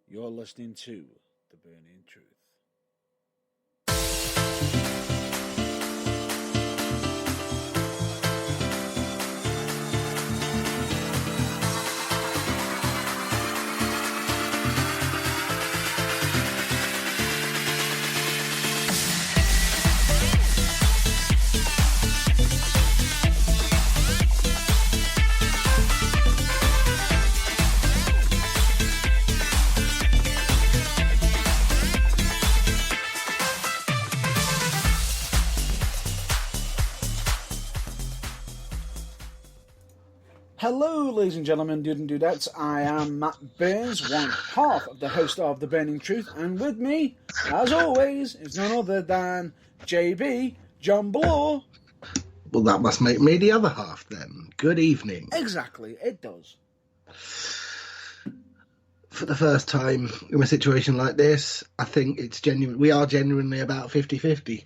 You're listening to The Burning Truth. Hello, ladies and gentlemen, dude and dudettes. I am Matt Burns, one half of the host of The Burning Truth, and with me, as always, is none other than JB, John Bloor. Well, that must make me the other half then. Good evening. Exactly, it does. For the first time in a situation like this, I think it's genuine. We are genuinely about 50-50.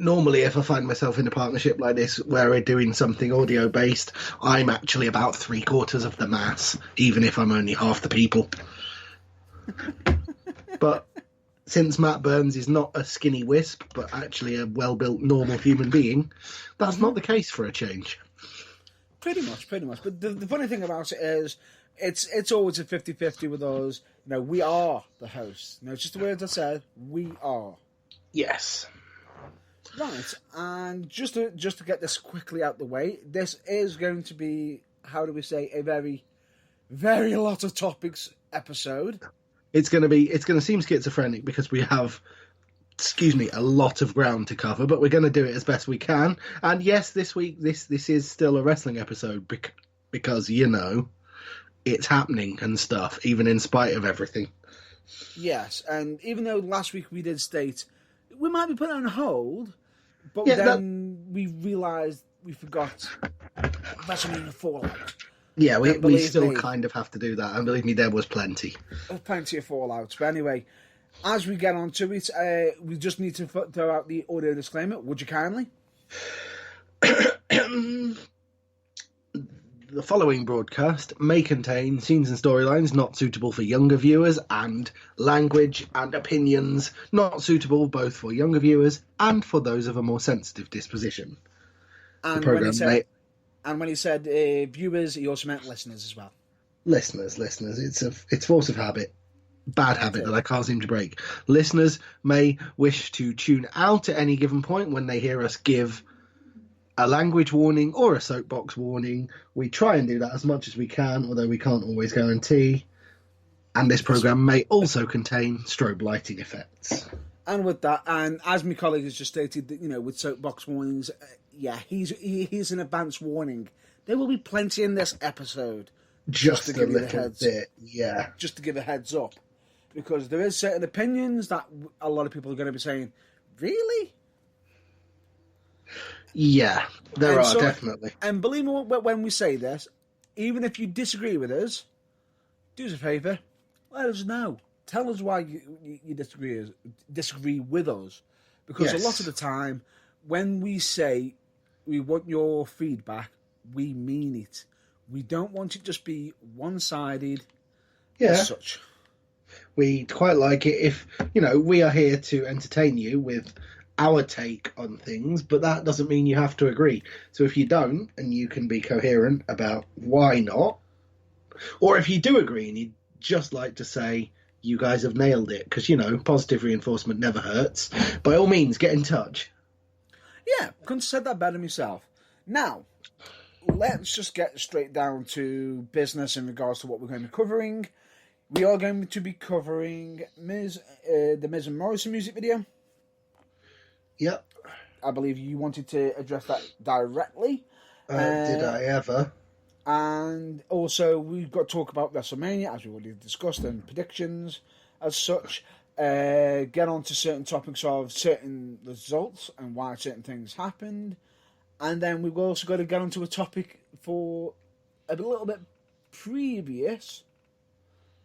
Normally, if I find myself in a partnership like this where we're doing something audio-based, I'm actually about 3/4 of the mass, even if I'm only half the people. But since Matt Burns is not a skinny wisp, but actually a well-built, normal human being, that's not the case for a change. Pretty much. But the funny thing about it is, it's always a 50-50 with us. You know, we are the hosts. You know, it's just the words I said. We are. Yes. Right, and just to get this quickly out the way, this is going to be, how do we say, a very, very lot of topics episode. It's going to seem schizophrenic because we have, a lot of ground to cover, but we're going to do it as best we can. And yes, this week, this is still a wrestling episode because, you know, it's happening and stuff, even in spite of everything. Yes, and even though last week we did state we might be put on hold, but we realised we forgot WrestleMania Fallout. Yeah, we still kind of have to do that, and believe me, there was plenty. Plenty of Fallouts. But anyway, as we get on to it, we just need to throw out the audio disclaimer. Would you kindly? The following broadcast may contain scenes and storylines not suitable for younger viewers, and language and opinions not suitable both for younger viewers and for those of a more sensitive disposition. And when he said viewers, he also meant listeners as well. Listeners. It's force of habit. Bad habit that I can't seem to break. Listeners may wish to tune out at any given point when they hear us give a language warning or a soapbox warning. We try and do that as much as we can, although we can't always guarantee. And this program may also contain strobe lighting effects. And with that, and as my colleague has just stated, you know, with soapbox warnings, he's an advance warning. There will be plenty in this episode. Just to give you a heads bit, yeah. Just to give a heads up, because there is certain opinions that a lot of people are going to be saying, really? Yeah, there are, definitely. And believe me when we say this, even if you disagree with us, do us a favour, let us know. Tell us why you disagree with us. Because a lot of the time, when we say we want your feedback, we mean it. We don't want it to just be one-sided as such. We quite like it if, you know, we are here to entertain you with our take on things, but that doesn't mean you have to agree. So if you don't, and you can be coherent about why not, or if you do agree and you'd just like to say, you guys have nailed it, because, you know, positive reinforcement never hurts, by all means, get in touch. Yeah, couldn't have said that better myself. Now, let's just get straight down to business in regards to what we're going to be covering. We are going to be covering the Miz and Morrison music video. Yep. I believe you wanted to address that directly. Did I ever? And also, we've got to talk about WrestleMania, as we already discussed, and predictions as such. Get on to certain topics of certain results and why certain things happened. And then we've also got to get onto a topic for a little bit previous,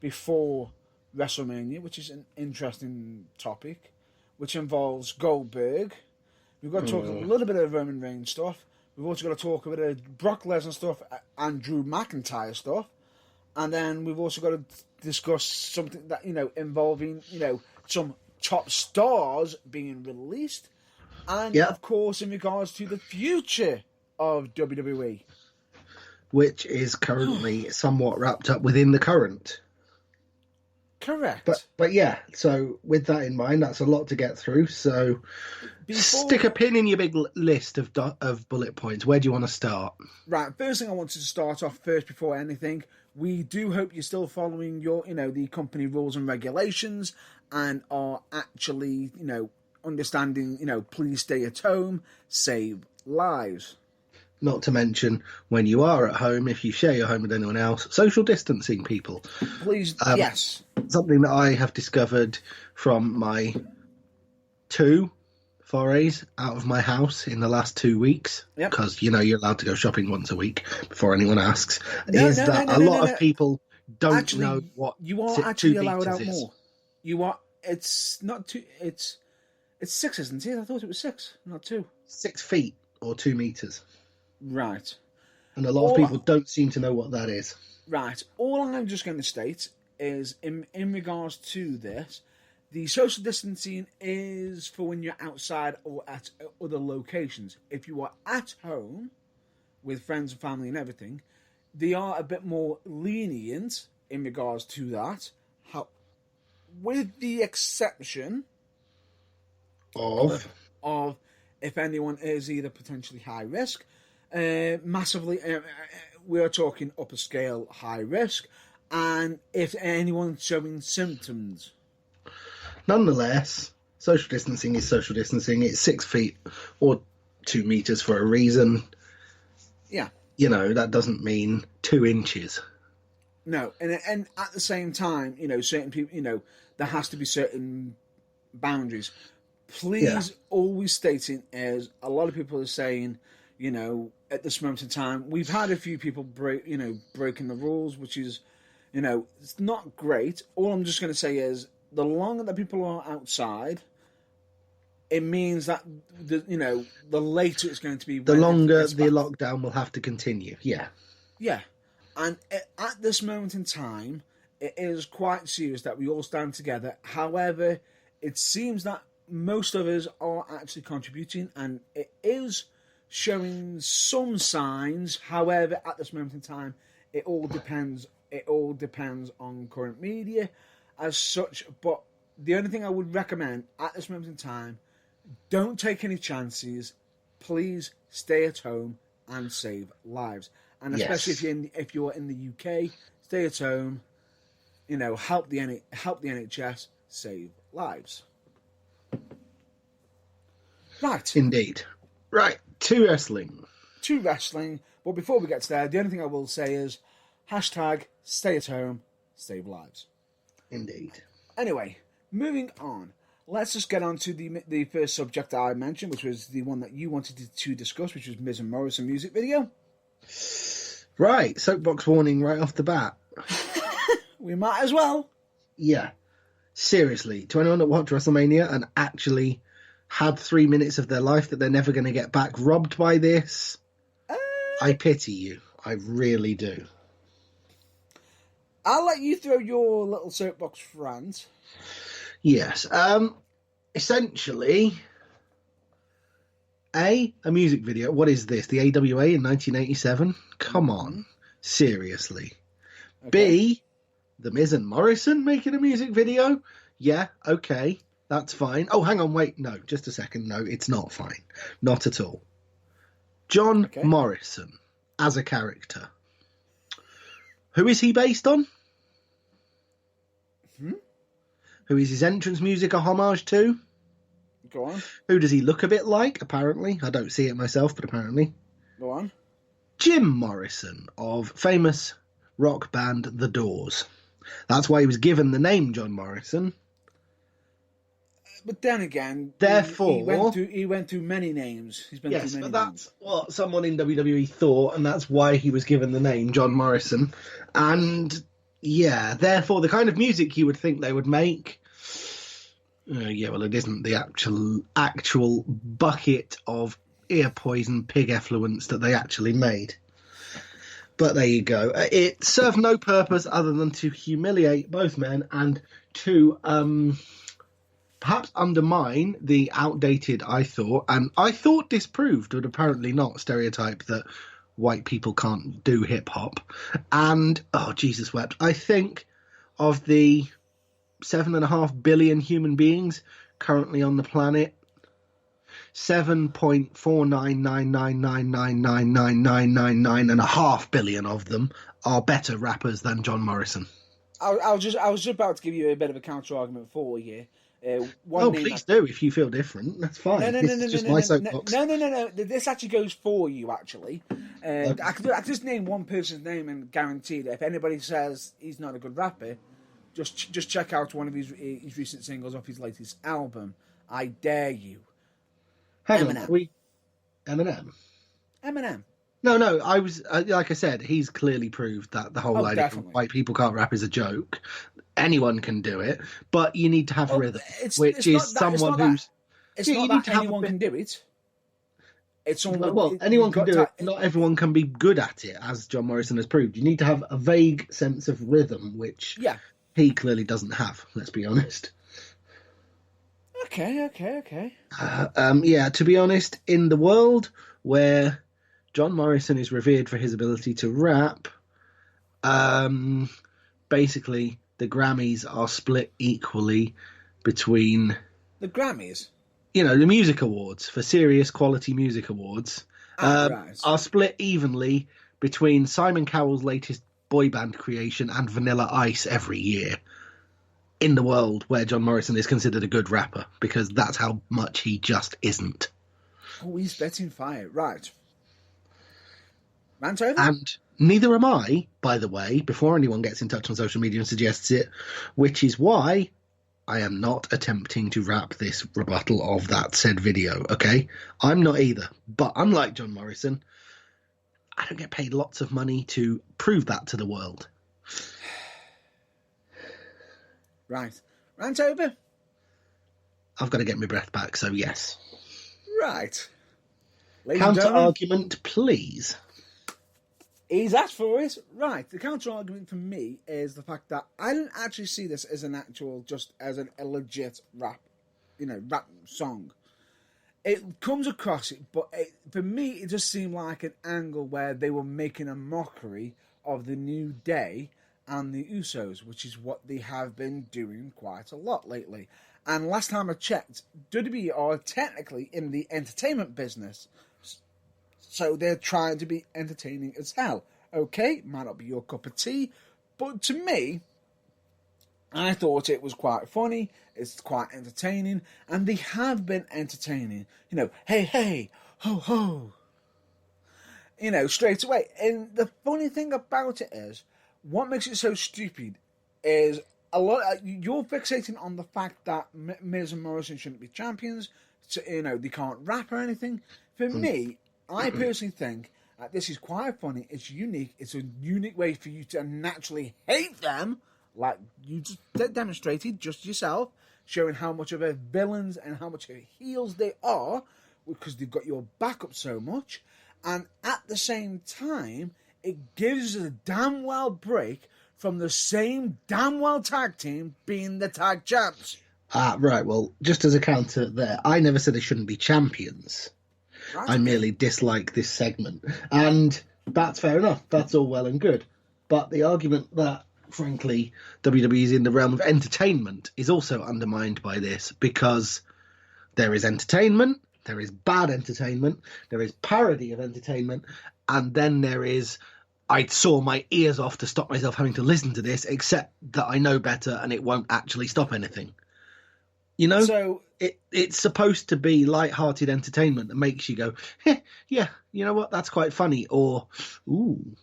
before WrestleMania, which is an interesting topic, which involves Goldberg. We've got to talk a little bit of Roman Reigns stuff. We've also got to talk a bit of Brock Lesnar stuff and Drew McIntyre stuff. And then we've also got to discuss something that, involving, some top stars being released. And, Yeah. of course, in regards to the future of WWE. Which is currently somewhat wrapped up within the current. Correct. But yeah, so with that in mind, that's a lot to get through. So stick a pin in your big list of bullet points. Where do you want to start? Right, first thing I wanted to start off first before anything, we do hope you're still following your, the company rules and regulations and are actually, understanding, please stay at home, save lives. Not to mention, when you are at home, if you share your home with anyone else, social distancing, people. Please, yes. Something that I have discovered from my 2 forays out of my house in the last 2 weeks, because, you're allowed to go shopping once a week before anyone asks, is that a lot of people don't know what you are actually allowed out more. You are, it's not 2, it's 6, isn't it? I thought it was 6, not 2. 6 feet or 2 meters. Right. And a lot of people don't seem to know what that is. Right. All I'm just going to state is, in regards to this, the social distancing is for when you're outside or at other locations. If you are at home with friends and family and everything, they are a bit more lenient in regards to that. With the exception of if anyone is either potentially high risk, massively, we're talking upper scale high risk, and if anyone's showing symptoms. Nonetheless, social distancing is social distancing. It's 6 feet or 2 meters for a reason. Yeah. That doesn't mean 2 inches. No, and at the same time, certain people, there has to be certain boundaries. Please always stating, as a lot of people are saying, at this moment in time, we've had a few people breaking the rules, which is, it's not great. All I'm just going to say is, the longer that people are outside, it means that the later it's going to be. The longer the lockdown will have to continue. Yeah. Yeah, and at this moment in time, it is quite serious that we all stand together. However, it seems that most of us are actually contributing, and it is showing some signs. However, at this moment in time, it all depends. It all depends on current media as such. But the only thing I would recommend at this moment in time, don't take any chances. Please stay at home and save lives. And especially if you're in the UK, stay at home. Help the NHS save lives. Right. Indeed. Right. To wrestling. But before we get to there, the only thing I will say is hashtag stay at home, save lives. Indeed. Anyway, moving on. Let's just get on to the first subject that I mentioned, which was the one that you wanted to discuss, which was Miz and Morrison music video. Right. Soapbox warning right off the bat. We might as well. Yeah. Seriously, to anyone that watched WrestleMania and actually had 3 minutes of their life that they're never going to get back robbed by this, I pity you. I really do. I'll let you throw your little soapbox rant. Yes. Essentially, a music video. What is this? The AWA in 1987? Come on. Seriously. Okay. B, The Miz and Morrison making a music video? Yeah, okay. That's fine. Oh, hang on, wait. No, just a second. No, it's not fine. Not at all. John Morrison as a character. Who is he based on? Who is his entrance music a homage to? Go on. Who does he look a bit like, apparently? I don't see it myself, but apparently. Go on. Jim Morrison of famous rock band The Doors. That's why he was given the name John Morrison. But then again, therefore, he went through many names. He's been through many but that's what someone in WWE thought, and that's why he was given the name John Morrison. And yeah, therefore, the kind of music you would think they would make. Well, it isn't the actual bucket of ear poison pig effluence that they actually made. But there you go. It served no purpose other than to humiliate both men and to perhaps undermine the outdated, and I thought disproved, but apparently not, stereotype that white people can't do hip hop. And, oh, Jesus wept. I think of the 7.5 billion human beings currently on the planet, 7.49999999999 billion of them are better rappers than John Morrison. I was just about to give you a bit of a counter argument for you. Please do if you feel different. That's fine. No. Soapbox. This actually goes for you. Actually, Okay. I could just name one person's name and guarantee that if anybody says he's not a good rapper, just check out one of his recent singles off his latest album. I dare you. Eminem. No, I was like I said, he's clearly proved that the whole idea of white people can't rap is a joke. Anyone can do it, but you need to have rhythm, which is someone who's. It's not that anyone can do it. It's anyone can do it. Not everyone can be good at it, as John Morrison has proved. You need to have a vague sense of rhythm, which he clearly doesn't have. Let's be honest. Okay. To be honest, in the world where John Morrison is revered for his ability to rap, basically the Grammys are split equally between... The Grammys? The music awards, for serious quality music awards, are split evenly between Simon Cowell's latest boy band creation and Vanilla Ice every year. In the world where John Morrison is considered a good rapper, because that's how much he just isn't. Oh, he's betting fire. Right. Rant over? And neither am I, by the way, before anyone gets in touch on social media and suggests it, which is why I am not attempting to rap this rebuttal of that said video, okay? I'm not either. But unlike John Morrison, I don't get paid lots of money to prove that to the world. Right. Rant over? I've got to get my breath back, so yes. Right. Counter-argument, please. He's asked for it. Right. The counter-argument for me is the fact that I didn't actually see this as as a legit rap song. It comes across it, but for me, it just seemed like an angle where they were making a mockery of the New Day and the Usos, which is what they have been doing quite a lot lately. And last time I checked, WWE are technically in the entertainment business, so they're trying to be entertaining as hell. Okay, might not be your cup of tea, but to me, I thought it was quite funny, it's quite entertaining, and they have been entertaining. Hey, ho, ho. Straight away. And the funny thing about it is, what makes it so stupid is you're fixating on the fact that Miz and Morrison shouldn't be champions, so, they can't rap or anything. For me, I personally think that this is quite funny, it's unique, it's a unique way for you to naturally hate them, like you just demonstrated just yourself, showing how much of a villains and how much of a heels they are, because they've got your back up so much, and at the same time, it gives us a damn well break from the same damn well tag team being the tag champs. Right, well, just as a counter there, I never said they shouldn't be champions. Right, I merely dislike this segment. And that's fair enough. That's all well and good. But the argument that, frankly, WWE is in the realm of entertainment is also undermined by this, because there is entertainment, there is bad entertainment, there is parody of entertainment, and then there is... I'd saw my ears off to stop myself having to listen to this, except that I know better and it won't actually stop anything. So it's supposed to be light-hearted entertainment that makes you go, yeah, you know what, that's quite funny, or, ooh.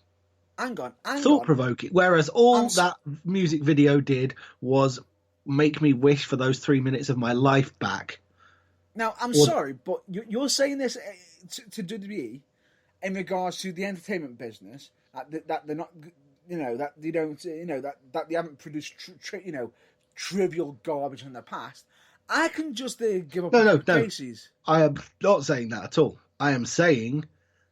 Hang on. Thought-provoking. Whereas that music video did was make me wish for those 3 minutes of my life back. Now, sorry, but you're saying this to WWE in regards to the entertainment business, that they're not, that they don't, that they haven't produced, trivial garbage in the past. I can just give up cases. I am not saying that at all. I am saying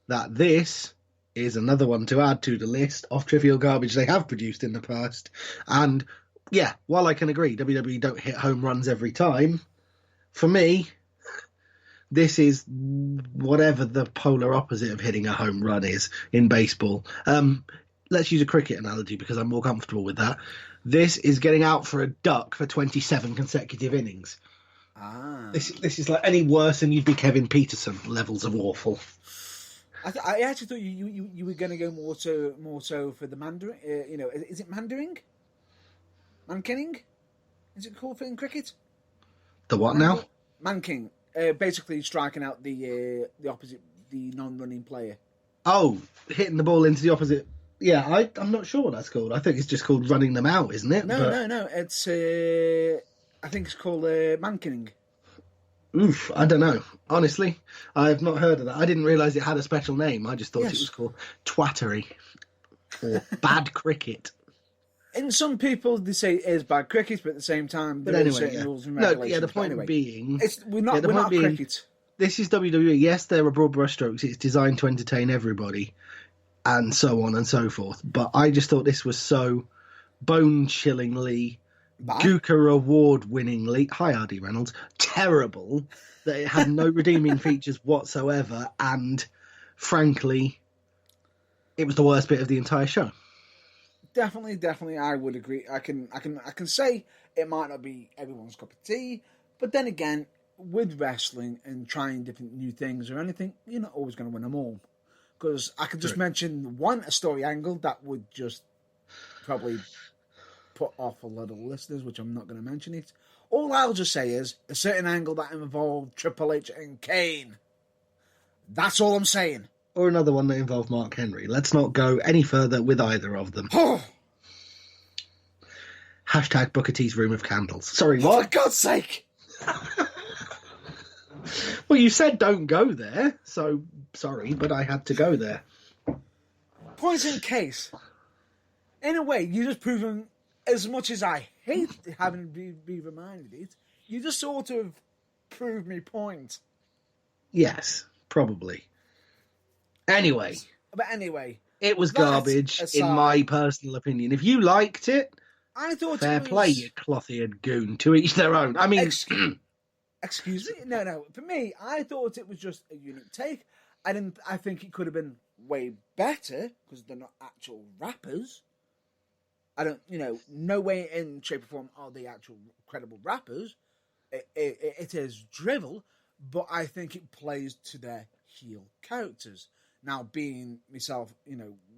that this is another one to add to the list of trivial garbage they have produced in the past. And yeah, while I can agree WWE don't hit home runs every time, for me, this is whatever the polar opposite of hitting a home run is in baseball. Let's use a cricket analogy because I'm more comfortable with that. This is getting out for a duck for 27 consecutive innings. This is like any worse than you'd be Kevin Peterson levels of awful. I actually thought you were going to go more so for the Mandarin. Is it Mandarin? Mankinning? Is it called in cricket? The what now? Manking. Basically striking out the opposite, the non-running player. Oh, hitting the ball into the opposite. Yeah, I'm not sure what that's called. I think it's just called running them out, isn't it? No. It's I think it's called mankinning. Oof, I don't know. Honestly, I have not heard of that. I didn't realise it had a special name. I just thought it was called twattery or bad cricket. And some people, they say it is bad cricket, but at the same time, there are certain rules and regulations. The point being... we're not cricket. This is WWE. Yes, there are broad brushstrokes. It's designed to entertain everybody and so on and so forth. But I just thought this was so bone-chillingly... Gooker award-winningly, hi R.D. Reynolds, terrible that it had no redeeming features whatsoever, and frankly, it was the worst bit of the entire show. Definitely, I would agree. I can say it might not be everyone's cup of tea, but then again, with wrestling and trying different new things or anything, you're not always going to win them all. Because I could just mention a story angle that would just probably put off a lot of listeners, which I'm not going to mention it. All I'll just say is a certain angle that involved Triple H and Kane. That's all I'm saying. Or another one that involved Mark Henry. Let's not go any further with either of them. Hashtag Booker T's Room of Candles. Sorry, what? For God's sake! Well, you said don't go there, so sorry, but I had to go there. Point in case. In a way, you just proven... As much as I hate having to be reminded it, you just sort of proved me point. Yes, probably. Anyway. It was garbage, in my personal opinion. If you liked it, I thought fair play, you cloth-eared goon. To each their own. I mean... Excuse me? No. For me, I thought it was just a unique take. I think it could have been way better, because they're not actual rappers. I don't, no way in shape or form are they actual credible rappers. It is drivel, but I think it plays to their heel characters. Now, being myself,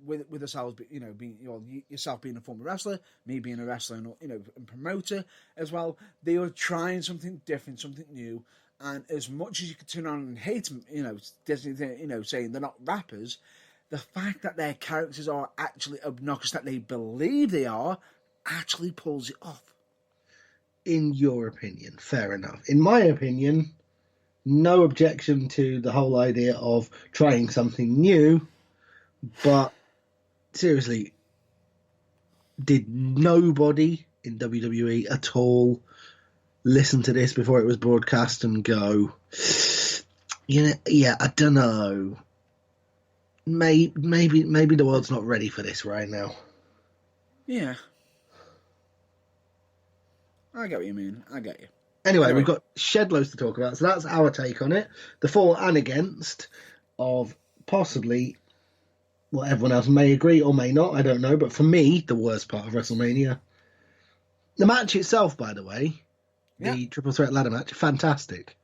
with ourselves, being yourself being a former wrestler, me being a wrestler, and promoter as well, they are trying something different, something new. And as much as you can turn on and hate them, saying they're not rappers. The fact that their characters are actually obnoxious, that they believe they are, actually pulls it off. In your opinion, fair enough. In my opinion, no objection to the whole idea of trying something new, but seriously, did nobody in WWE at all listen to this before it was broadcast and go, I don't know. Maybe the world's not ready for this right now. Yeah. I get what you mean. I get you. Anyway, we've got shed loads to talk about, so that's our take on it. The for and against of possibly what everyone else may agree or may not, I don't know, but for me, the worst part of WrestleMania. The match itself, by the way, the Triple Threat ladder match, fantastic.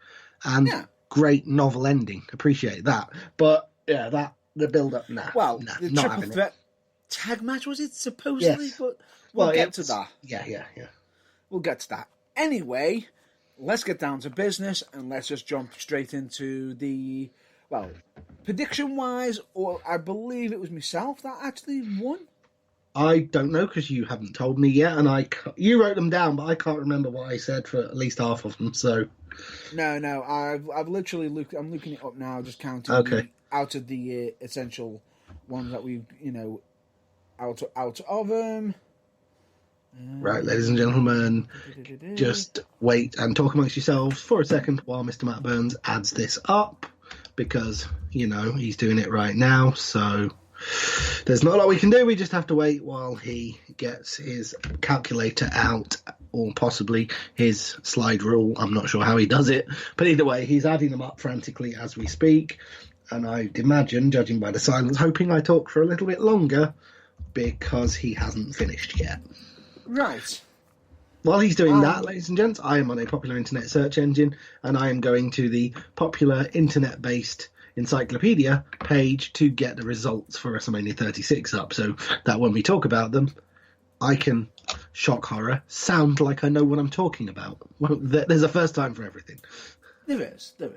And great novel ending. Appreciate that. But, the build-up, the Triple Threat tag match, was it, supposedly? Yes. But we'll get to that. Yeah. We'll get to that. Anyway, let's get down to business, and let's just jump straight into the, prediction-wise, or I believe it was myself that actually won. I don't know, because you haven't told me yet, and you wrote them down, but I can't remember what I said for at least half of them, so... No, I've literally looked, I'm looking it up now, just counting out of the essential ones that we've, out of them. Right, ladies and gentlemen, just wait and talk amongst yourselves for a second while Mr. Matt Burns adds this up, because, he's doing it right now, so there's not a lot we can do. We just have to wait while he gets his calculator out, or possibly his slide rule. I'm not sure how he does it, but either way, he's adding them up frantically as we speak. And I'd imagine, judging by the silence, hoping I talk for a little bit longer because he hasn't finished yet. Right. While he's doing that, ladies and gents, I am on a popular internet search engine, and I am going to the popular internet-based encyclopedia page to get the results for WrestleMania 36 up, so that when we talk about them, I can, shock horror, sound like I know what I'm talking about. Well, there's a first time for everything. There is. You're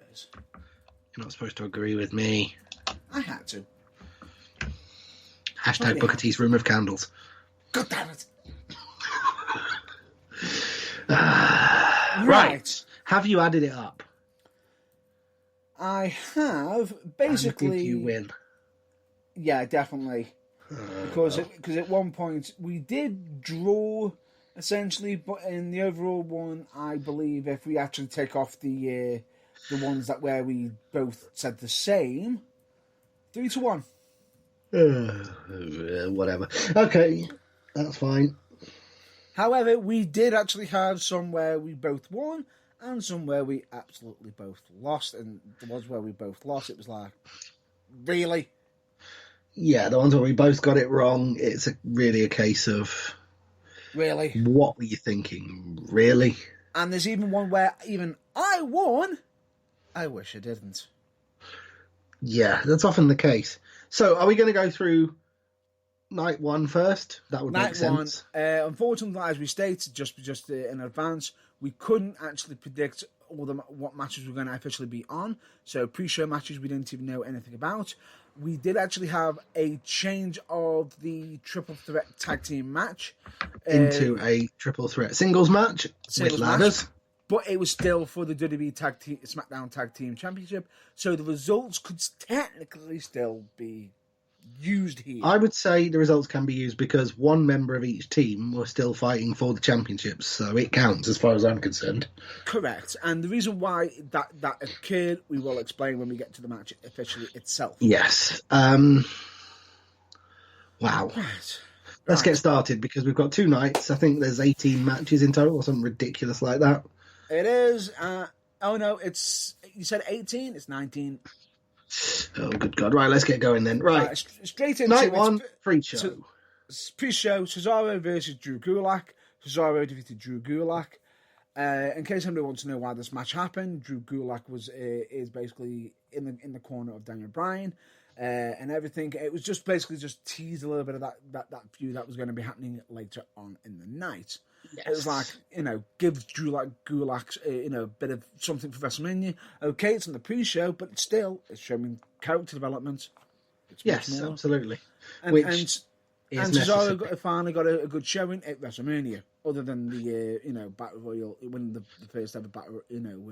not supposed to agree with me. I had to. Hashtag Booker T's Room of Candles. God damn it. Right. Have you added it up? I have. Basically... And did you win? Yeah, definitely. Because at one point we did draw, essentially, but in the overall one, I believe if we actually take off the ones that where we both said the same, 3-1. Whatever. Okay, that's fine. However, we did actually have some where we both won and some where we absolutely both lost. And the ones where we both lost, it was like, really? Yeah, the ones where we both got it wrong, it's really a case of... Really? What were you thinking? Really? And there's even one where even I won. I wish I didn't. Yeah, that's often the case. So, are we going to go through night one first? That would make sense. Unfortunately, as we stated just in advance, we couldn't actually predict what matches were going to officially be on. So, pre-show matches we didn't even know anything about. We did actually have a change of the triple threat tag team match into a triple threat singles match with ladders. But it was still for the WWE SmackDown Tag Team Championship, so the results could technically still be used here. I would say the results can be used because one member of each team was still fighting for the championships, so it counts as far as I'm concerned. Correct, and the reason why that occurred, we will explain when we get to the match officially itself. Yes. Wow. Right. Let's get started because we've got 2 nights. I think there's 18 matches in total or something ridiculous like that. It is. Oh no, you said 18. It's 19. Oh, good God! Right, let's get going then. Right, straight into night one, pre-show. Pre-show: Cesaro versus Drew Gulak. Cesaro defeated Drew Gulak. In case anybody wants to know why this match happened, Drew Gulak is basically in the corner of Daniel Bryan. And everything. It was just basically teased a little bit of that feud that was going to be happening later on in the night. Yes. It was like, give Drew Gulak, a bit of something for WrestleMania. Okay, it's in the pre-show, but it's showing character development. Yes, absolutely. And Cesaro finally got a good showing at WrestleMania, other than the Battle Royal, winning the first ever Battle.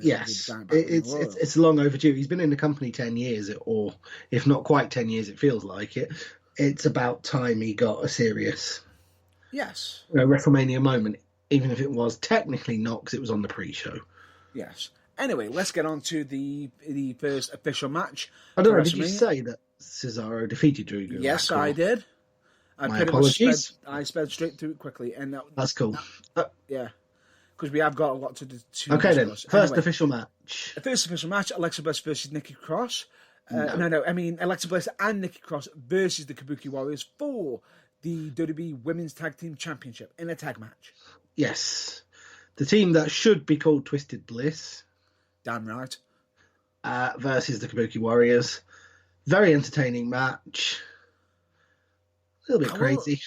Yes, it's long overdue. He's been in the company 10 years, or if not quite 10 years, it feels like it. It's about time he got a serious, WrestleMania moment, even if it was technically not, because it was on the pre-show. Yes. Anyway, let's get on to the first official match. I don't know. Did you say that Cesaro defeated Drew Gulak? Yes, I did. My apologies. I sped straight through it quickly, and that's cool. Yeah, because we have got a lot to okay, discuss. Then first official match. The first official match: Alexa Bliss versus Nikki Cross. No. I mean Alexa Bliss and Nikki Cross versus the Kabuki Warriors for the WWE Women's Tag Team Championship in a tag match. Yes, the team that should be called Twisted Bliss. Damn right. Versus the Kabuki Warriors. Very entertaining match. A little bit crazy.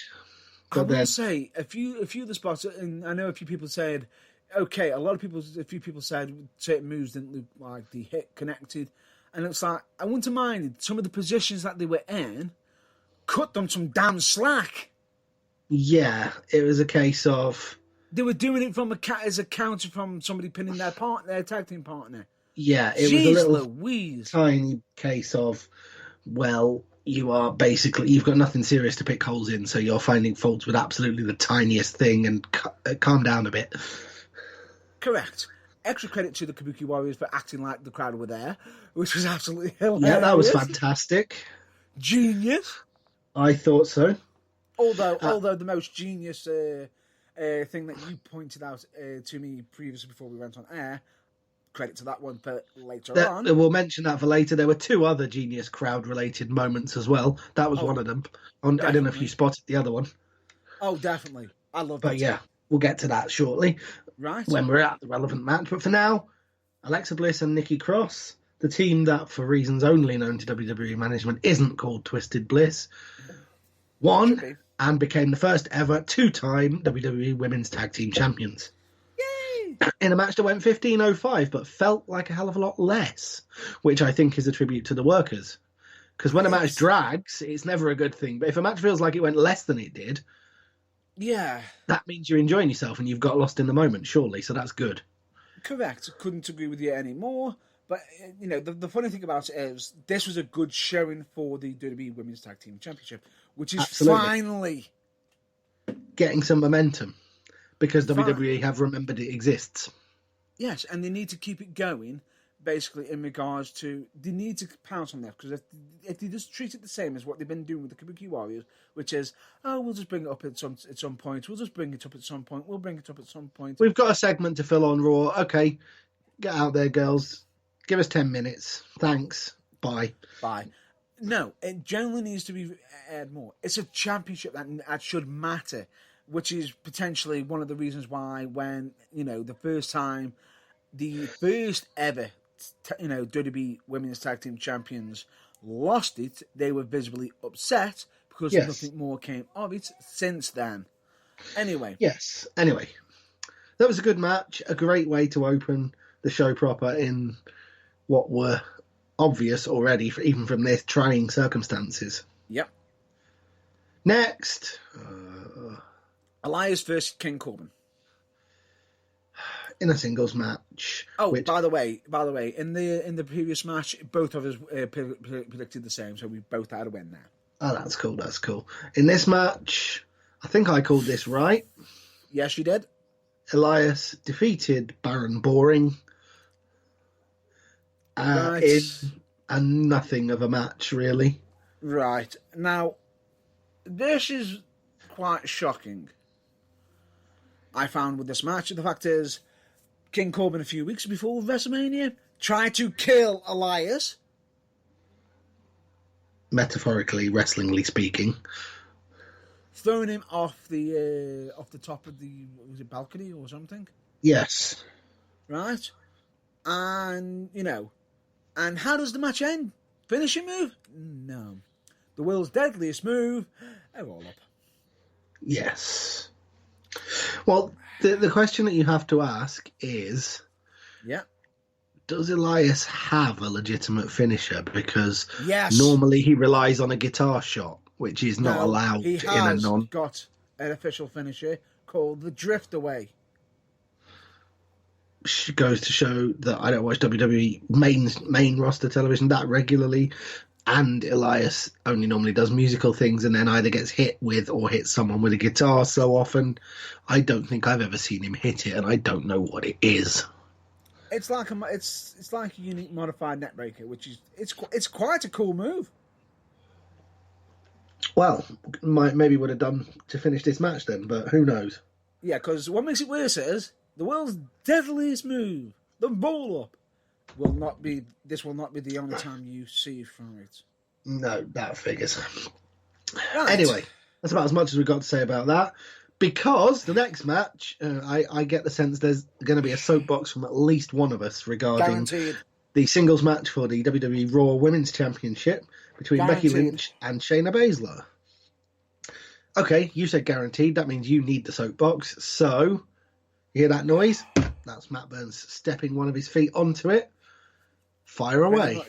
I will say a few of the spots, and I know a few people said, okay, a few people said certain moves didn't look like the hit connected, and it's like I wouldn't have minded some of the positions that they were in, cut them some damn slack. Yeah, it was a case of they were doing it as a counter from somebody pinning their tag team partner. Yeah, it was a little tiny case of, well, you've got nothing serious to pick holes in, so you're finding faults with absolutely the tiniest thing, and calm down a bit. Correct. Extra credit to the Kabuki Warriors for acting like the crowd were there, which was absolutely hilarious. Yeah, that was fantastic. Genius. I thought so. Although the most genius thing that you pointed out to me previously before we went on air, credit to that one for later on. We'll mention that for later. There were two other genius crowd-related moments as well. That was one of them. I don't know if you spotted the other one. Oh, definitely. I love that. But yeah, we'll get to that shortly. Right. When we're at the relevant match. But for now, Alexa Bliss and Nikki Cross, the team that, for reasons only known to WWE management, isn't called Twisted Bliss, won and became the first ever two-time WWE Women's Tag Team Champions. Yay! In a match that went 15:05, but felt like a hell of a lot less, which I think is a tribute to the workers. Because when a match drags, it's never a good thing. But if a match feels like it went less than it did, that means you're enjoying yourself and you've got lost in the moment, surely. So that's good. Correct. Couldn't agree with you anymore. But, you know, the funny thing about it is this was a good showing for the WWE Women's Tag Team Championship, which is finally getting some momentum because WWE have remembered it exists. Yes, and they need to keep it going, basically, in regards to... They need to pounce on that, because if they just treat it the same as what they've been doing with the Kabuki Warriors, which is, we'll just bring it up at some point, we'll just bring it up at some point, we'll bring it up at some point. We've got a segment to fill on Raw. Okay, get out there, girls. Give us 10 minutes. Thanks. Bye. No, it generally needs to be aired more. It's a championship that should matter, which is potentially one of the reasons why when, you know, the first ever, you know, WWE Women's Tag Team Champions lost it, they were visibly upset because nothing more came of it since then. Anyway. Yes. Anyway, that was a good match. A great way to open the show proper in what were obvious already, even from this trying circumstances. Yep. Next, Elias versus King Corbin in a singles match. Oh, by the way, in the previous match, both of us predicted the same, so we both had a win there. Oh, that's cool. That's cool. In this match, I think I called this right. Yes, you did. Elias defeated Baron Boring. In a nothing of a match, really. Right. Now, this is quite shocking, I found, with this match. The fact is, King Corbin, a few weeks before WrestleMania, tried to kill Elias. Metaphorically, wrestlingly speaking. Throwing him off the top of the, was it balcony or something? Yes. Right? And, you know, and how does the match end? Finishing move? No. The world's deadliest move, a roll-up. Yes. Well, the question that you have to ask is... Yeah. Does Elias have a legitimate finisher? Because yes, normally he relies on a guitar shot, which is not allowed in a non... He has got an official finisher called the Drift Away. Goes to show that I don't watch WWE main roster television that regularly, and Elias only normally does musical things and then either gets hit with or hits someone with a guitar so often. I don't think I've ever seen him hit it, and I don't know what it is. It's like a unique modified neckbreaker, which is it's quite a cool move. Well, maybe would have done to finish this match then, but who knows? Yeah, because what makes it worse is the world's deadliest move, the roll-up, will not be the only time you see from it. No, that figures. Right. Anyway, that's about as much as we've got to say about that. Because the next match, I get the sense there's going to be a soapbox from at least one of us regarding the singles match for the WWE Raw Women's Championship between Becky Lynch and Shayna Baszler. Okay, you said guaranteed. That means you need the soapbox. So... You hear that noise? That's Matt Burns stepping one of his feet onto it. Fire away.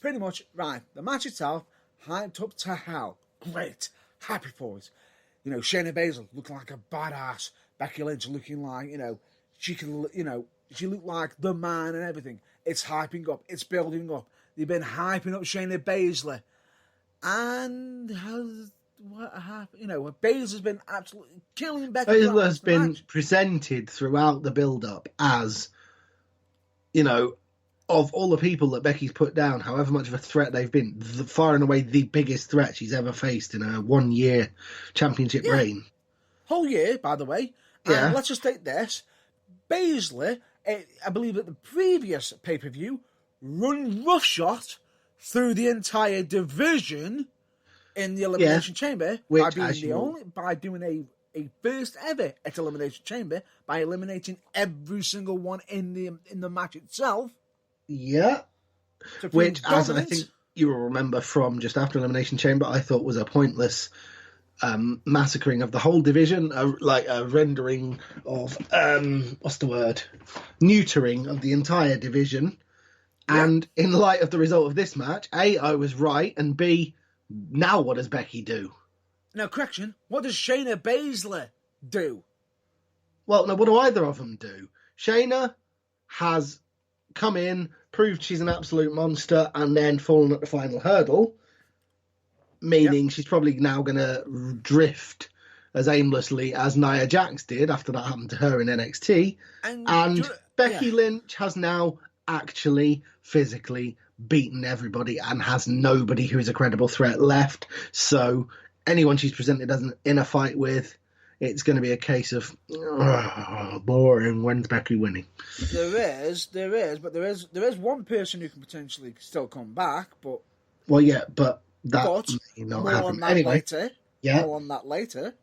Pretty much. Right. The match itself, hyped up to hell. Great. Happy for it. You know, Shayna Baszler looking like a badass. Becky Lynch looking like, you know, she looked like the man and everything. It's hyping up. It's building up. They've been hyping up Shayna Baszler. And what happened? You know, Baszler's been absolutely killing Becky. Baszler's been presented throughout the build-up as, you know, of all the people that Becky's put down, however much of a threat they've been, far and away the biggest threat she's ever faced in a 1 year championship Yeah. reign. Whole year, by the way. Yeah. And let's just take this. Baszler, I believe at the previous pay-per-view, run roughshod through the entire division in the Elimination Chamber by doing a first ever at Elimination Chamber by eliminating every single one in the match itself. Yeah. Which, as I think you will remember from just after Elimination Chamber, I thought was a pointless massacring of the whole division, like a rendering of, neutering of the entire division. Yeah. And in light of the result of this match, A, I was right, and B, now what does Becky do? Now, correction, what does Shayna Baszler do? Well, no, what do either of them do? Shayna has come in, proved she's an absolute monster, and then fallen at the final hurdle, meaning she's probably now going to drift as aimlessly as Nia Jax did after that happened to her in NXT. And Becky Lynch has now actually physically beaten everybody and has nobody who is a credible threat left. So anyone she's presented in a fight with, it's going to be a case of boring. When's Becky winning? There is, but there is one person who can potentially still come back. But that may not happen anyway. Later. Yeah, more on that later,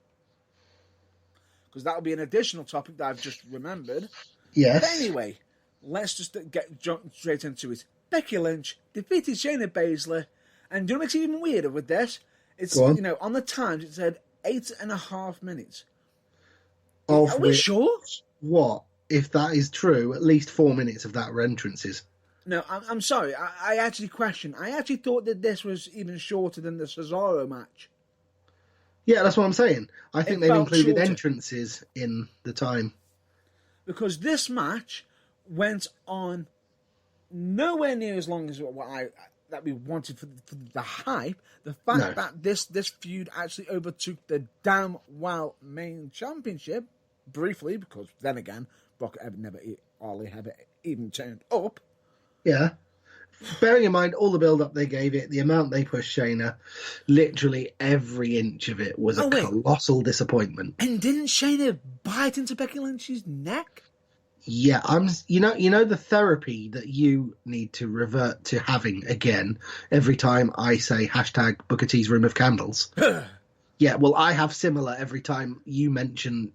because that will be an additional topic that I've just remembered. Yes. But anyway, let's just jump straight into it. Becky Lynch defeated Shayna Baszler, and do you know what makes it even weirder with this? It's on the Times it said 8.5 minutes. Are we sure? What if that is true? At least 4 minutes of that were entrances. No, I'm sorry. I actually questioned. I actually thought that this was even shorter than the Cesaro match. Yeah, that's what I'm saying. I think they've included entrances in the time. Because this match went on nowhere near as long as that we wanted for the hype. The fact that this feud actually overtook the damn well main championship briefly, because then again, Brock never even turned up. Yeah. Bearing in mind all the build-up they gave it, the amount they pushed Shayna, literally every inch of it was a colossal disappointment. And didn't Shayna bite into Becky Lynch's neck? Yeah, you know the therapy that you need to revert to having again every time I say hashtag Booker T's Room of Candles. Yeah, well, I have similar every time you mention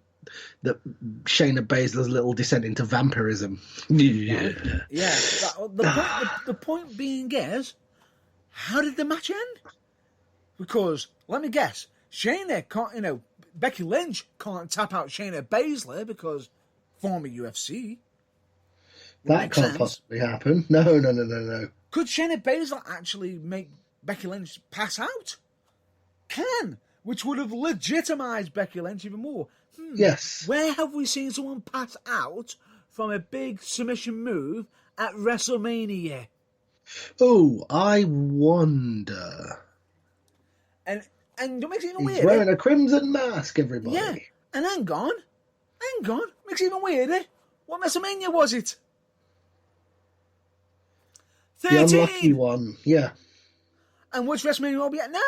that Shayna Baszler's little descent into vampirism. Yeah. The point being is, how did the match end? Because let me guess, Shayna can't, Becky Lynch can't tap out Shayna Baszler because former UFC. That can't possibly happen. No. Could Shayna Baszler actually make Becky Lynch pass out? Can, which would have legitimized Becky Lynch even more. Yes. Where have we seen someone pass out from a big submission move at WrestleMania? Oh, I wonder. And it makes it even weirder. He's wearing a crimson mask, everybody. Yeah, and hang on. Makes it even weirder. What WrestleMania was it? 13. The unlucky one, yeah. And which WrestleMania are we at now?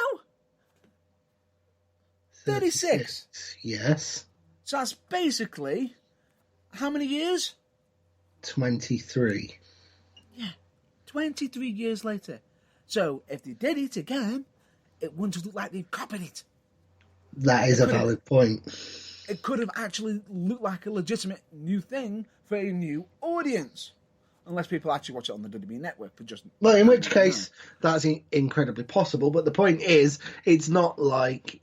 36. Yes. So that's basically how many years? 23. Yeah, 23 years later. So if they did it again, it wouldn't have looked like they copied it. That is a valid point. It could have actually looked like a legitimate new thing for a new audience. Unless people actually watch it on the WWE Network for just... Well, in which case, that's incredibly possible. But the point is, it's not like,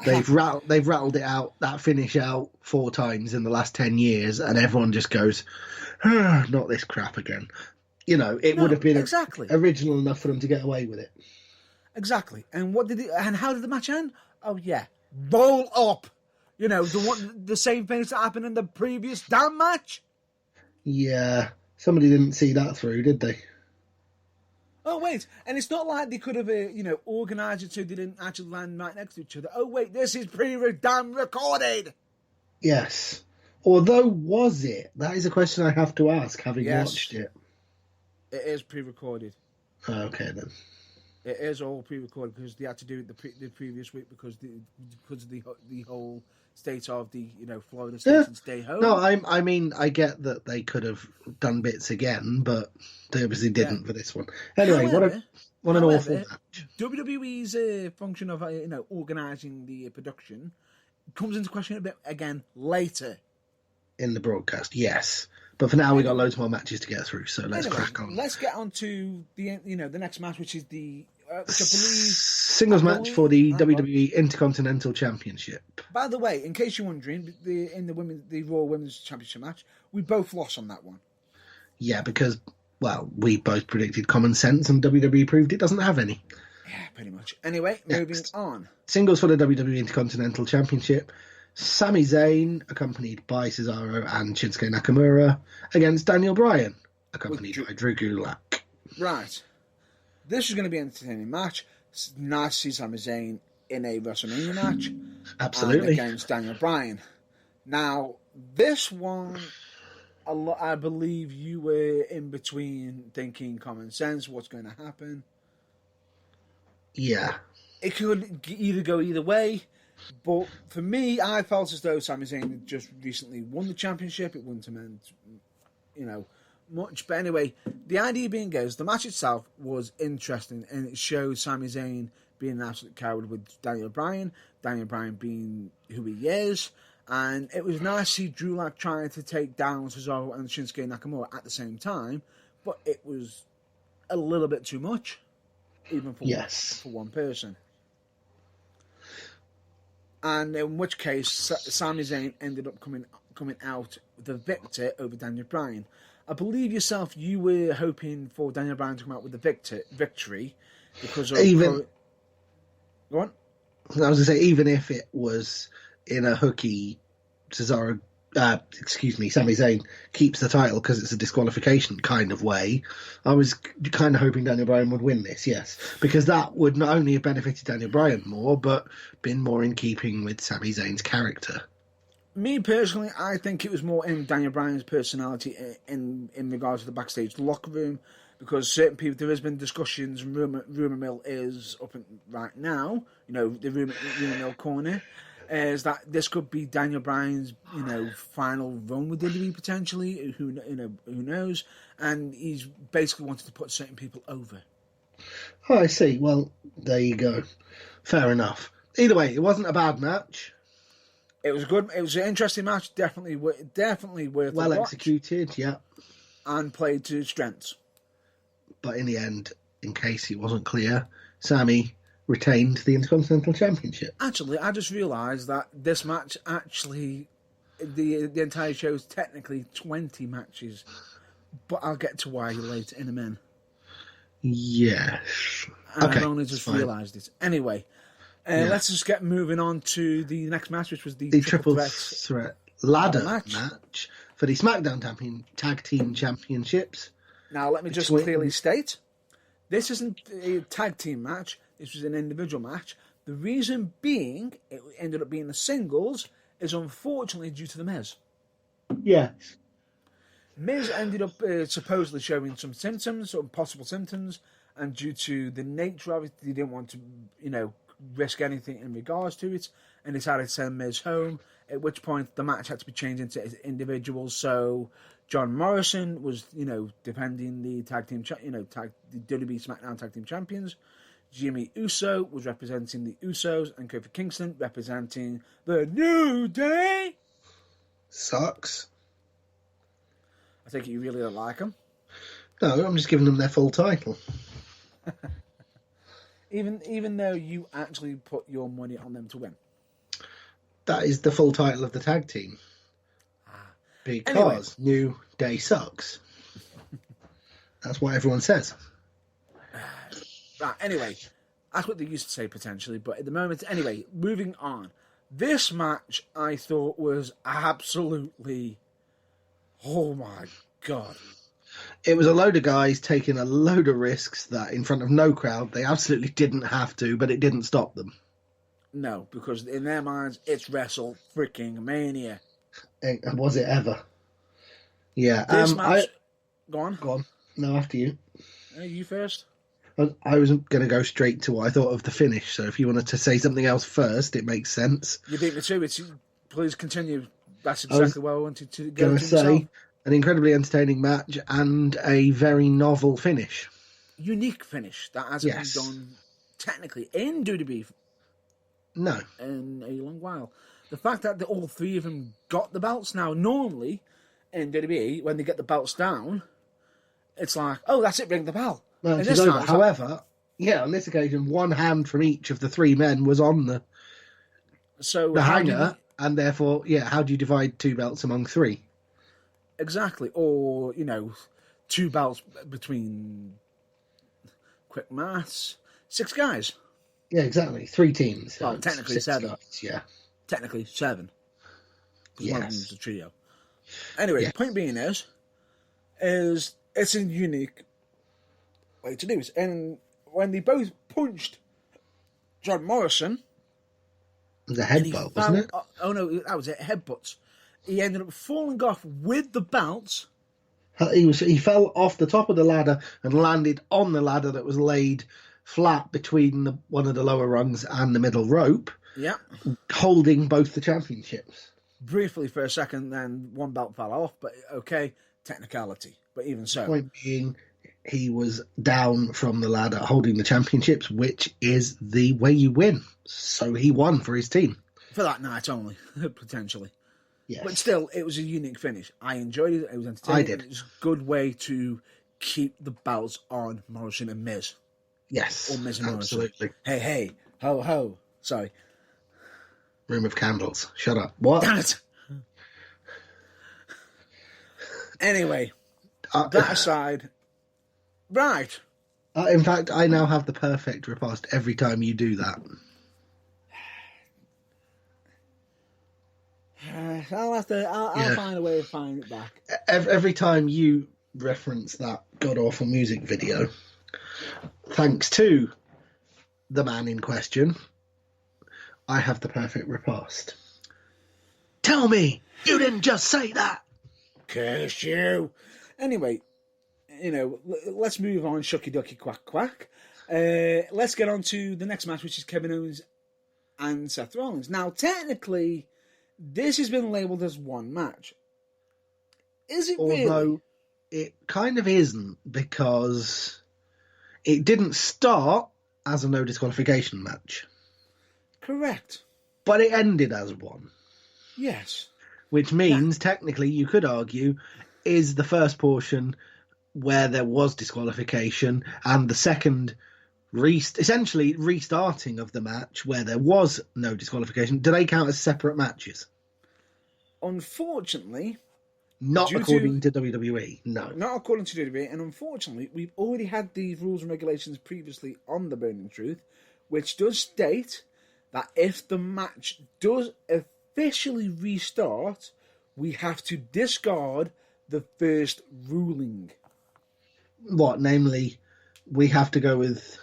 they've rattled it out, that finish out 4 times in the last 10 years, and everyone just goes, not this crap again. It would have been original enough for them to get away with it. Exactly. And how did the match end? Oh, yeah. Roll up. The same things that happened in the previous damn match. Yeah. Somebody didn't see that through, did they? Oh, wait. And it's not like they could have, organised it so they didn't actually land right next to each other. Oh, wait, this is damn recorded. Yes. Although, was it? That is a question I have to ask, having watched it. It is pre-recorded. Okay, then. It is all pre-recorded because they had to do it the previous week because of the whole state of the Florida station stay home. No, I mean I get that they could have done bits again, but they obviously didn't for this one. Anyway, However, what an awful match. WWE's function of organising the production comes into question a bit again later in the broadcast. Yes, but for now we got loads more matches to get through, so let's crack on. Let's get on to the next match, which is the which I believe singles match for the WWE Intercontinental Championship. By the way, in case you're wondering, the Raw Women's Championship match, we both lost on that one. Yeah, because we both predicted common sense, and WWE proved it doesn't have any. Yeah, pretty much. Anyway, moving on. Singles for the WWE Intercontinental Championship. Sami Zayn, accompanied by Cesaro and Shinsuke Nakamura, against Daniel Bryan, accompanied by Drew Gulak. Right. This is going to be an entertaining match. It's nice to see Sami Zayn in a WrestleMania match. Absolutely. Against Daniel Bryan. Now, this one, I believe you were in between thinking common sense, what's going to happen. Yeah. It could either go either way. But for me, I felt as though Sami Zayn had just recently won the championship. It wouldn't have meant, much. But anyway, the idea being goes, the match itself was interesting, and it showed Sami Zayn being an absolute coward with Daniel Bryan being who he is. And it was nice to see Drew Gulak trying to take down Cesaro and Shinsuke Nakamura at the same time. But it was a little bit too much, even for one person. And in which case, Sami Zayn ended up coming out the victor over Daniel Bryan. I believe yourself, you were hoping for Daniel Bryan to come out with the victory because of... Go on. I was going to say, even if it was in a hooky, Sami Zayn keeps the title because it's a disqualification kind of way, I was kind of hoping Daniel Bryan would win this, yes. Because that would not only have benefited Daniel Bryan more, but been more in keeping with Sami Zayn's character. Me personally, I think it was more in Daniel Bryan's personality in regards to the backstage locker room, because certain people, there has been discussions, and rumour mill is up right now, the rumour mill corner, is that this could be Daniel Bryan's, final run with WWE potentially. Who knows? And he's basically wanted to put certain people over. Oh, I see. Well, there you go. Fair enough. Either way, it wasn't a bad match. It was good. It was an interesting match. Definitely worth. Well executed, yeah. And played to strengths. But in the end, in case it wasn't clear, Sami retained the Intercontinental Championship. Actually, I just realised that this match the entire show is technically 20 matches, but I'll get to why later in a minute. Yes. I've only just realised it. Anyway, let's just get moving on to the next match, which was the Triple Threat ladder match for the SmackDown Tag Team Championships. Now, let me just clearly state, this isn't a tag team match. This was an individual match. The reason being, it ended up being a singles, is unfortunately due to the Miz. Yes. Miz ended up supposedly showing some symptoms, some possible symptoms, and due to the nature of it, they didn't want to, risk anything in regards to it, and decided to send Miz home, at which point the match had to be changed into individuals. So John Morrison was, defending the tag team, the WWE SmackDown Tag Team Champions. Jimmy Uso was representing the Usos, and Kofi Kingston representing the New Day. Sucks. I think you really don't like them. No, I'm just giving them their full title. Even though you actually put your money on them to win. That is the full title of the tag team. Because New Day sucks. That's what everyone says. Right, anyway, that's what they used to say potentially, but at the moment, anyway, moving on. This match I thought was absolutely, oh my God. It was a load of guys taking a load of risks that in front of no crowd, they absolutely didn't have to, but it didn't stop them. No, because in their minds, it's Wrestlemania. Was it ever? Yeah. This match... Go on. No, after you. You first. I was going to go straight to what I thought of the finish, so if you wanted to say something else first, it makes sense. You beat me to it. Please continue. That's I was exactly what I wanted to go going to to say myself. an incredibly entertaining match and a very novel finish. Unique finish that hasn't been done technically in WWE No. in a long while. The fact that all three of them got the belts now, normally in WWE, when they get the belts down, it's like, oh, that's it, ring the bell. Match And is this over. time, it's However, on this occasion, one hand from each of the three men was on the hanger, and therefore, how do you divide two belts among three? Exactly. Or, two belts between, quick maths, 6 guys. Yeah, exactly. 3 teams. Well, technically 7. Guys, yeah. Technically 7. Yes. One of them's a trio. Anyway, point being is it's a unique way to do it. And when they both punched John Morrison... It was a headbutt, wasn't it? Oh, no, that was it. Headbutts. He ended up falling off with the belts. He fell off the top of the ladder and landed on the ladder that was laid flat between one of the lower rungs and the middle rope. Yeah. Holding both the championships. Briefly for a second, then one belt fell off, but okay, technicality. But even so. The point being, he was down from the ladder holding the championships, which is the way you win. So he won for his team. For that night only, potentially. Yes. But still, it was a unique finish. I enjoyed it. It was entertaining. I did. It was a good way to keep the belts on Morrison and Miz. Yes. Or Miz and absolutely. Morrison. Hey, hey, ho, ho. Sorry. Room of candles. Shut up. What? Damn it. Anyway, that aside, right. In fact, I now have the perfect riposte every time you do that. I'll find a way to find it back. Every time you reference that god-awful music video, thanks to the man in question, I have the perfect riposte. Tell me, you didn't just say that. Curse you. Anyway, let's move on. Shucky ducky quack quack. Let's get on to the next match, which is Kevin Owens and Seth Rollins. Now, technically, this has been labelled as one match. Is it really? Although it kind of isn't, because it didn't start as a no disqualification match. Correct. But it ended as one. Yes. Which means, technically, you could argue, is the first portion where there was disqualification, and the second essentially restarting of the match where there was no disqualification, do they count as separate matches? Unfortunately, not according to WWE, no. Not according to WWE, and unfortunately, we've already had the rules and regulations previously on the Burning Truth, which does state that if the match does officially restart, we have to discard the first ruling. What, namely, we have to go with...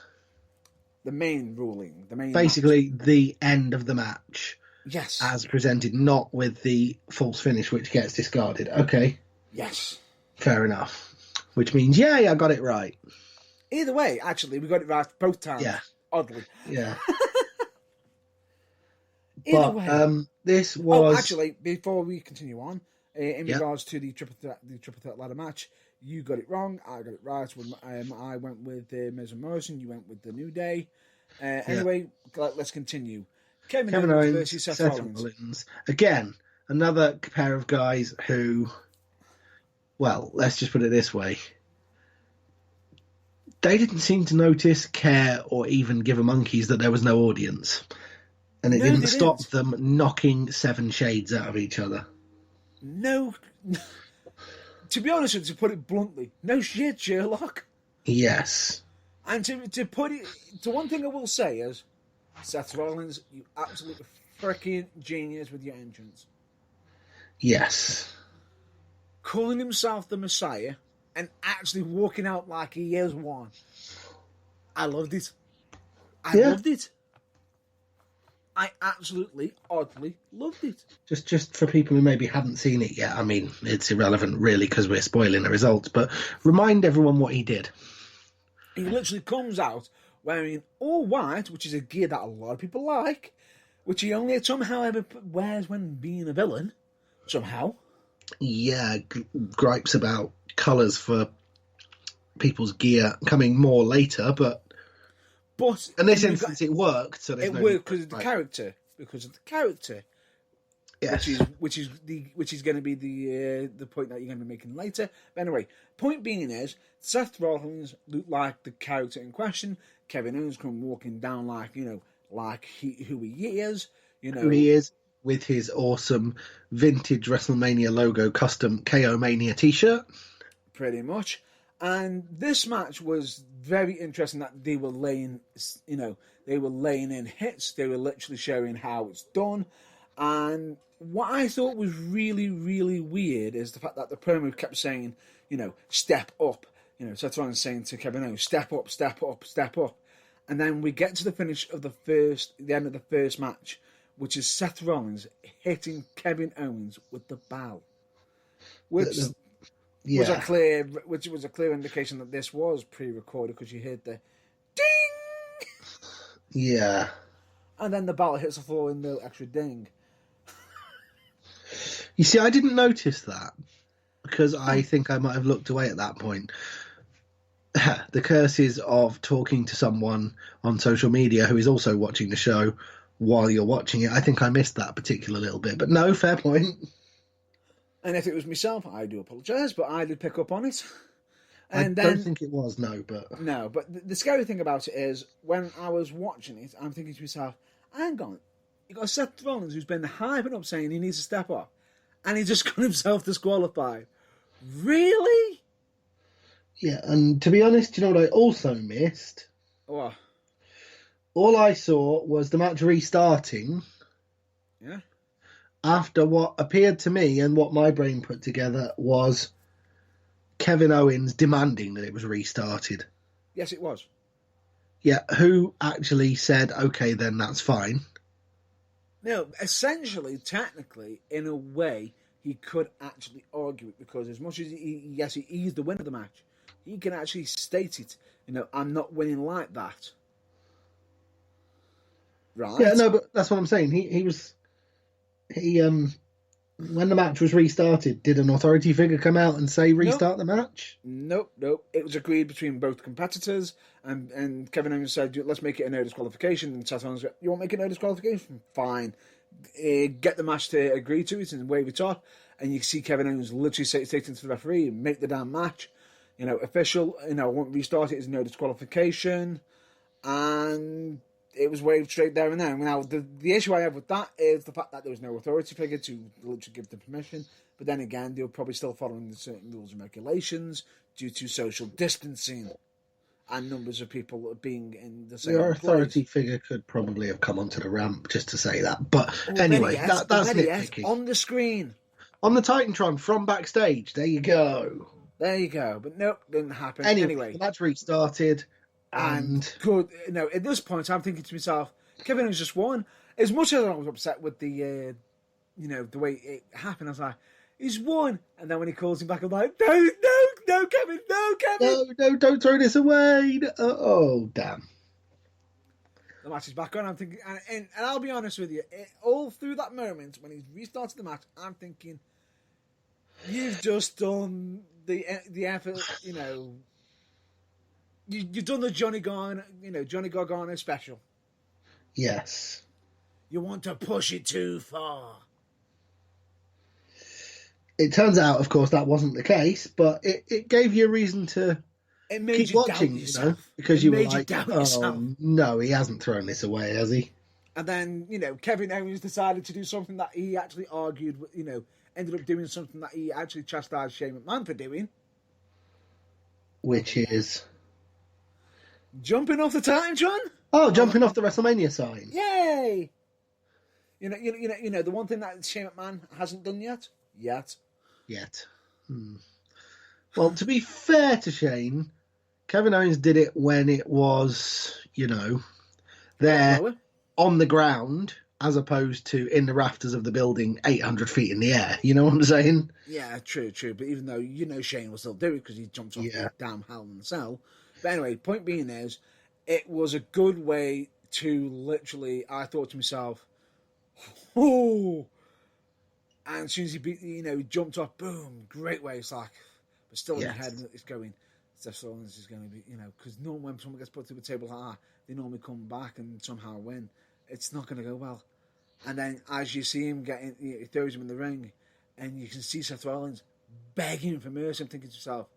the main ruling. Basically, match. The end of the match. Yes. As presented, not with the false finish, which gets discarded. Okay. Yes. Fair enough. Which means, I got it right. Either way, actually, we got it right both times. Yeah. Oddly. Yeah. Either way. This was... Oh, actually, before we continue on, in regards to the triple threat ladder match, you got it wrong, I got it right. I went with Miz and Morrison, you went with the New Day. Anyway, let's continue. Kevin Owens versus Seth Rollins. Again, another pair of guys who, well, let's just put it this way. They didn't seem to notice, care, or even give a monkeys that there was no audience. And it didn't stop them knocking 7 shades out of each other. No. To be honest with you, to put it bluntly, no shit, Sherlock. Yes. And to put it, to one thing I will say is, Seth Rollins, you absolute freaking genius with your entrance. Yes. Calling himself the Messiah and actually walking out like he is one. I loved it. I loved it. I absolutely, oddly loved it. Just for people who maybe haven't seen it yet, I mean, it's irrelevant really because we're spoiling the results, but remind everyone what he did. He literally comes out wearing all white, which is a gear that a lot of people like, which he only somehow ever wears when being a villain. Somehow. Yeah, gripes about colours for people's gear coming more later, but in this instance it worked. So it worked because of the character. Because of the character. Yes. Which is going to be the point that you're going to be making later. But anyway, point being is Seth Rollins looked like the character in question. Kevin Owens come walking down like who he is. Who he is, with his awesome vintage Wrestlemania logo custom KO Mania t-shirt. Pretty much. And this match was very interesting that they were laying in hits. They were literally showing how it's done. And what I thought was really, really weird is the fact that the promo kept saying, step up. Seth Rollins saying to Kevin Owens, step up, step up, step up. And then we get to the finish of the end of the first match, which is Seth Rollins hitting Kevin Owens with the bell. Which was a clear indication that this was pre-recorded because you heard the ding. Yeah. And then the bell hits the floor with no extra ding. You see, I didn't notice that because I think I might have looked away at that point. The curses of talking to someone on social media who is also watching the show while you're watching it. I think I missed that particular little bit, but no, fair point. And if it was myself, I do apologise, but I did pick up on it. And I don't think it was, no. But the scary thing about it is, when I was watching it, I'm thinking to myself, hang on, you got Seth Rollins who's been hyping up saying he needs to step up, and he just got himself disqualified. Really? Yeah, and to be honest, you know what I also missed? What? All I saw was the match restarting. Yeah. After what appeared to me and what my brain put together was Kevin Owens demanding that it was restarted. Yes, it was. Yeah, who actually said, okay, then that's fine. No, essentially, technically, in a way, he could actually argue it because as much as he's the winner of the match, he can actually state it. I'm not winning like that. Right? Yeah, no, but that's what I'm saying. He when the match was restarted, did an authority figure come out and say restart the match? Nope. It was agreed between both competitors, and Kevin Owens said, let's make it a no disqualification. And Seth Rollins said, you want to make it no disqualification? Fine. Get the match to agree to it and wave it off. And you see Kevin Owens literally say to the referee, make the damn match. Official, won't restart it as no disqualification. And it was waved straight there and then. Now, the issue I have with that is the fact that there was no authority figure to literally give the permission. But then again, they're probably still following certain rules and regulations due to social distancing and numbers of people being in the same Your place. authority figure could probably have come onto the ramp just to say that. But anyway, that's nitpicky. On the screen. On the Titantron from backstage. There you go. But nope, didn't happen. Anyway, the match restarted. And good. At this point, I'm thinking to myself, Kevin Owens just won. As much as I was upset with the way it happened, I was like, he's won. And then when he calls him back, I'm like, no, Kevin, no, don't throw this away. Oh, damn. The match is back on. I'm thinking, and I'll be honest with you, all through that moment when he restarted the match, I'm thinking, you've just done the effort, You've done the Johnny Gargano special. Yes. You want to push it too far. It turns out, of course, that wasn't the case, but it gave you a reason to keep watching, because you were like, no, he hasn't thrown this away, has he? And then, Kevin Owens decided to do something that he actually argued, ended up doing something that he actually chastised Shane McMahon for doing. Which is... jumping off the Titantron? Oh, jumping off the WrestleMania sign. Yay! The one thing that Shane McMahon hasn't done yet. Well, to be fair to Shane, Kevin Owens did it when it was, there on the ground as opposed to in the rafters of the building 800 feet in the air. You know what I'm saying? Yeah, true. But even though Shane will still do it because he jumps off the damn Hell in the Cell. But anyway, point being is, it was a good way to literally. I thought to myself, oh, and as soon as he jumped off, boom, great way. It's like, but still in your head, it's going. Seth Rollins is going to be, because normally when someone gets put to a table like that, they normally come back and somehow win. It's not going to go well. And then as you see him he throws him in the ring, and you can see Seth Rollins begging for mercy. I'm thinking to myself,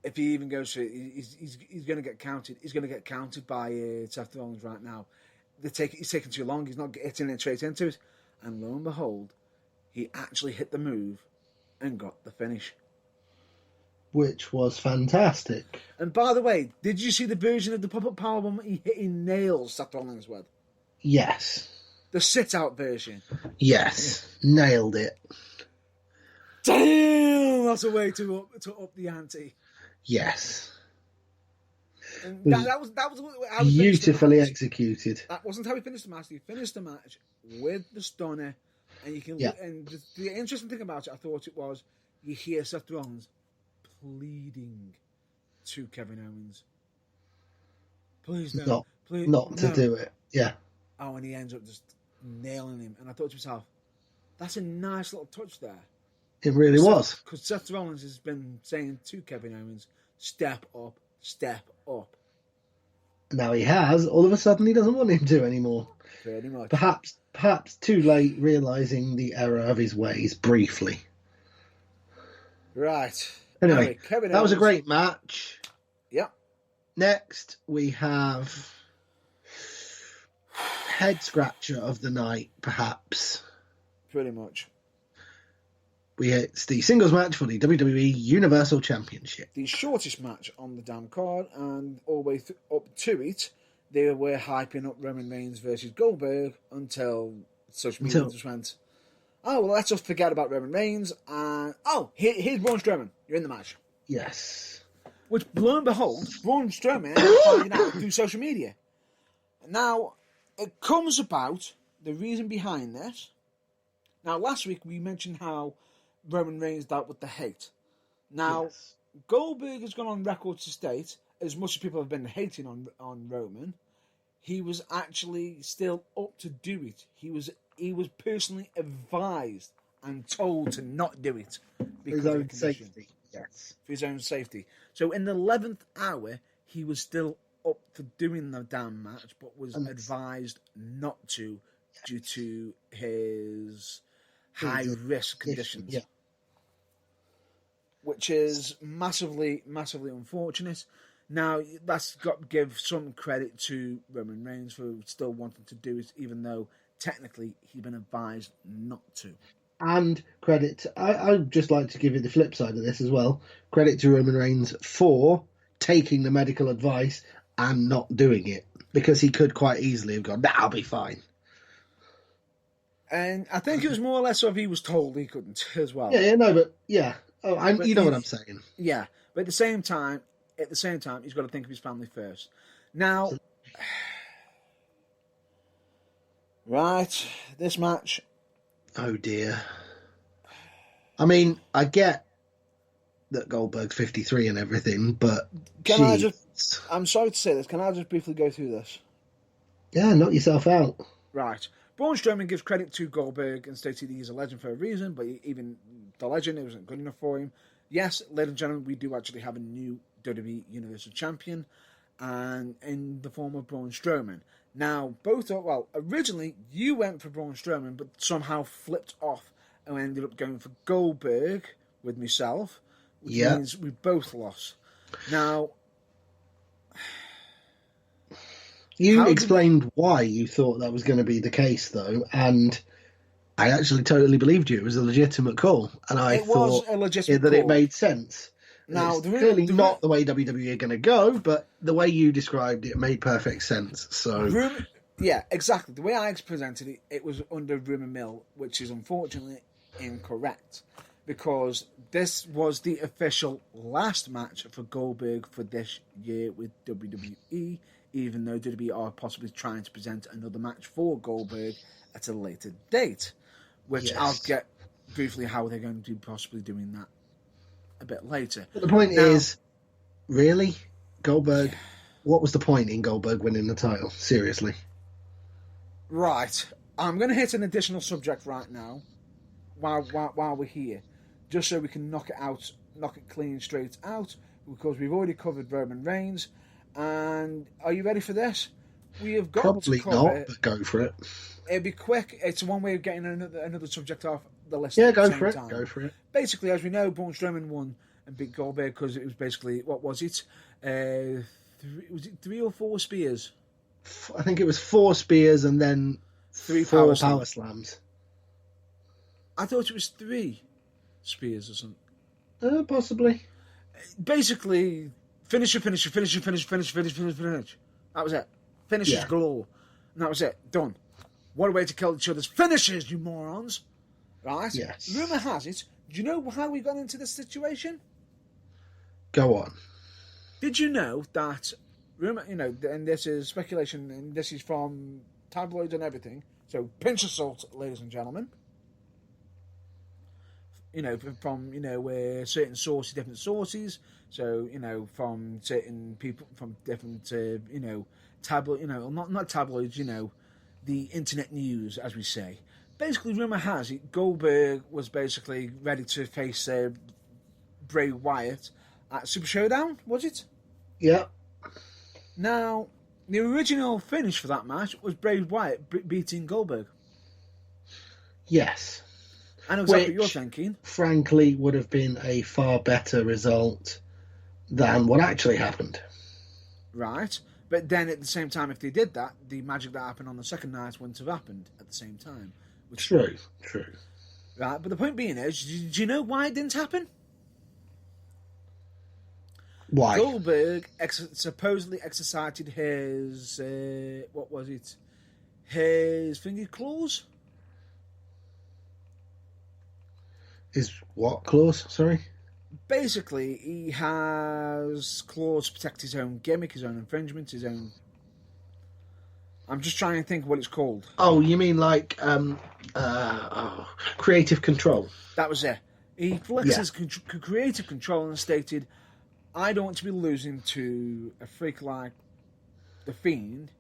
if he even goes for it, he's going to get counted. He's going to get counted by Seth Rollins right now. He's taking too long. He's not hitting it straight into it. And lo and behold, he actually hit the move and got the finish. Which was fantastic. And by the way, did you see the version of the pop-up powerbomb he nails Seth Rollins with? Yes. The sit-out version. Yes. Nailed it. Damn! That's a way to up the ante. Yes. And that was how he beautifully executed. That wasn't how he finished the match. He finished the match with the stunner, and you can. Yeah. And the interesting thing about it, I thought it was, you hear Seth Rollins pleading to Kevin Owens, please don't, not to do it. Yeah. Oh, and he ends up just nailing him. And I thought to myself, that's a nice little touch there. It really was. Because Seth Rollins has been saying to Kevin Owens, step up, step up. Now he has. All of a sudden, he doesn't want him to anymore. Pretty much. Perhaps too late, realising the error of his ways briefly. Right. Anyway, Kevin that Owens. Was a great match. Yeah. Next, we have head scratcher of the night, perhaps. Pretty much. It's the singles match for the WWE Universal Championship. The shortest match on the damn card, and all the way up to it, they were hyping up Roman Reigns versus Goldberg until social media just went, oh, well, let's just forget about Roman Reigns. And here's Braun Strowman. You're in the match. Yes. Which, lo and behold, Braun Strowman is finding out through social media. Now, it comes about, the reason behind this. Now, last week we mentioned how Roman Reigns dealt with the hate. Now, Goldberg has gone on record to state, as much as people have been hating on Roman, he was actually still up to do it. He was personally advised and told to not do it because For his of own the condition. safety. Yes. For his own safety. So in the 11th hour, he was still up for doing the damn match, but was advised not to due to his high-risk conditions. Yeah. Which is massively, massively unfortunate. Now, that's got to give some credit to Roman Reigns for still wanting to do it, even though technically he'd been advised not to. And credit, I'd just like to give you the flip side of this as well. Credit to Roman Reigns for taking the medical advice and not doing it, because he could quite easily have gone, I'll be fine. And I think it was more or less of he was told he couldn't as well. You know what I'm saying. Yeah, but at the same time, he's got to think of his family first. Now, right, this match. Oh dear. I mean, I get that Goldberg's 53 and everything, but I'm sorry to say this, can I just briefly go through this? Yeah, knock yourself out. Right. Braun Strowman gives credit to Goldberg and stated he's a legend for a reason, but even the legend, it wasn't good enough for him. Yes, ladies and gentlemen, we do actually have a new WWE Universal Champion, and in the form of Braun Strowman. Now, originally you went for Braun Strowman, but somehow flipped off and ended up going for Goldberg with myself, which means we both lost. Now, you explained why you thought that was going to be the case, though, and I actually totally believed you. It was a legitimate call, and I thought that it made sense. Now, it's clearly not the way WWE are going to go, but the way you described it made perfect sense. So, yeah, exactly. The way I presented it, it was under rumour mill, which is unfortunately incorrect, because this was the official last match for Goldberg for this year with WWE. even though WWE are possibly trying to present another match for Goldberg at a later date, which Yes. I'll get briefly how they're going to be possibly doing that a bit later. But the point Now, is, really? Goldberg? What was the point in Goldberg winning the title? Seriously. Right. I'm going to hit an additional subject right now while we're here, just so we can knock it clean straight out, because we've already covered Roman Reigns. And are you ready for this? We have got Probably to cover not, it. but go for it. It'll be quick. It's one way of getting another subject off the list. Yeah, at the go same for it. time. Go for it. Basically, as we know, Braun Strowman won and beat Goldberg because it was basically, what was it? Was it 3 or 4 spears? I think it was 4 spears and then 3 4 power power slams. I thought it was 3 spears or something. Possibly. Basically, finish. That was it. Finishes galore. And that was it. Done. What a way to kill each other's finishes, you morons. Right? Yes. Rumour has it. Do you know how we got into this situation? Go on. Did you know that, and this is speculation, and this is from tabloids and everything, so pinch of salt, ladies and gentlemen. From certain sources, different sources. So from certain people, from different tabloid, not tabloids, the internet news, as we say. Basically, rumor has it Goldberg was basically ready to face Bray Wyatt at Super Showdown. Was it? Yeah. Now, the original finish for that match was Bray Wyatt beating Goldberg. Yes. I know exactly what you're thinking. Frankly, would have been a far better result than what actually happened. Right. But then at the same time, if they did that, the magic that happened on the second night wouldn't have happened at the same time. True. Right. But the point being is, do you know why it didn't happen? Why? Goldberg supposedly exercised his, what was it? His finger claws? His what clause? Sorry? Basically, he has claws to protect his own gimmick, his own infringement, his own... I'm just trying to think of what it's called. Oh, you mean like creative control? That was it. He flexes creative control and stated, I don't want to be losing to a freak like The Fiend.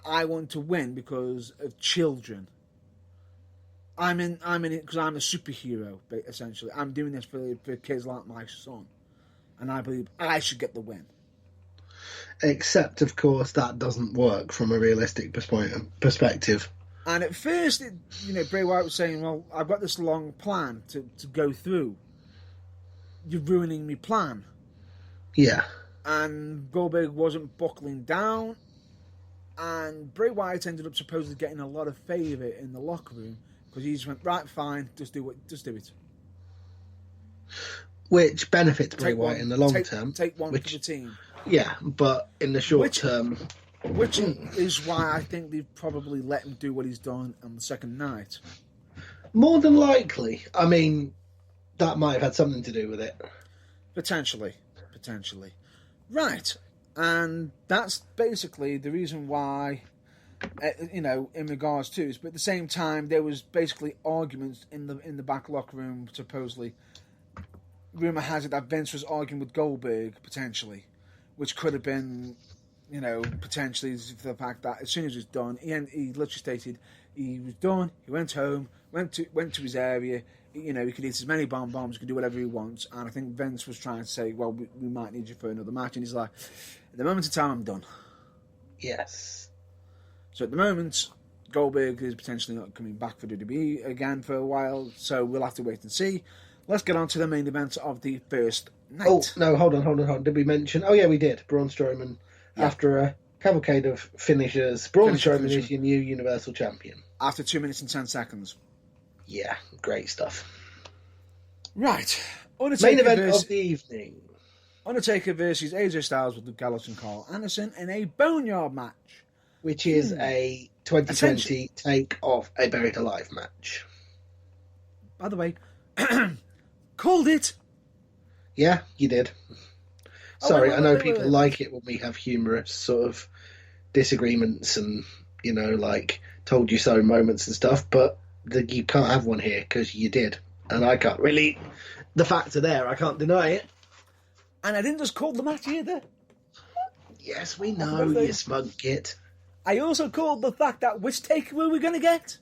I want to win because of children. I'm in it because I'm a superhero, essentially. I'm doing this for kids like my son. And I believe I should get the win. Except, of course, that doesn't work from a realistic perspective. And at first, Bray Wyatt was saying, well, I've got this long plan to go through. You're ruining my plan. Yeah. And Goldberg wasn't buckling down. And Bray Wyatt ended up supposedly getting a lot of favour in the locker room. Because he just went, right, fine, just do it. Which benefits Bray Wyatt in the long term. Take one for the team. Yeah, but in the short term... Which is why I think they've probably let him do what he's done on the second night. More than likely. I mean, that might have had something to do with it. Potentially. Right. And that's basically the reason why... in regards to this, but at the same time, there was basically arguments in the back locker room. Supposedly, rumor has it that Vince was arguing with Goldberg potentially, which could have been, potentially for the fact that as soon as it was done, he literally stated he was done. He went home, went to his area. He could eat as many bombs, he could do whatever he wants. And I think Vince was trying to say, well, we might need you for another match, and he's like, at the moment of time, I'm done. Yes. So at the moment, Goldberg is potentially not coming back for WWE again for a while, so we'll have to wait and see. Let's get on to the main event of the first night. Oh, no, hold on. Did we mention... Oh, yeah, we did. Braun Strowman, after a cavalcade of finishers, Braun Strowman is your new Universal Champion. After 2 minutes and 10 seconds. Yeah, great stuff. Right. Main event of the evening. Undertaker versus AJ Styles with Luke Gallows and Carl Anderson in a Boneyard match. Which is a 2020 take of a Buried Alive match. By the way, called it. Yeah, you did. Sorry, I know wait, people wait. like it when we have humorous sort of disagreements and, like told you so moments and stuff, but you can't have one here because you did. And I can't really. The facts are there, I can't deny it. And I didn't just call the match either. Yes, we know, you smug git. I also called the fact that which takeaway we're going to get.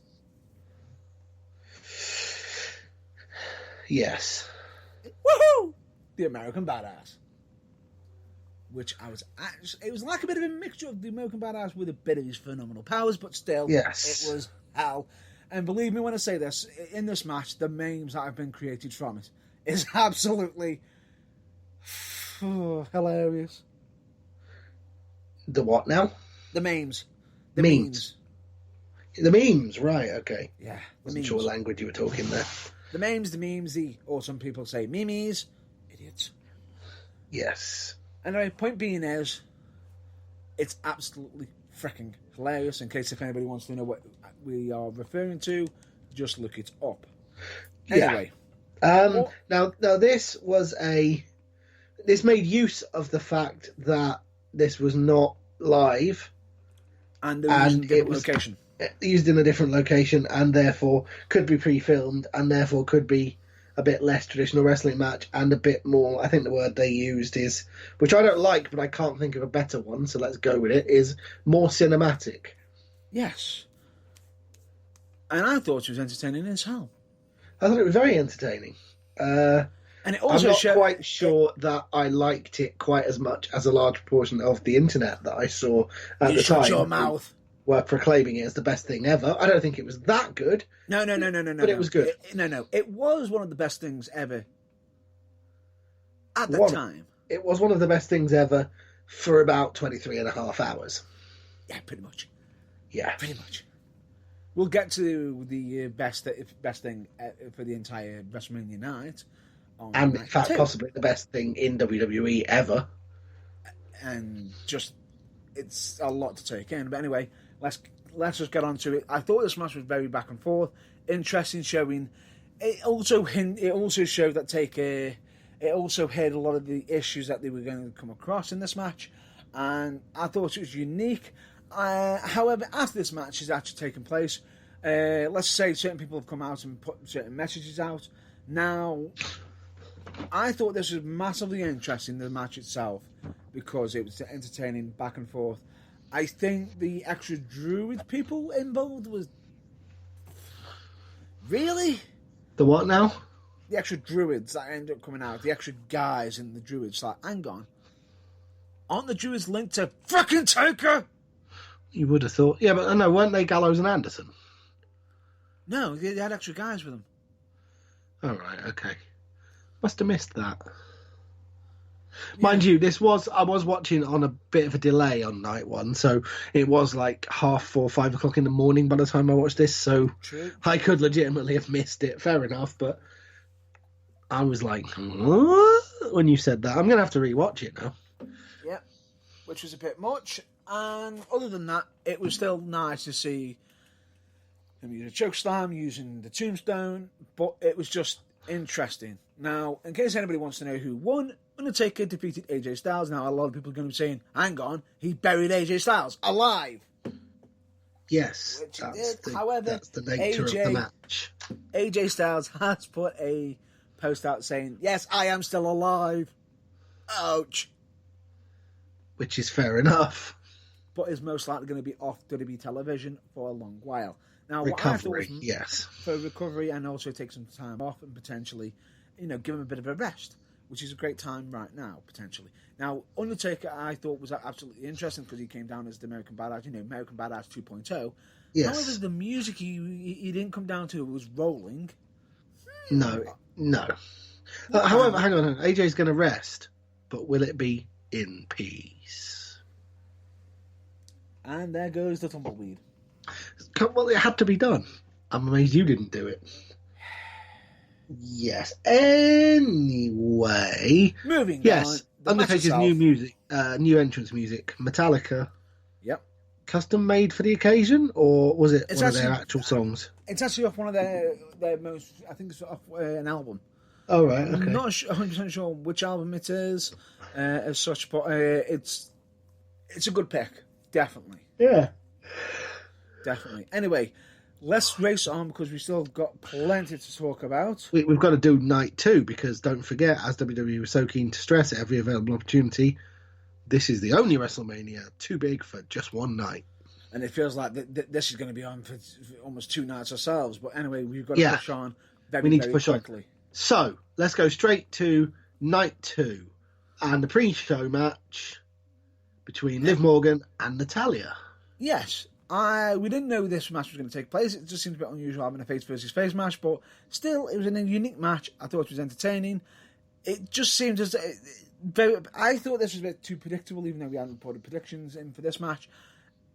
Yes. Woohoo! The American Badass. Which it was like a bit of a mixture of the American Badass with a bit of his phenomenal powers, but still, Yes. it was hell. And believe me when I say this, in this match, the memes that have been created from it is absolutely hilarious. The what now? The memes. The memes, right, okay. Yeah. Wasn't sure what language you were talking there. The memes, or some people say memes. Idiots. Yes. Anyway, point being is, it's absolutely freaking hilarious. In case if anybody wants to know what we are referring to, just look it up. Anyway. Yeah. Now this made use of the fact that this was not live. And it was location. Used in a different location and therefore could be pre-filmed and therefore could be a bit less traditional wrestling match and a bit more, I think the word they used is, which I don't like but I can't think of a better one, so let's go with it, is more cinematic. Yes. And I thought it was entertaining as hell. I thought it was very entertaining. And it also I'm not quite sure that I liked it quite as much as a large portion of the internet that I saw at the time. Shut your mouth. Were proclaiming it as the best thing ever. I don't think it was that good. No. But it was good. It was one of the best things ever. At the time. It was one of the best things ever for about 23 and a half hours. Yeah, pretty much. Yeah. Pretty much. We'll get to the best thing for the entire WrestleMania night. And in fact, possibly the best thing in WWE ever. And just, it's a lot to take in. But anyway, let's just get on to it. I thought this match was very back and forth, interesting showing. It also showed that Taker. It also hid a lot of the issues that they were going to come across in this match, and I thought it was unique. However, after this match has actually taken place, let's say certain people have come out and put certain messages out. Now, I thought this was massively interesting, the match itself, because it was entertaining back and forth. I think the extra Druid people involved was... Really? The what now? The extra Druids that ended up coming out, the extra guys in the Druids, like, hang on. Aren't the Druids linked to fucking Taker? You would have thought. Yeah, but no, weren't they Gallows and Anderson? No, they had extra guys with them. Oh, right, okay. Must have missed that. Yeah. Mind you, I was watching on a bit of a delay on night one, so it was like 3:30, 5 o'clock in the morning by the time I watched this, so True. I could legitimately have missed it, fair enough, but I was like, what? When you said that. I'm going to have to rewatch it now. Yeah, which was a bit much, and other than that, it was still nice to see him use a chokeslam, using the tombstone, but it was just interesting. Now, in case anybody wants to know who won, Undertaker defeated AJ Styles. Now, a lot of people are going to be saying, hang on, he buried AJ Styles alive. Yes, which he did. However, that's the nature of the match. AJ Styles has put a post out saying, yes, I am still alive. Ouch. Which is fair enough. But is most likely going to be off WWE television for a long while. Now, recovery, yes. For recovery and also take some time off and potentially, give him a bit of a rest, which is a great time right now, potentially. Now, Undertaker, I thought was absolutely interesting because he came down as the American Badass, American Badass 2.0. Yes. However, the music he didn't come down to was rolling. No. However, hang on, AJ's going to rest, but will it be in peace? And there goes the tumbleweed. Well, it had to be done. I'm amazed you didn't do it. Yes. Anyway. Moving on. Yes. Undertaker's new entrance music. Metallica. Yep. Custom made for the occasion, or was it one of their actual songs? It's actually off one of their most, I think it's off an album. Oh, right, I'm okay. not 100% sure which album it is as such, but it's a good pick. Definitely. Yeah. Definitely. Anyway, let's race on because we still got plenty to talk about. We've got to do night 2 because don't forget, as WWE was so keen to stress at every available opportunity, this is the only WrestleMania too big for just one night. And it feels like this is going to be on for almost 2 nights ourselves. But anyway, we've got to push on very quickly. On. So, let's go straight to night 2 and the pre-show match between Liv Morgan and Natalya. Yes. We didn't know this match was going to take place. It just seems a bit unusual having a face versus face match, but still, it was a unique match. I thought it was entertaining. It just seemed as I thought this was a bit too predictable, even though we hadn't put predictions in for this match.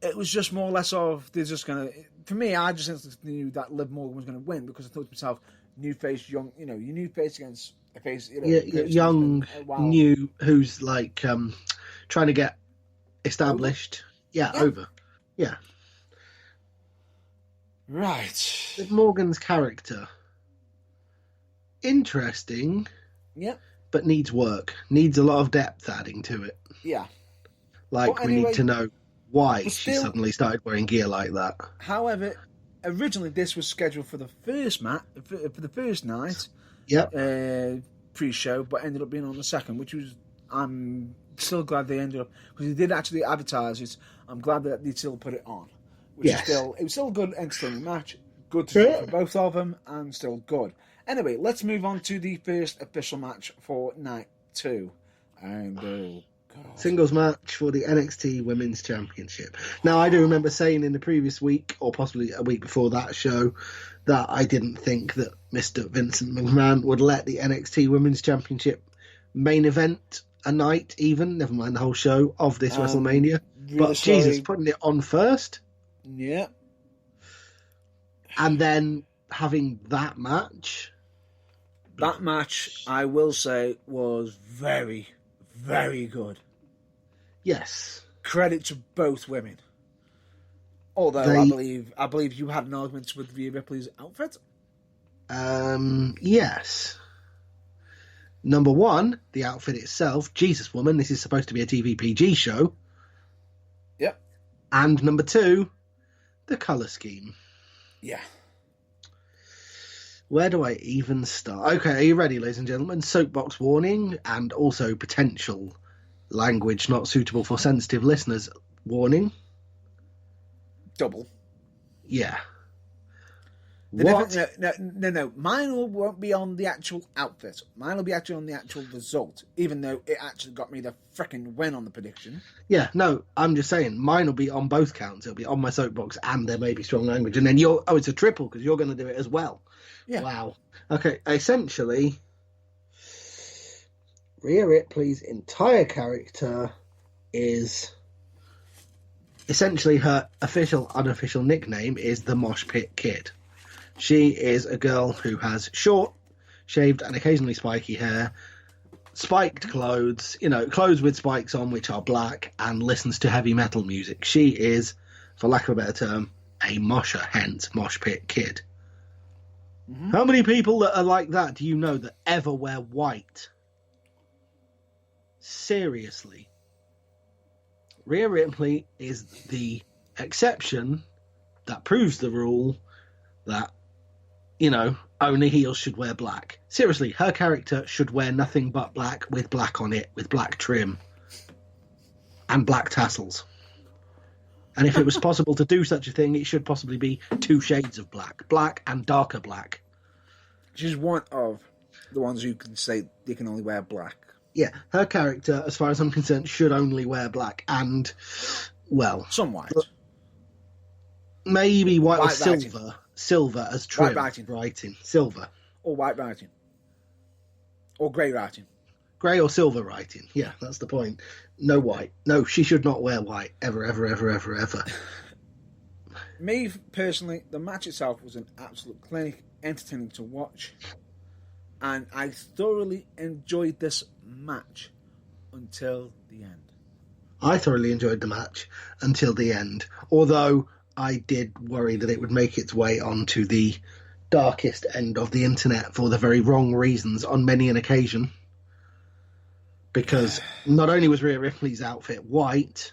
It was just more or less of they're just going to. For me, I just instantly knew that Liv Morgan was going to win because I thought to myself, new face, young, your new face against a face, young, new, who's like trying to get established. Over. Yeah. Right. Liv Morgan's character, interesting. Yeah. But needs work. Needs a lot of depth adding to it. Yeah. Like, we need to know why she suddenly started wearing gear like that. However, originally this was scheduled for the first for the first night. Yep. Pre-show, but ended up being on the second, which was I'm still glad they ended up because they did actually advertise it. I'm glad that they still put it on. It was still a good, entertaining match. Good to see for both of them, and still good. Anyway, let's move on to the first official match for night 2. And singles match for the NXT Women's Championship. Now, I do remember saying in the previous week, or possibly a week before that show, that I didn't think that Mr. Vincent McMahon would let the NXT Women's Championship main event a night, even, never mind the whole show, of this WrestleMania. Really but Jesus, putting it on first. Yeah. And then having that match. That match, I will say, was very, very good. Yes. Credit to both women. Although I believe you had an argument with Rhea Ripley's outfit. Yes. Number 1, the outfit itself. Jesus, woman, this is supposed to be a TVPG show. Yep. And number 2, the colour scheme. Yeah. Where do I even start? Okay, are you ready, ladies and gentlemen? Soapbox warning and also potential language not suitable for sensitive listeners warning. Double. Yeah. What? No. Mine won't be on the actual outfit. Mine will be actually on the actual result, even though it actually got me the frickin' win on the prediction. Yeah, no, I'm just saying, mine will be on both counts. It'll be on my soapbox and there may be strong language. And then it's a triple because you're going to do it as well. Yeah. Wow. Okay, essentially, Rhea Ripley's entire character is... Essentially, her official, unofficial nickname is the Mosh Pit Kid. She is a girl who has short, shaved and occasionally spiky hair, spiked clothes, clothes with spikes on which are black, and listens to heavy metal music. She is, for lack of a better term, a mosher, hence Mosh Pit Kid. Mm-hmm. How many people that are like that do you know that ever wear white? Seriously. Rhea Ripley is the exception that proves the rule that, only heels should wear black. Seriously, her character should wear nothing but black with black on it, with black trim and black tassels. And if it was possible to do such a thing, it should possibly be 2 shades of black and darker black. She's one of the ones who can say they can only wear black. Yeah, her character, as far as I'm concerned, should only wear black and, well... Some white. Maybe white or silver. Silver as trim. White writing. Silver. Or white writing. Or grey writing. Grey or silver writing. Yeah, that's the point. No white. No, she should not wear white. Ever, ever, ever, ever, ever. Me, personally, the match itself was an absolute clinic, entertaining to watch. And I thoroughly enjoyed this match until the end. I thoroughly enjoyed the match until the end. Although I did worry that it would make its way onto the darkest end of the internet for the very wrong reasons on many an occasion. Because not only was Rhea Ripley's outfit white,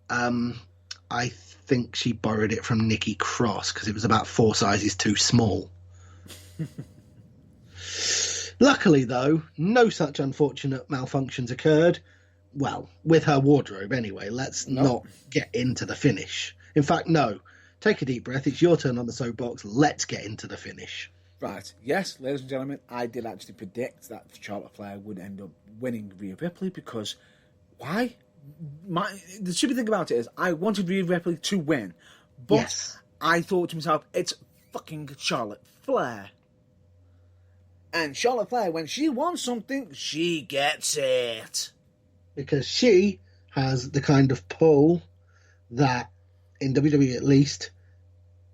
I think she borrowed it from Nikki Cross because it was about 4 sizes too small. Luckily, though, no such unfortunate malfunctions occurred. Well, with her wardrobe anyway. Let's not get into the finish. In fact, no. Take a deep breath. It's your turn on the soapbox. Let's get into the finish. Right. Yes, ladies and gentlemen, I did actually predict that Charlotte Flair would end up winning Rhea Ripley because why? The stupid thing about it is I wanted Rhea Ripley to win, but Yes. I thought to myself, it's fucking Charlotte Flair. And Charlotte Flair, when she wants something, she gets it. Because she has the kind of pull that, in WWE at least,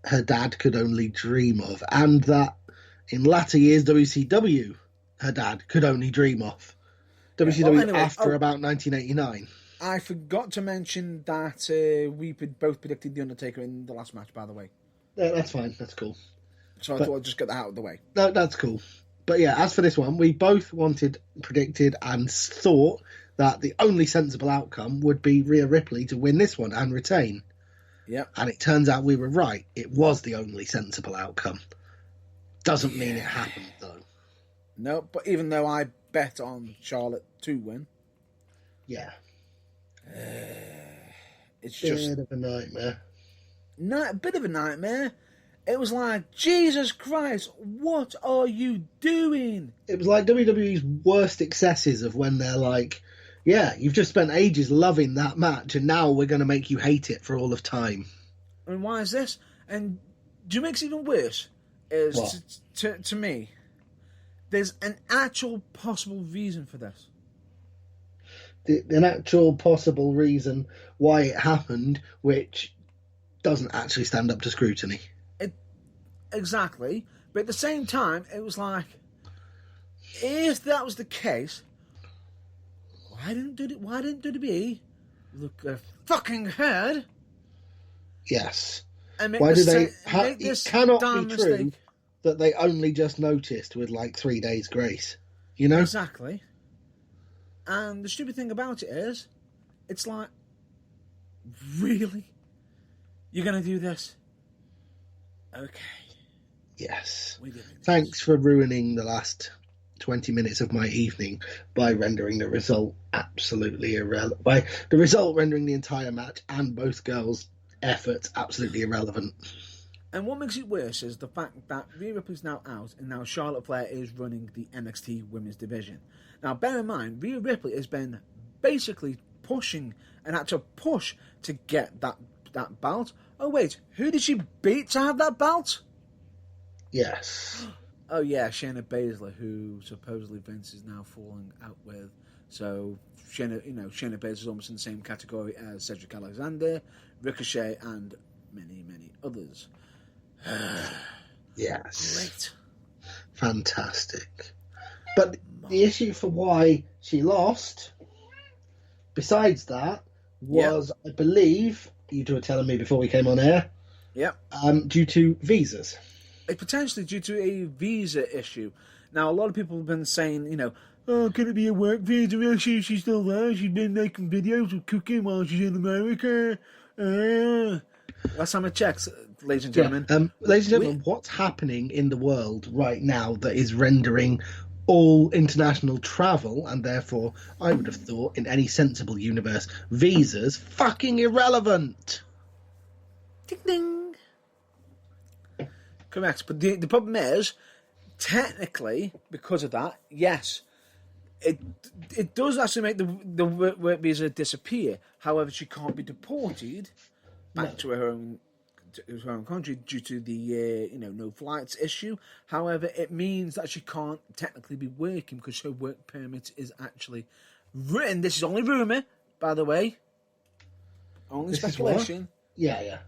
her dad could only dream of. And that, in latter years, WCW, her dad could only dream of. WCW after about 1989. I forgot to mention that we both predicted The Undertaker in the last match, by the way. Yeah, that's fine. That's cool. So I thought I'd just get that out of the way. No, that's cool. But yeah, as for this one, we both predicted, and thought that the only sensible outcome would be Rhea Ripley to win this one and retain. Yeah. And it turns out we were right. It was the only sensible outcome. Doesn't mean it happened, though. No, but even though I bet on Charlotte to win. Yeah. It's just... Bit of a nightmare. A bit of a nightmare. It was like, Jesus Christ, what are you doing? It was like WWE's worst excesses of when they're like, yeah, you've just spent ages loving that match and now we're going to make you hate it for all of time. And why is this? And do you make it even worse? Is to me, there's an actual possible reason for this. An actual possible reason why it happened, which doesn't actually stand up to scrutiny. Exactly. But at the same time, it was like, if that was the case, why didn't WWE look a fucking head? Yes. And why did they? it cannot be true that they only just noticed with like 3 days grace. You know? Exactly. And the stupid thing about it is, it's like, really? You're going to do this? Okay. Yes. Thanks for ruining the last 20 minutes of my evening by rendering the result absolutely irrelevant. By the result rendering the entire match and both girls' efforts absolutely irrelevant. And what makes it worse is the fact that Rhea Ripley's now out and now Charlotte Flair is running the NXT Women's Division. Now, bear in mind, Rhea Ripley has been basically pushing and had to push to get that belt. Oh, wait, who did she beat to have that belt? Yes. Oh, yeah, Shayna Baszler, who supposedly Vince is now falling out with. So, Shayna Baszler is almost in the same category as Cedric Alexander, Ricochet, and many, many others. Yes. Great. Fantastic. But the issue for why she lost, besides that, was, I believe, you two were telling me before we came on air, due to visas. Potentially due to a visa issue. Now, a lot of people have been saying, oh, could it be a work visa? Well, she's still there. She's been making videos of cooking while she's in America. Last time I checked, ladies and gentlemen. Ladies and gentlemen, what's happening in the world right now that is rendering all international travel, and therefore, I would have thought, in any sensible universe, visas fucking irrelevant? Ding ding. Correct, but the problem is, technically, because of that, yes, it does actually make the work visa disappear. However, she can't be deported back to her own country due to the no flights issue. However, it means that she can't technically be working because her work permit is actually written. This is only rumour, by the way. Only speculation. Yeah.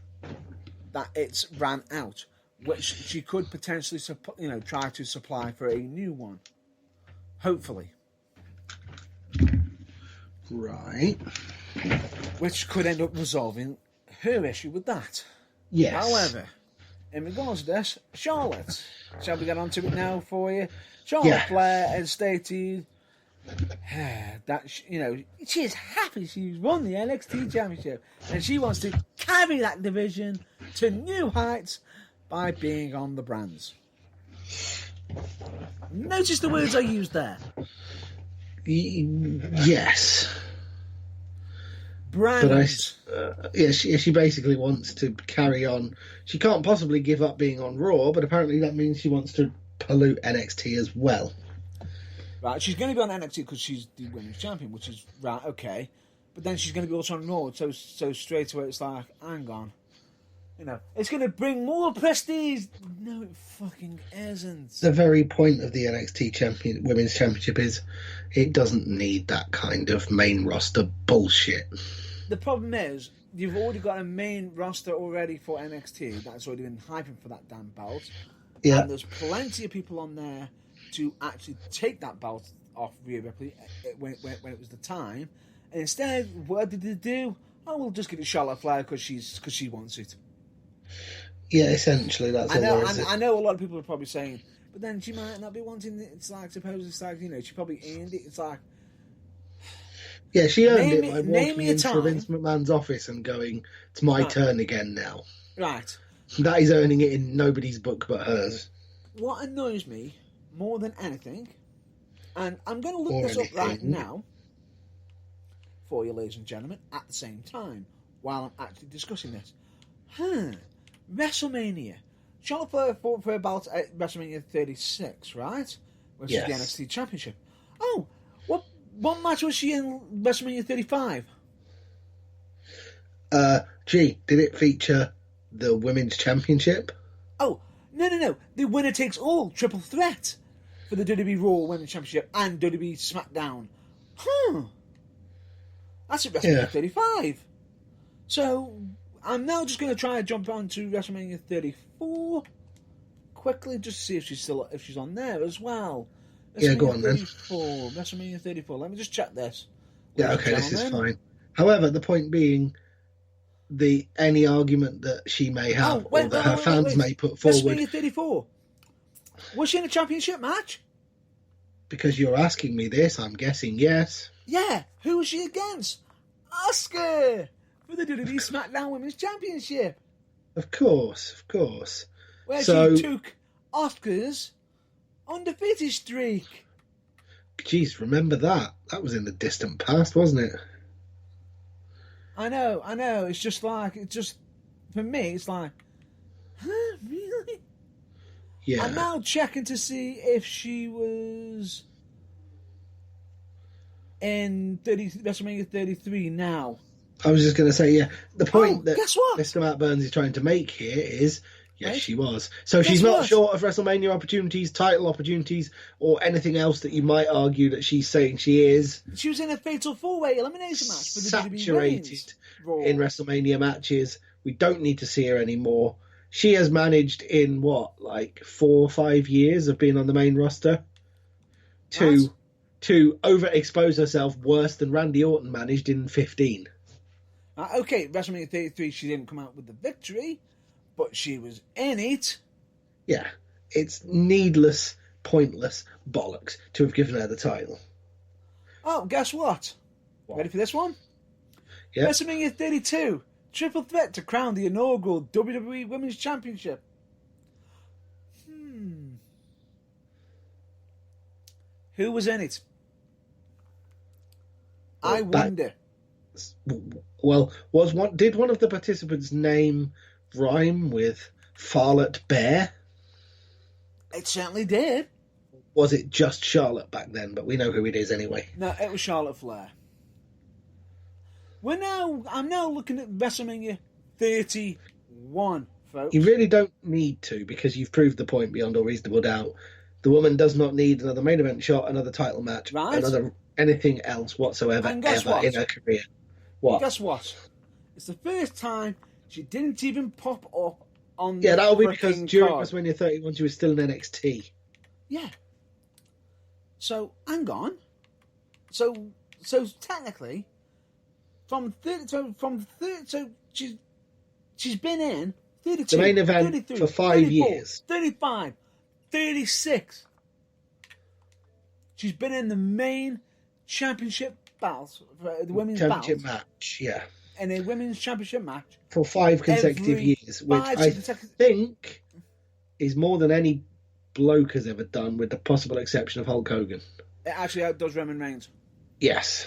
That it's ran out, which she could potentially try to supply for a new one. Hopefully. Right. Which could end up resolving her issue with that. Yes. However, in regards to this, Charlotte. Shall we get on to it now for you? Charlotte Yeah. Flair has stated that, she is happy she's won the NXT Championship and she wants to carry that division to new heights by being on the brands. Notice the words I used there. Yes. Brands. But she basically wants to carry on. She can't possibly give up being on Raw, but apparently that means she wants to pollute NXT as well. Right, she's going to be on NXT because she's the women's champion, which is right, okay. But then she's going to be also on Raw, so straight away it's like, hang on. It's going to bring more prestige. No, it fucking isn't. The very point of the NXT Women's Championship is it doesn't need that kind of main roster bullshit. The problem is, you've already got a main roster already for NXT that's already been hyping for that damn belt. Yeah. And there's plenty of people on there to actually take that belt off Rhea Ripley when it was the time. And instead, what did they do? Oh, we'll just give it Charlotte Flair because she wants it. Yeah, essentially, that's all there is. I know a lot of people are probably saying, but then she might not be wanting it. It's like, suppose it's like, she probably earned it. It's like... Yeah, she earned it by name walking me a into time. Vince McMahon's office and going, it's my turn again now. Right. That is earning it in nobody's book but hers. What annoys me more than anything, and I'm going to look this up right now for you, ladies and gentlemen, at the same time, while I'm actually discussing this. WrestleMania. Charlotte Flair fought for a belt at WrestleMania 36, right? Which is the NXT Championship. Oh, what match was she in WrestleMania 35? Did it feature the Women's Championship? Oh, no. The winner takes all triple threat for the WWE Raw Women's Championship and WWE SmackDown. That's at WrestleMania 35. So, I'm now just going to try and jump on to WrestleMania 34 quickly, just to see if she's on there as well. Go on 34, then. WrestleMania 34. Let me just check this. Yeah, okay, this is fine. However, the point being, any argument that she may have or that her fans may put forward. WrestleMania 34. Was she in a championship match? Because you're asking me this, I'm guessing yes. Yeah, who was she against? Asuka for the WWE SmackDown Women's Championship. Of course. Where she took Asuka's undefeated streak. Jeez, remember that? That was in the distant past, wasn't it? I know. It's just for me, it's like, really? Yeah. I'm now checking to see if she was in WrestleMania 33 now. I was just going to say, yeah, the point that guess what? Mr. Matt Burns is trying to make here is, yes, Right? she was. So she's not short of WrestleMania opportunities, title opportunities, or anything else that you might argue that she's saying she is. She was in a Fatal 4-Way elimination match for the WWE saturated Raw. in WrestleMania matches. We don't need to see her anymore. She has managed in, 4 or 5 years of being on the main roster to overexpose herself worse than Randy Orton managed in 15. Okay, WrestleMania 33, she didn't come out with the victory, but she was in it. Yeah, it's needless, pointless bollocks to have given her the title. Oh, guess what? Ready for this one? Yeah. WrestleMania 32, triple threat to crown the inaugural WWE Women's Championship. Who was in it? I wonder. Well, did one of the participants' name rhyme with Farlet Bear? It certainly did. Was it just Charlotte back then? But we know who it is anyway. No, it was Charlotte Flair. I'm now looking at WrestleMania 31, folks. You really don't need to, because you've proved the point beyond all reasonable doubt. The woman does not need another main event shot, another title match, anything else whatsoever ever in her career. What? Guess what? It's the first time she didn't even pop up on Yeah, that'll be because during card. WrestleMania 31 she was still in NXT. Yeah. So, hang on. So she's been in 32, The main event 33, for 5 34, years. 35, 36. She's been in the main championship battles, the women's Championship battles, match, yeah. in a women's championship match. For 5 consecutive years, which I think is more than any bloke has ever done, with the possible exception of Hulk Hogan. It actually outdoes Roman Reigns. Yes.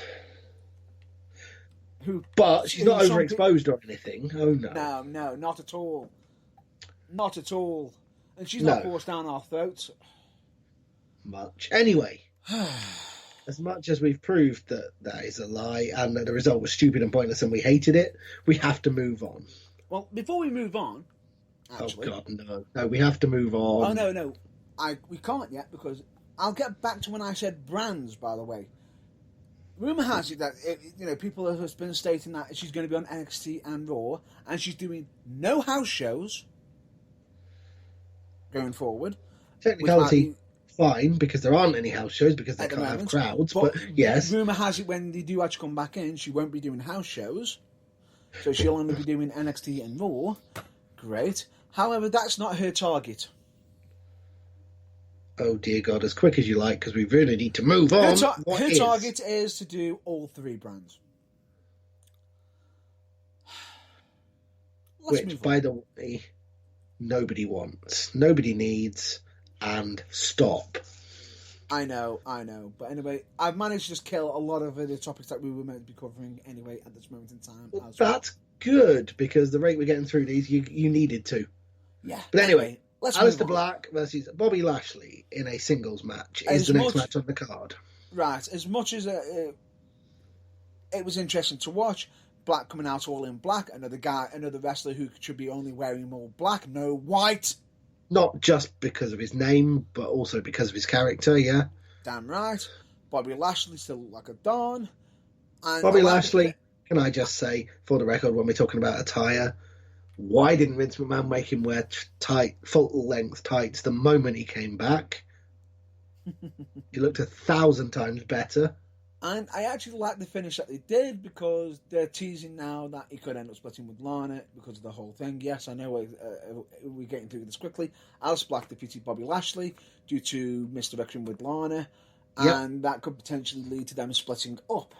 But she's not overexposed or anything. Oh, no. No, not at all. Not at all. And she's not forced down our throats. Much. Anyway, as much as we've proved that that is a lie and that the result was stupid and pointless and we hated it, we have to move on. Well, before we move on, actually... Oh, God, no. No, we have to move on. Oh, no. We can't yet, because I'll get back to when I said brands, by the way. Rumour has it that people have been stating that she's going to be on NXT and Raw, and she's doing no house shows going forward. Technicality, fine, because there aren't any house shows because they can't have crowds. But yes, rumour has it when they do actually come back in, she won't be doing house shows, so she'll only be doing NXT and Raw. Great. However, that's not her target. Oh dear God, as quick as you like, because we really need to move on. Her target is to do all 3 brands. Which, by the way, nobody wants, nobody needs, and stop. I know. But anyway, I've managed to just kill a lot of the topics that we were meant to be covering anyway at this moment in time. Well, that's good, because the rate we're getting through these, you needed to. Yeah. But anyway... Aleister Black versus Bobby Lashley in a singles match is the next match on the card. Right. As much as it was interesting to watch, Black coming out all in black, another wrestler who should be only wearing more black, no white. Not just because of his name, but also because of his character, yeah. Damn right. Bobby Lashley still looked like a Don. And Bobby Lashley, can I just say, for the record, when we're talking about attire... Why didn't Vince McMahon make him wear full-length tights the moment he came back? He looked 1,000 times better. And I actually like the finish that they did, because they're teasing now that he could end up splitting with Lana because of the whole thing. Yes, I know we're getting through this quickly. Aleister Black defeated Bobby Lashley due to misdirection with Lana, and that could potentially lead to them splitting up.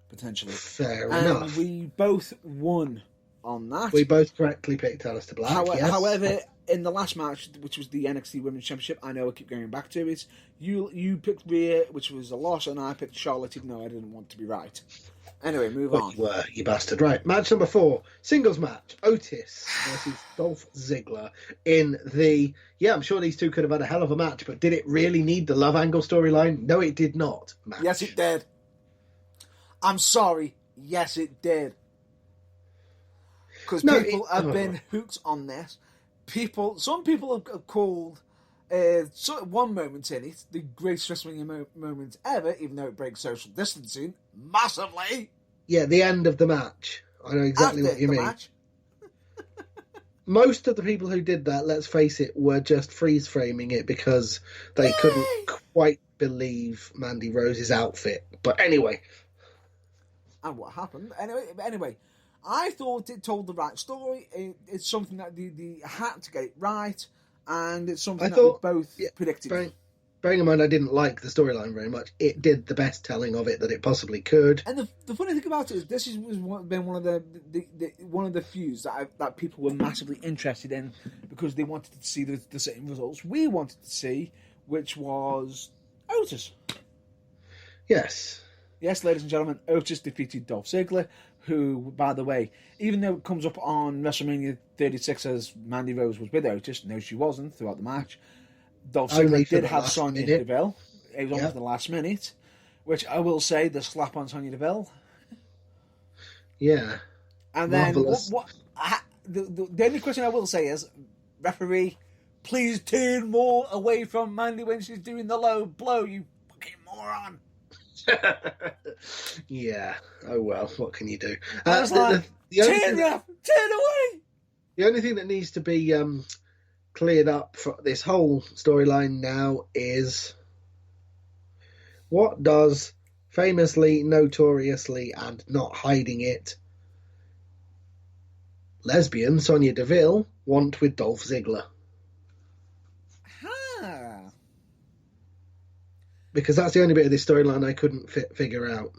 Potentially. Fair enough. And we both won on that. We both correctly picked Aleister Black. However, in the last match, which was the NXT Women's Championship, I know I keep going back to it. You picked Rhea, which was a loss, and I picked Charlotte, even though I didn't want to be right. Anyway, move on. You were, you bastard. Right, match number 4, singles match. Otis versus Dolph Ziggler in the... Yeah, I'm sure these two could have had a hell of a match, but did it really need the love angle storyline? No, it did not. Match. Yes, it did. I'm sorry. Yes, it did. Because people have been hooked on this. Some people have called one moment in it the greatest WrestleMania moment ever, even though it breaks social distancing massively. Yeah, the end of the match. I know exactly what you mean. Most of the people who did that, let's face it, were just freeze framing it because they couldn't quite believe Mandy Rose's outfit. But anyway. And what happened? Anyway. I thought it told the right story. It's something that they had to get it right, and it's something that we both predicted. Bearing in mind I didn't like the storyline very much, it did the best telling of it that it possibly could. And the funny thing about it is, this has been one of the feuds that people were massively interested in, because they wanted to see the same results we wanted to see, which was Otis. Yes. Yes, ladies and gentlemen, Otis defeated Dolph Ziggler, who, by the way, even though it comes up on WrestleMania 36 as Mandy Rose was with Otis, no, she wasn't throughout the match. Dolph Ziggler did have Sonya Deville. It was on for the last minute, which I will say, the slap on Sonya Deville. Yeah. And then, the only question I will say is, referee, please turn more away from Mandy when she's doing the low blow, you fucking moron. Yeah. Oh well, what can you do? I was turn away. The only thing that needs to be cleared up for this whole storyline now is, what does famously, notoriously, and not hiding it, lesbian Sonya Deville want with Dolph Ziggler. Ah. Because that's the only bit of this storyline I couldn't figure out.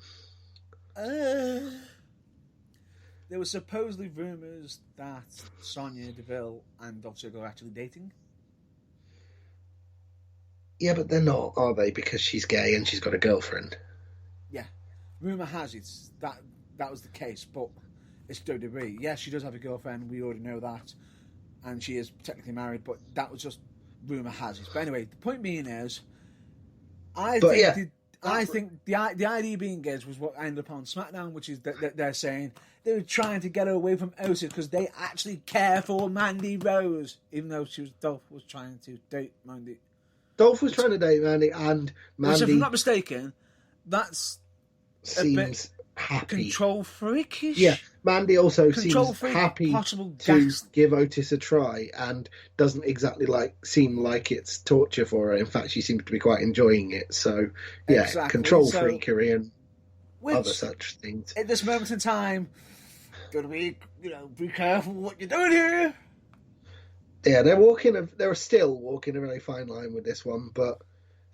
There were supposedly rumours that Sonya Deville and Dolph Ziggler are actually dating. Yeah, but they're not, are they? Because she's gay and she's got a girlfriend. Yeah. Rumour has it that was the case, but it's WWE. Yes, she does have a girlfriend, we already know that. And she is technically married, but that was just rumour has it. But anyway, the point being is, I think the idea being is was what ended up on SmackDown, which is that they're saying they were trying to get her away from Otis because they actually care for Mandy Rose, even though Dolph was trying to date Mandy. Dolph was trying to date Mandy, and Mandy, which, if I'm not mistaken, that's seems happy. Control freakish. Yeah, Mandy also seems happy to give Otis a try, and doesn't exactly seem like it's torture for her. In fact, she seems to be quite enjoying it. So, yeah, exactly. Control freakery and other such things. At this moment in time, gotta be careful what you're doing here. Yeah, they're still walking a very fine line with this one, but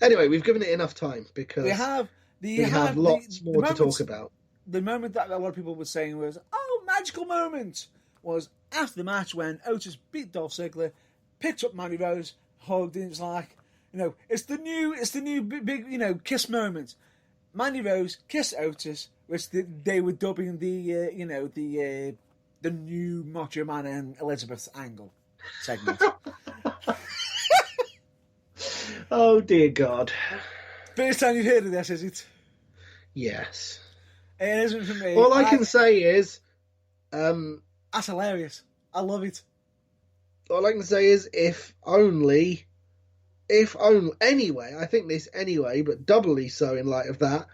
anyway, we've given it enough time because we have lots more to talk about. The moment that a lot of people were saying was, "Oh, magical moment," was after the match when Otis beat Dolph Ziggler, picked up Mandy Rose, hugged, and it's like, it's the new big kiss moment. Mandy Rose kissed Otis, which they were dubbing the new Macho Man and Elizabeth angle segment. Oh dear God! First time you've heard of this, is it? Yes. It isn't for me. All I can say is, that's hilarious. I love it. All I can say is, if only, anyway, I think this anyway, but doubly so in light of that,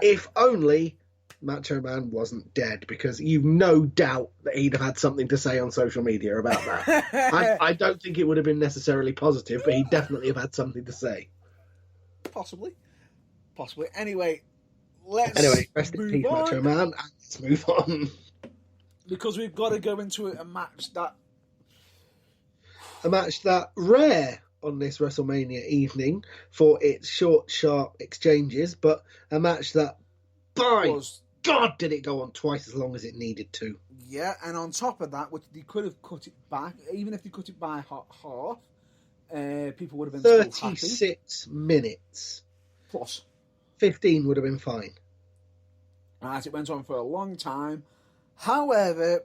if only Macho Man wasn't dead, because you've no doubt that he'd have had something to say on social media about that. I don't think it would have been necessarily positive, but he'd definitely have had something to say. Possibly. Anyway, rest in peace, Macho Man, and let's move on. Because we've got to go into a match that rare on this WrestleMania evening for its short, sharp exchanges, but a match that, by God, did it go on twice as long as it needed to. Yeah, and on top of that, which they could have cut it back, even if they cut it by half, people would have been 36 minutes. Plus. 15 would have been fine. Right, it went on for a long time. However,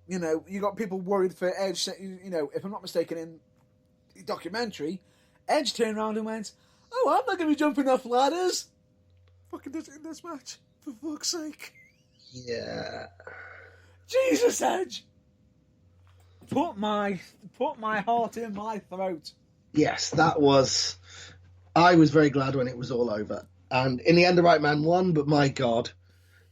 you got people worried for Edge. If I'm not mistaken, in the documentary, Edge turned around and went, "Oh, I'm not going to be jumping off ladders." Fucking does it in this match, for fuck's sake. Yeah. Jesus, Edge. Put my heart in my throat. Yes, that was. I was very glad when it was all over. And in the end, the right man won, but my God,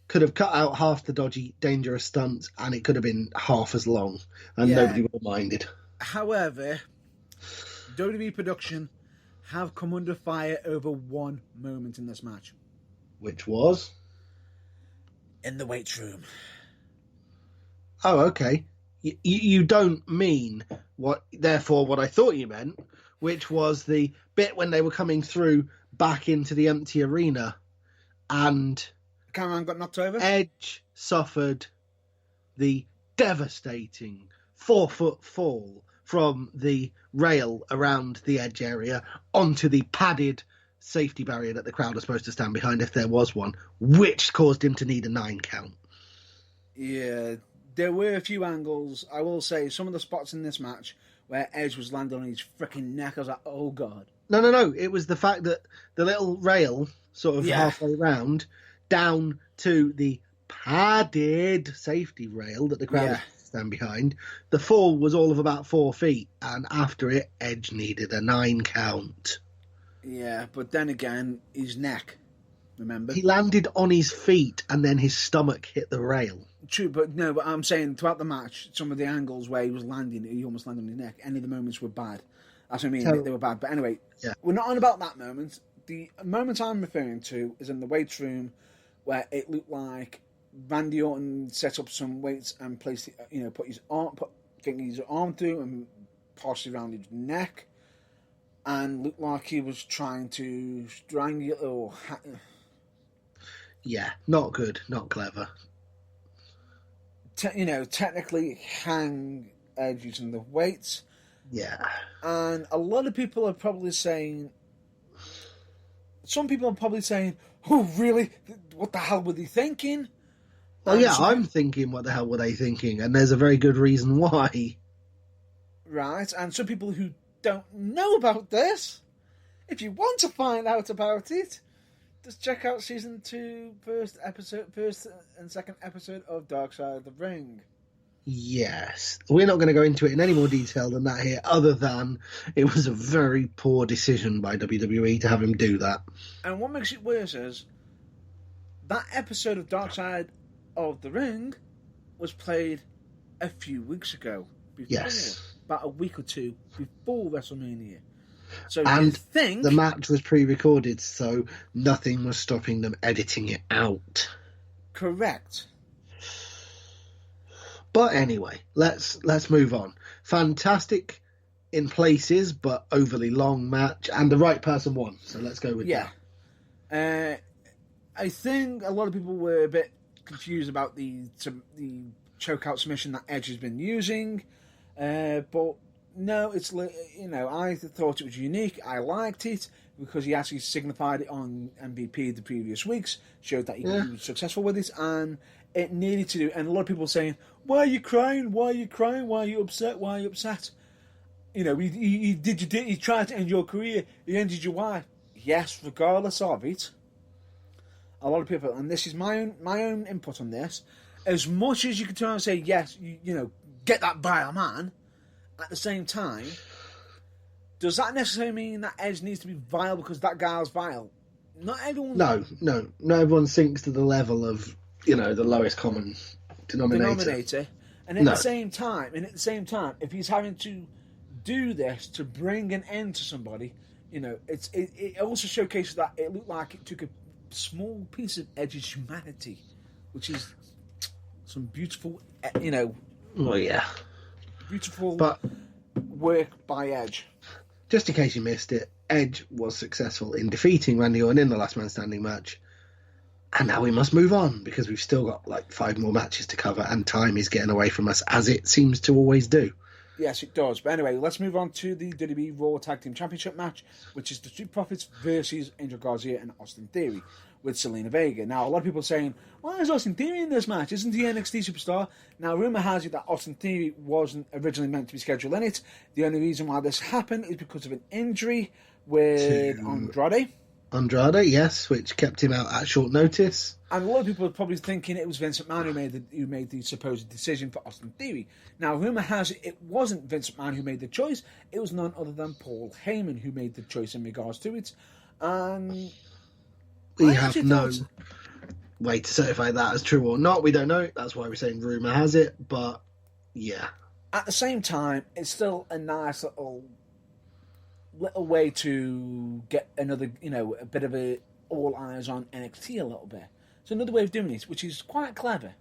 could have cut out half the dodgy, dangerous stunts, and it could have been half as long, and nobody would have minded. However, WWE production have come under fire over one moment in this match. Which was? In the weight room. Oh, okay. You don't mean what I thought you meant, which was the bit when they were coming through back into the empty arena, and Cameron got knocked over. Edge suffered the devastating 4-foot fall from the rail around the Edge area onto the padded safety barrier that the crowd are supposed to stand behind if there was one, which caused him to need a 9 count. Yeah, there were a few angles. I will say some of the spots in this match where Edge was landing on his freaking neck, I was like, oh God. No. It was the fact that the little rail, sort of halfway round, down to the padded safety rail that the crowd was stand behind, the fall was all of about 4 feet, and after it, Edge needed a 9 count. Yeah, but then again, his neck, remember? He landed on his feet, and then his stomach hit the rail. True, but I'm saying throughout the match, some of the angles where he was landing, he almost landed on his neck. Any of the moments were bad. That's what I mean, they were bad. But anyway, we're not on about that moment. The moment I'm referring to is in the weight room where it looked like Randy Orton set up some weights and placed it, put his arm through and partially around his neck, and looked like he was trying to strangle or. Yeah, not good, not clever. Technically hang Edge using the weights. Yeah. And a lot of people are probably saying. Some people are probably saying, "Oh, really? What the hell were they thinking?" Well, yeah, I'm thinking, what the hell were they thinking? And there's a very good reason why. Right, and some people who don't know about this, if you want to find out about it, just check out season 2, first and second episode of Dark Side of the Ring. Yes. We're not going to go into it in any more detail than that here, other than it was a very poor decision by WWE to have him do that. And what makes it worse is, that episode of Dark Side of the Ring was played a few weeks ago. About a week or two before WrestleMania. So and you think the match was pre-recorded, so nothing was stopping them editing it out. Correct. But anyway, let's move on. Fantastic in places, but overly long match, and the right person won. So let's go with that. I think a lot of people were a bit confused about the chokeout submission that Edge has been using, but no, it's I thought it was unique. I liked it because he actually signified it on MVP the previous weeks, showed that he was successful with it, and it needed to do. And a lot of people were saying, "Why are you crying? Why are you crying? Why are you upset? Why are you upset?" He tried to end your career. He ended your wife. Yes, regardless of it. A lot of people, and this is my own input on this. As much as you can turn and say yes, get that vile man. At the same time, does that necessarily mean that Edge needs to be vile because that guy's vile? Not everyone. No. Not everyone sinks to the level of the lowest common denominator. And at the same time, if he's having to do this to bring an end to somebody, it also showcases that it looked like it took a small piece of Edge's humanity, which is some beautiful, Well, yeah. Beautiful work by Edge. Just in case you missed it, Edge was successful in defeating Randy Orton in the Last Man Standing match. And now we must move on, because we've still got 5 more matches to cover, and time is getting away from us, as it seems to always do. Yes, it does. But anyway, let's move on to the WWE Raw Tag Team Championship match, which is the Street Profits versus Angel Garza and Austin Theory with Selena Vega. Now, a lot of people are saying, why is Austin Theory in this match? Isn't he NXT superstar? Now, rumour has it that Austin Theory wasn't originally meant to be scheduled in it. The only reason why this happened is because of an injury with Andrade. Andrade, yes, which kept him out at short notice. And a lot of people are probably thinking it was Vince McMahon who made the supposed decision for Austin Theory. Now, rumour has it wasn't Vince McMahon who made the choice. It was none other than Paul Heyman who made the choice in regards to it. And we have no way to certify that as true or not. We don't know. That's why we're saying rumour has it. But, yeah. At the same time, it's still a nice little way to get another, a bit of a all eyes on NXT a little bit. It's another way of doing it, which is quite clever.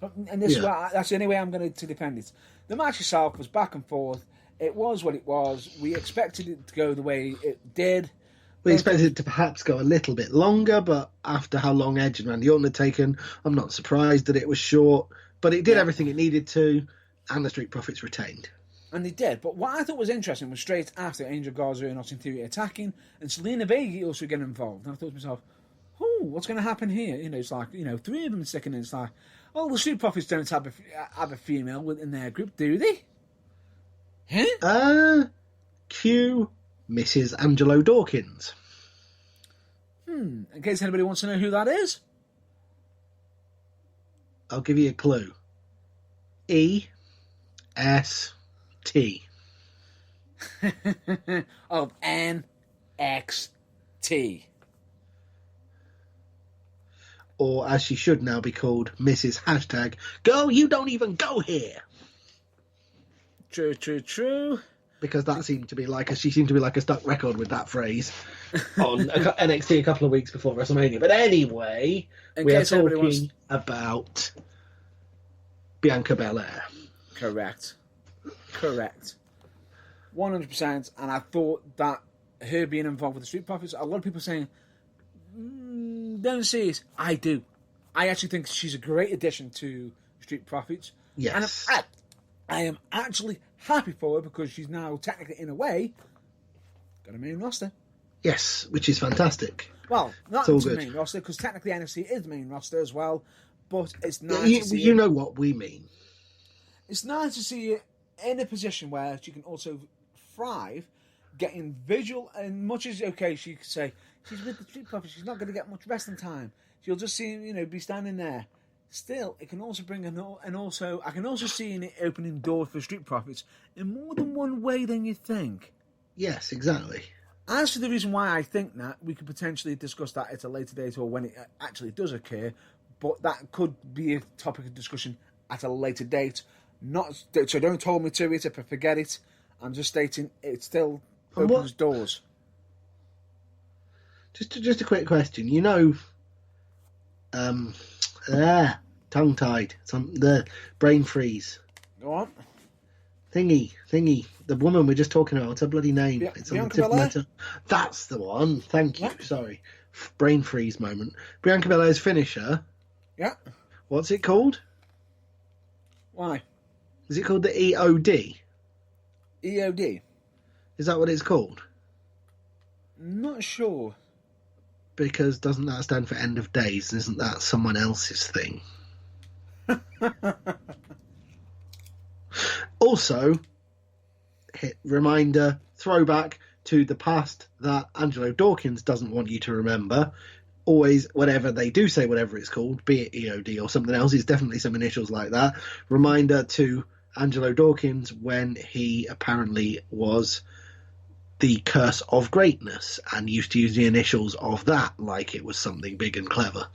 And this is that's the only way I'm going to defend it. The match itself was back and forth. It was what it was. We expected it to go the way it did. We expected it to perhaps go a little bit longer, but after how long Edge and Randy Orton had taken, I'm not surprised that it was short. But it did everything it needed to, and the Street Profits retained. And they did. But what I thought was interesting was straight after Angel Garza and Austin Theory attacking, and Selena Vega also getting involved. And I thought to myself, what's going to happen here? It's like, 3 of them sticking in. It's like, the Street Profits don't have a female within their group, do they? Huh? Cue Mrs. Angelo Dawkins. In case anybody wants to know who that is. I'll give you a clue. E-S-T. Of N-X-T. Or, as she should now be called, Mrs. Hashtag, Girl, you don't even go here. True. because that seemed to be she seemed to be like a stuck record with that phrase on NXT a couple of weeks before WrestleMania. But anyway, we are talking about Bianca Belair. Correct. 100%. And I thought that her being involved with the Street Profits, a lot of people saying, don't see it. I do. I actually think she's a great addition to Street Profits. Yes. And I am actually happy for her because she's now technically, in a way, got a main roster. Yes, which is fantastic. Well, not the main roster, because technically NXT is the main roster as well, but it's nice to see you know what we mean. It's nice to see her in a position where she can also thrive, getting visual, and much as, okay, she could say, she's with the Street Profits, she's not going to get much wrestling time. She'll just see, be standing there. Still, it can also bring and also I can also see it opening doors for Street Profits in more than one way than you think. Yes, exactly. As to the reason why I think that, we could potentially discuss that at a later date or when it actually does occur, but that could be a topic of discussion at a later date. So don't hold me to it if I forget it. I'm just stating it still opens doors. Just a quick question. Tongue-tied. The brain freeze. Go on. Thingy. The woman we're just talking about. What's her bloody name? It's on the tip of my tongue. That's the one. Thank you. Yeah. Sorry. Brain freeze moment. Bianca Belair's finisher. Yeah. What's it called? Why? Is it called the EOD? EOD? Is that what it's called? Not sure. Because doesn't that stand for end of days? Isn't that someone else's thing? Also, reminder, throwback to the past that Angelo Dawkins doesn't want you to remember. Always, whatever they do say, whatever it's called, be it EOD or something else, it's definitely some initials like that. Reminder to Angelo Dawkins when he apparently was the Curse of Greatness and used to use the initials of that like it was something big and clever.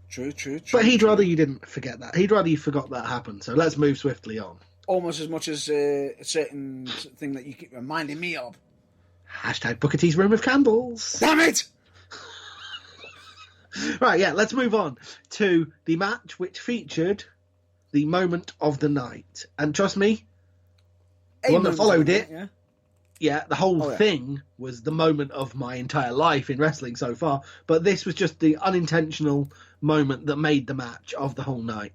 True. But he'd rather you didn't forget that. He'd rather you forgot that happened. So let's move swiftly on. Almost as much as a certain thing that you keep reminding me of. Hashtag Booker T's Room of Candles. Damn it! Right, yeah, let's move on to the match which featured the moment of the night. And trust me, the one that followed it, the whole thing was the moment of my entire life in wrestling so far. But this was just the unintentional moment that made the match of the whole night.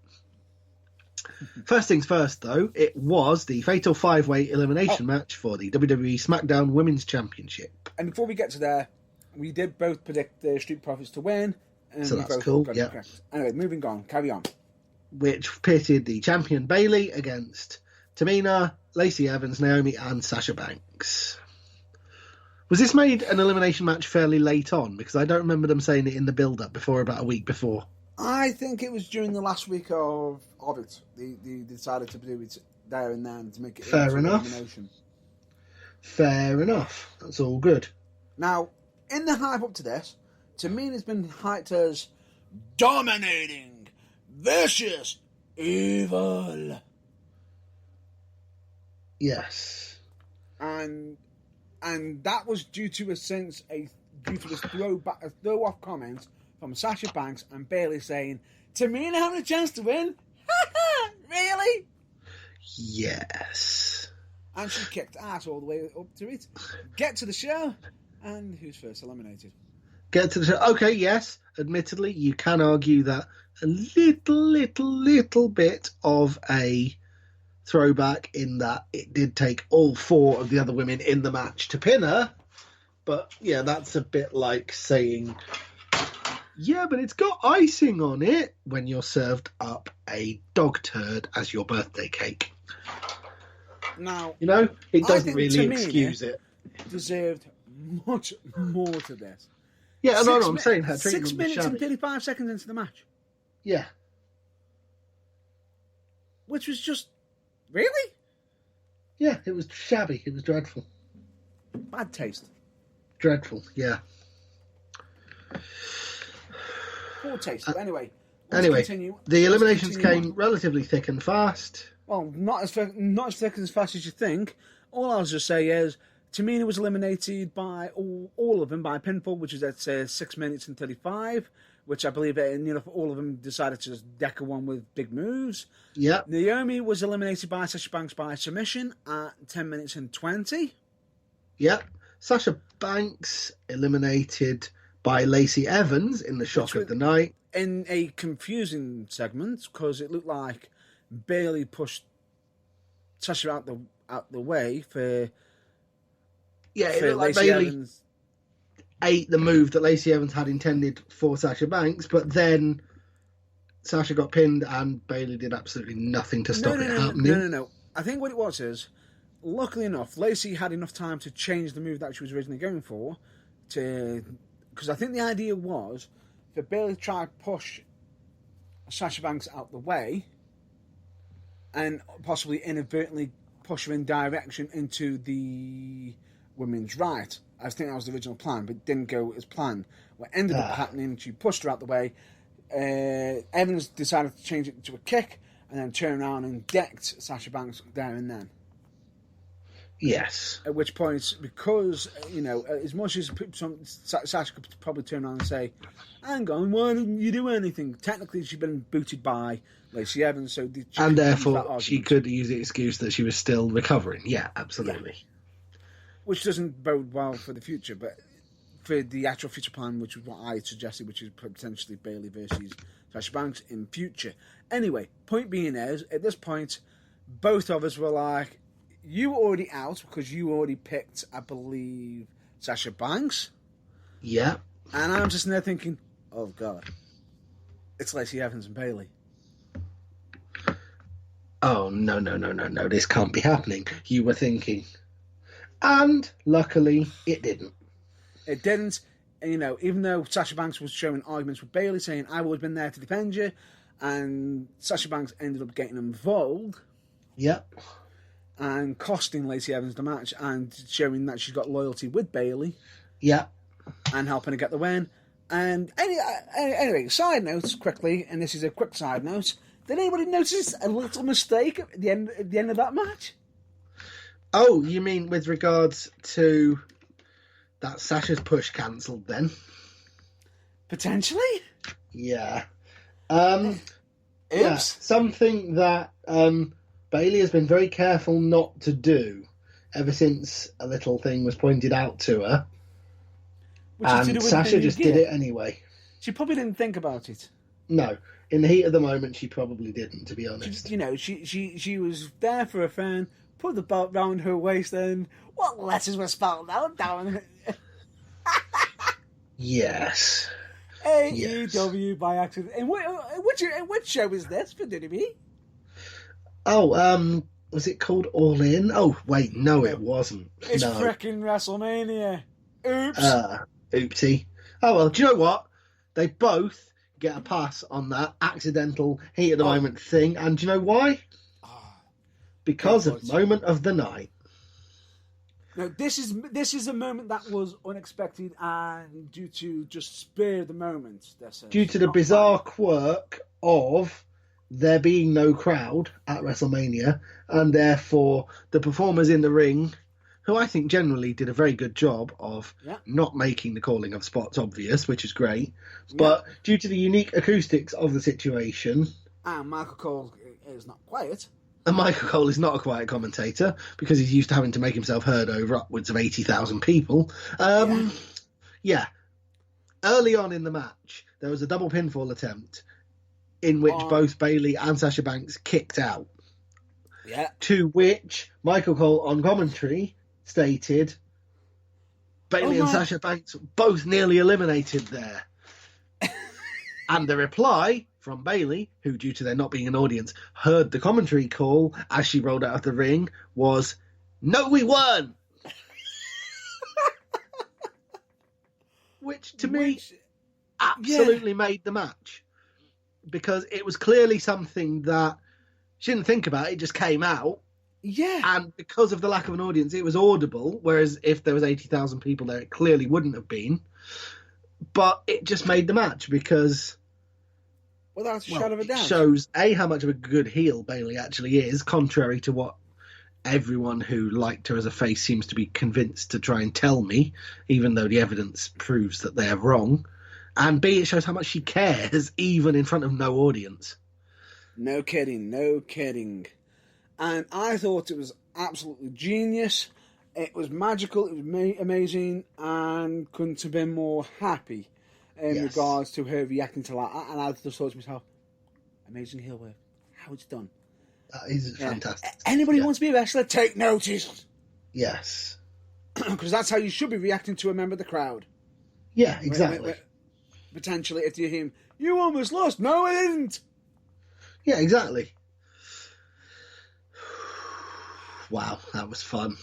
First things first, though, it was the Fatal 5-Way Elimination match for the WWE SmackDown Women's Championship. And before we get to there, we did both predict the Street Profits to win. And so that's cool, yeah. Anyway, moving on, carry on. Which pitted the champion Bayley against Tamina, Lacey Evans, Naomi, and Sasha Banks. Was this made an elimination match fairly late on? Because I don't remember them saying it in the build-up before, about a week before. I think it was during the last week of it. They decided to do it there and then to make it fair enough. Elimination. Fair enough. That's all good. Now, in the hype up to this, Tamina's been hyped as dominating, vicious, evil. Yes. And that was due to a throw-off comment from Sasha Banks and Bayley saying, Tamina having a chance to win? Really? Yes. And she kicked ass all the way up to it. Get to the show, and who's first eliminated? Get to the show. Okay, yes. Admittedly, you can argue that a little bit of a throwback in that it did take all four of the other women in the match to pin her. But, yeah, that's a bit like saying, yeah, but it's got icing on it when you're served up a dog turd as your birthday cake. Now, it doesn't really excuse it. Deserved much more to this. Yeah, no, I'm saying her 6 minutes and 35 seconds into the match. Yeah. Which was just, really? Yeah, it was shabby. It was dreadful. Bad taste. Dreadful, yeah. Poor taste. Anyway, the eliminations came relatively thick and fast. Well, not as thick and as fast as you think. All I'll just say is Tamina was eliminated by all of them by pinfall, which is at 6 minutes and 35, which I believe all of them decided to just decker one with big moves. Yeah. Naomi was eliminated by Sasha Banks by submission at 10 minutes and 20. Yep. Sasha Banks eliminated by Lacey Evans in the shock of the night. In a confusing segment, because it looked like Bayley pushed Sasha out the way for... Yeah, it looked like Bayley ate the move that Lacey Evans had intended for Sasha Banks, but then Sasha got pinned and Bayley did absolutely nothing to stop it happening. No. I think what it was is, luckily enough, Lacey had enough time to change the move that she was originally going for, because I think the idea was for Bayley to try to push Sasha Banks out the way and possibly inadvertently push her in direction into the women's right. I think that was the original plan, but it didn't go as planned. What ended up happening, she pushed her out the way. Evans decided to change it to a kick and then turn around and decked Sasha Banks there and then. Yes. At which point, because, as much as Sasha could probably turn around and say, hang on, why didn't you do anything? Technically, she'd been booted by Lacey Evans, so... And therefore, she could use the excuse that she was still recovering. Yeah, absolutely. Yeah. Which doesn't bode well for the future, but for the actual future plan, which is what I suggested, which is potentially Bayley versus Sasha Banks in future. Anyway, point being is, at this point, both of us were like, you were already out because you already picked, I believe, Sasha Banks. Yeah. And I'm just there thinking, oh God, it's Lacey Evans and Bayley. Oh, no, this can't be happening. You were thinking. And luckily, it didn't. It didn't. And, even though Sasha Banks was showing arguments with Bayley, saying, I've always been there to defend you, and Sasha Banks ended up getting involved. Yep. And costing Lacey Evans the match, and showing that she's got loyalty with Bayley. Yep. And helping her get the win. And anyway, side notes quickly, and this is a quick side note. Did anybody notice a little mistake at the end of that match? Oh, you mean with regards to that Sasha's push cancelled then? Potentially? Yeah. Oops. Yeah, something that Bayley has been very careful not to do ever since a little thing was pointed out to her. And Sasha just did it anyway. She probably didn't think about it. No. In the heat of the moment, she probably didn't, to be honest. She was there for a fan, put the belt round her waist, and what letters were spelled out down? Yes. AEW by accident. And which show is this for WWE? Oh, was it called All In? Oh, wait, no, it wasn't. It's frickin' WrestleMania. Oops. Oopsie. Oh, well, do you know what? They both get a pass on that accidental heat of the moment thing, and do you know why? Because of moment of the night. No, this is a moment that was unexpected and due to just spur the moment. Due to the bizarre quirk of there being no crowd at WrestleMania, and therefore the performers in the ring, who I think generally did a very good job of not making the calling of spots obvious, which is great, but due to the unique acoustics of the situation... And Michael Cole is not quiet. And Michael Cole is not a quiet commentator because he's used to having to make himself heard over upwards of 80,000 people. Yeah. Early on in the match, there was a double pinfall attempt in which both Bayley and Sasha Banks kicked out. Yeah. To which Michael Cole on commentary stated Bayley and Sasha Banks both nearly eliminated there. And the reply from Bayley, who, due to there not being an audience, heard the commentary call as she rolled out of the ring, was, "No, we won!" Which, to me, absolutely made the match. Because it was clearly something that she didn't think about, it just came out. Yeah. And because of the lack of an audience, it was audible, whereas if there was 80,000 people there, it clearly wouldn't have been. But it just made the match because Without a shadow of a It doubt. shows, A, how much of a good heel Bayley actually is, contrary to what everyone who liked her as a face seems to be convinced to try and tell me, even though the evidence proves that they're wrong. And B, it shows how much she cares, even in front of no audience. No kidding, no kidding. And I thought it was absolutely genius. It was magical, it was amazing, and couldn't have been more happy in regards to her reacting to that. And I just thought to myself, amazing heel work. How it's done. That is fantastic. Anybody who wants to be a wrestler, take notice. Yes. Because that's how you should be reacting to a member of the crowd. Yeah, exactly. Potentially, if you hear him, you almost lost. No, I didn't. Yeah, exactly. Wow, that was fun.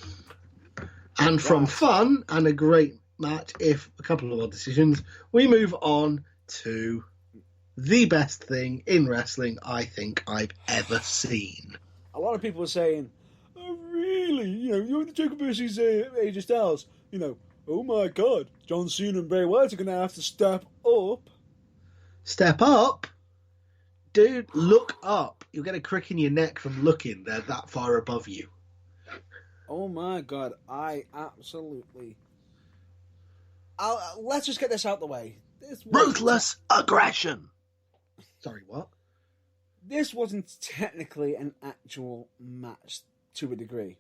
And from fun and a great match, if a couple of odd decisions, we move on to the best thing in wrestling I think I've ever seen. A lot of people are saying, oh, really? You're Undertaker versus AJ Styles. Oh my God, John Cena and Bray Wyatt are going to have to step up. Step up? Dude, look up. You'll get a crick in your neck from looking. They're that far above you. Oh my God, I absolutely... let's just get this out the way. Ruthless aggression. Sorry, what? This wasn't technically an actual match to a degree.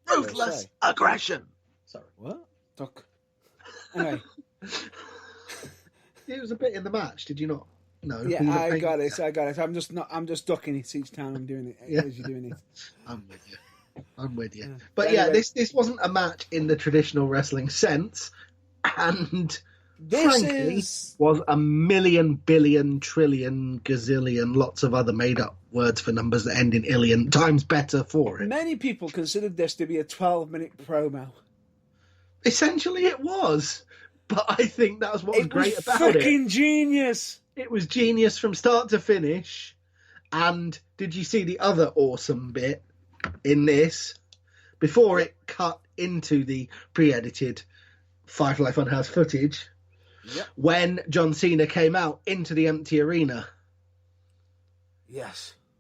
Ruthless aggression. Sorry. What? Duck. Anyway. It was a bit in the match, did you not? No. Yeah, I got it. I'm just ducking it each time I'm doing it. As you're doing it. I'm with you. But anyway, this wasn't a match in the traditional wrestling sense, and frankly was a million, billion, trillion, gazillion, lots of other made-up words for numbers that end in illion times better for it. Many people considered this to be a 12-minute promo. Essentially, it was. But I think that was what was great about it. It was fucking genius. It was genius from start to finish. And did you see the other awesome bit in this? Before it cut into the pre-edited Firefly Funhouse footage, when John Cena came out into the empty arena,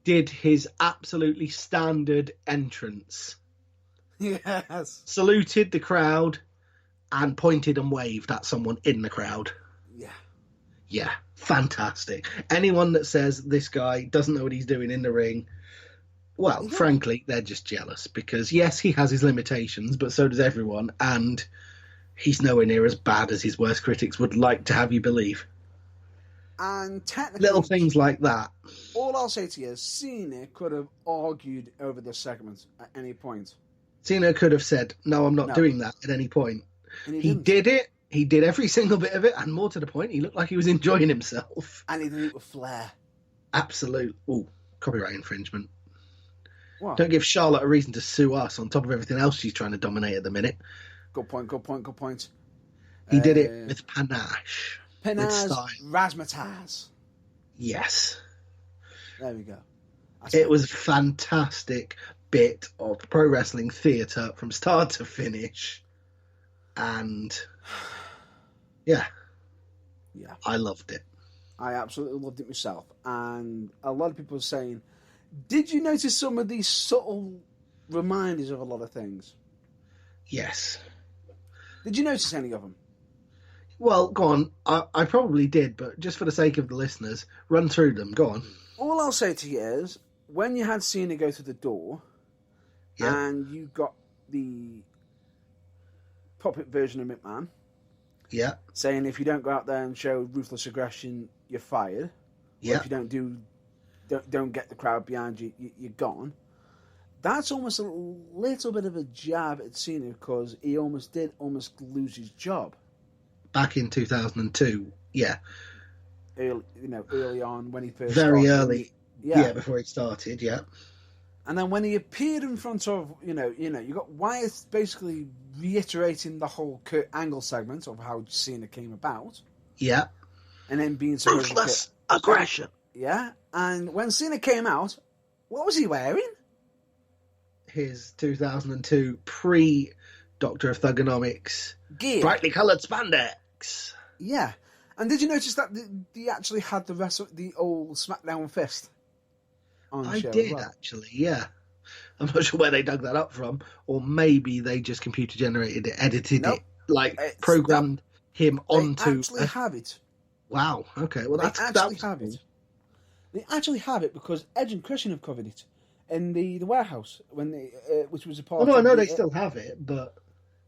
did his absolutely standard entrance. Yes. Saluted the crowd and pointed and waved at someone in the crowd. Yeah, fantastic. Anyone that says this guy doesn't know what he's doing in the ring, well, frankly, they're just jealous, because yes, he has his limitations, but so does everyone, and he's nowhere near as bad as his worst critics would like to have you believe. And technically, little things like that. All I'll say to you is Cena could have argued over this segment at any point. Cena could have said, no, I'm not doing that at any point. And he did it. He did every single bit of it, and more to the point, he looked like he was enjoying himself. And he did it with flair. Absolute. Ooh, copyright infringement. What? Don't give Charlotte a reason to sue us on top of everything else she's trying to dominate at the minute. Good point. He did it with panache. Panache, razzmatazz. Yes. There we go. It was a fantastic bit of pro wrestling theatre from start to finish. And yeah, I loved it. I absolutely loved it myself. And a lot of people are saying, did you notice some of these subtle reminders of a lot of things? Yes. Did you notice any of them? Well, go on. I probably did, but just for the sake of the listeners, run through them. Go on. All I'll say to you is, when you had Cena go through the door, and you got the puppet version of McMahon, saying if you don't go out there and show ruthless aggression, you're fired. Or if you don't get the crowd behind you, you're gone. That's almost a little bit of a jab at Cena, because he almost lose his job. Back in 2002, early on when he first very started. early, before he started, And then when he appeared in front of, you got Wyatt basically reiterating the whole Kurt Angle segment of how Cena came about. Yeah. And then being ruthless aggression. Yeah. And when Cena came out, what was he wearing? His 2002 pre-Doctor of Thugonomics gear. Brightly coloured spandex. Yeah. And did you notice that they actually had the old SmackDown fist on I show as did well? actually, yeah. I'm not sure where they dug that up from, or maybe they just computer generated it, edited Nope. it, like Nope. programmed him They onto. actually have it. Wow. Okay. Well, They that actually was have cool. it. They actually have it because Edge and Christian have covered it in the warehouse when they, which was a Oh part no, I of know the. they still have it, but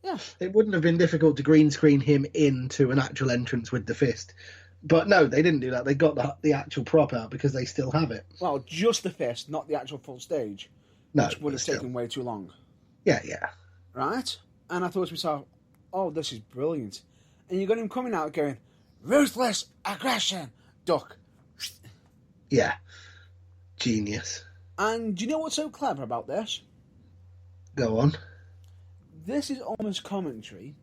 Yeah. it wouldn't have been difficult to green screen him into an actual entrance with the fist. But no, they didn't do that. They got the actual prop out because they still have it. Well, just the fist, not the actual full stage, No, which would but have still. taken way too long. Yeah, yeah. Right? And I thought to myself, oh, this is brilliant. And you got him coming out going, ruthless aggression, duck. Yeah. Genius. And do you know what's so clever about this? Go on. This is almost commentary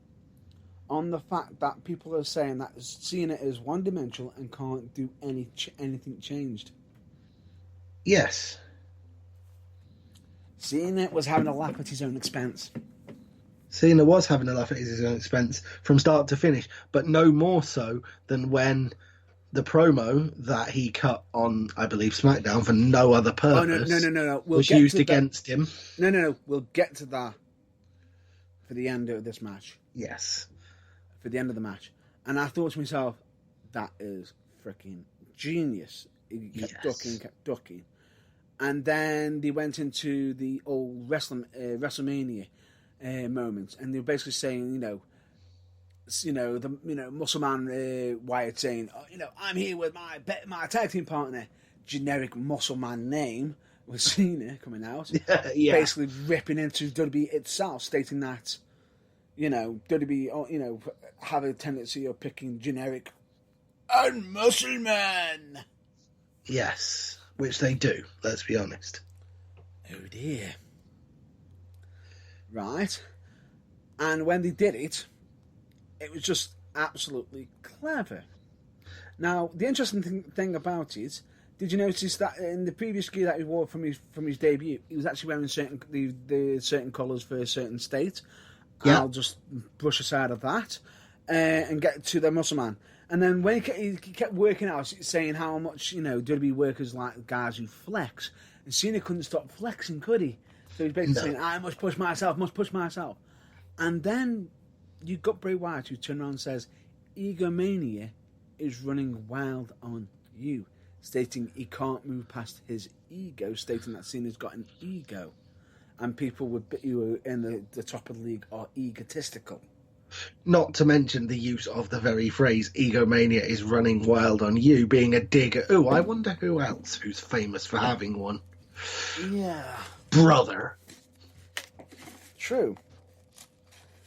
on the fact that people are saying that Cena is one-dimensional and can't do anything changed. Yes. Cena was having a laugh at his own expense. Cena was having a laugh at his own expense from start to finish, but no more so than when the promo that he cut on, I believe, SmackDown for no other purpose No. was used against him. No. We'll get to that for the end of this match. Yes. For the end of the match. And I thought to myself, that is freaking genius. He kept ducking. And then they went into the old Wrestlemania moments, and they were basically saying, Muscle Man Wyatt saying, I'm here with my tag team partner, generic Muscle Man name with Cena coming out, Yeah. basically ripping into WWE itself, stating that, WWE, have a tendency of picking generic and Muscle Man. Yes, which they do, let's be honest. Oh dear. Right. And when they did it, it was just absolutely clever. Now, the interesting thing about it, did you notice that in the previous gear that he wore from his debut, he was actually wearing the certain colours for a certain state? Yeah. I'll just brush aside of that and get to the Muscle Man. And then when he kept working out, saying how much, WWE workers like guys who flex. And Cena couldn't stop flexing, could he? So he's basically saying, I must push myself. And then you got Bray Wyatt who turned around and says, egomania is running wild on you. Stating he can't move past his ego, stating that Cena's got an ego. And people who are in the top of the league are egotistical. Not to mention the use of the very phrase egomania is running wild on you being a dig at, I wonder who else who's famous for having one. Yeah. Brother. True.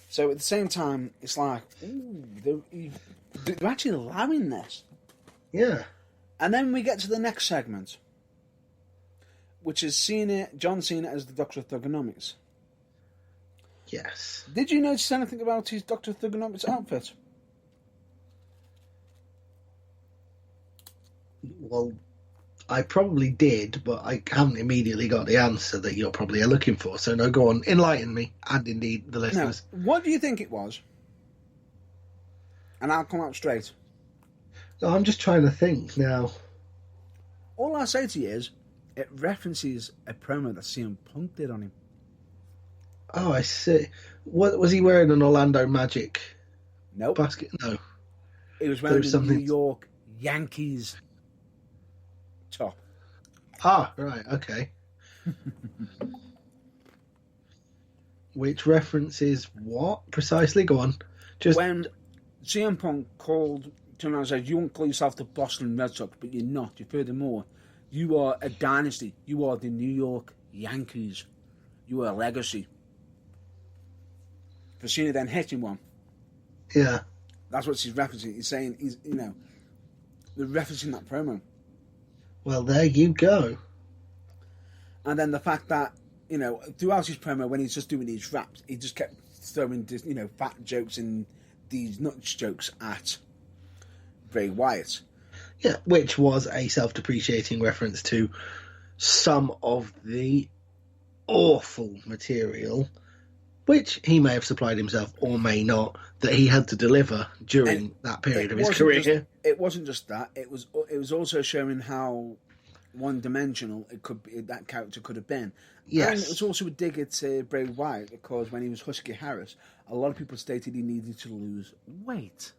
So at the same time, it's like, they're actually allowing this. Yeah. And then we get to the next segment, which is John Cena as the Doctor of Thugonomics. Yes. Did you notice anything about his Doctor of Thugonomics outfit? Well, I probably did, but I haven't immediately got the answer that you're probably looking for. So no, go on, enlighten me, and indeed the listeners. Now, what do you think it was? And I'll come out straight. No, I'm just trying to think now. All I'll say to you is, it references a promo that CM Punk did on him. Oh, I see. What was he wearing? An Orlando Magic Nope. basket? No. He was wearing a New something- York Yankees top. Ah, right, okay. Which references what precisely? Go on. Just When CM Punk turned around and said, you won't call yourself the Boston Red Sox, but you're not. You're furthermore, you are a dynasty. You are the New York Yankees. You are a legacy. For Cena then hitting one. yeah. That's what he's referencing. He's saying, they're referencing that promo. Well, there you go. And then the fact that, throughout his promo, when he's just doing these raps, he just kept throwing, fat jokes and these nuts jokes at Bray Wyatt. Yeah, which was a self-depreciating reference to some of the awful material which he may have supplied himself or may not, that he had to deliver during that period of his career. It wasn't just that. It was also showing how one-dimensional that character could have been. Yes. And it was also a dig at Bray Wyatt, because when he was Husky Harris, a lot of people stated he needed to lose weight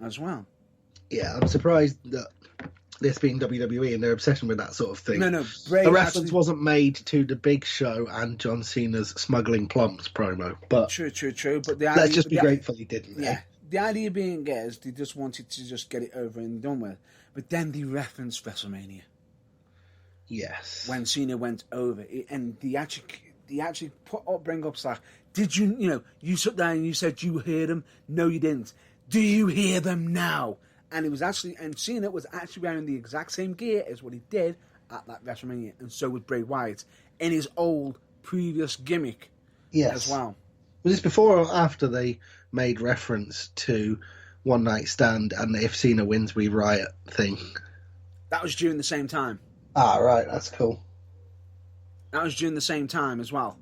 as well. Yeah, I'm surprised that this being WWE and their obsession with that sort of thing. No, Bray the reference wasn't made to the Big Show and John Cena's smuggling plums promo. But true. But let's just be grateful he didn't. Yeah. The idea being is they just wanted to just get it over and done with. But then they referenced WrestleMania. Yes. When Cena went over, and they actually bring up stuff. Did you sat there and you said you heard them? No, you didn't. Do you hear them now? And Cena was actually wearing the exact same gear as what he did at that WrestleMania, and so was Bray Wyatt in his old previous gimmick, as well. Was this before or after they made reference to One Night Stand and the If Cena Wins We Riot thing? That was during the same time. Ah, right, that's cool. That was during the same time as well,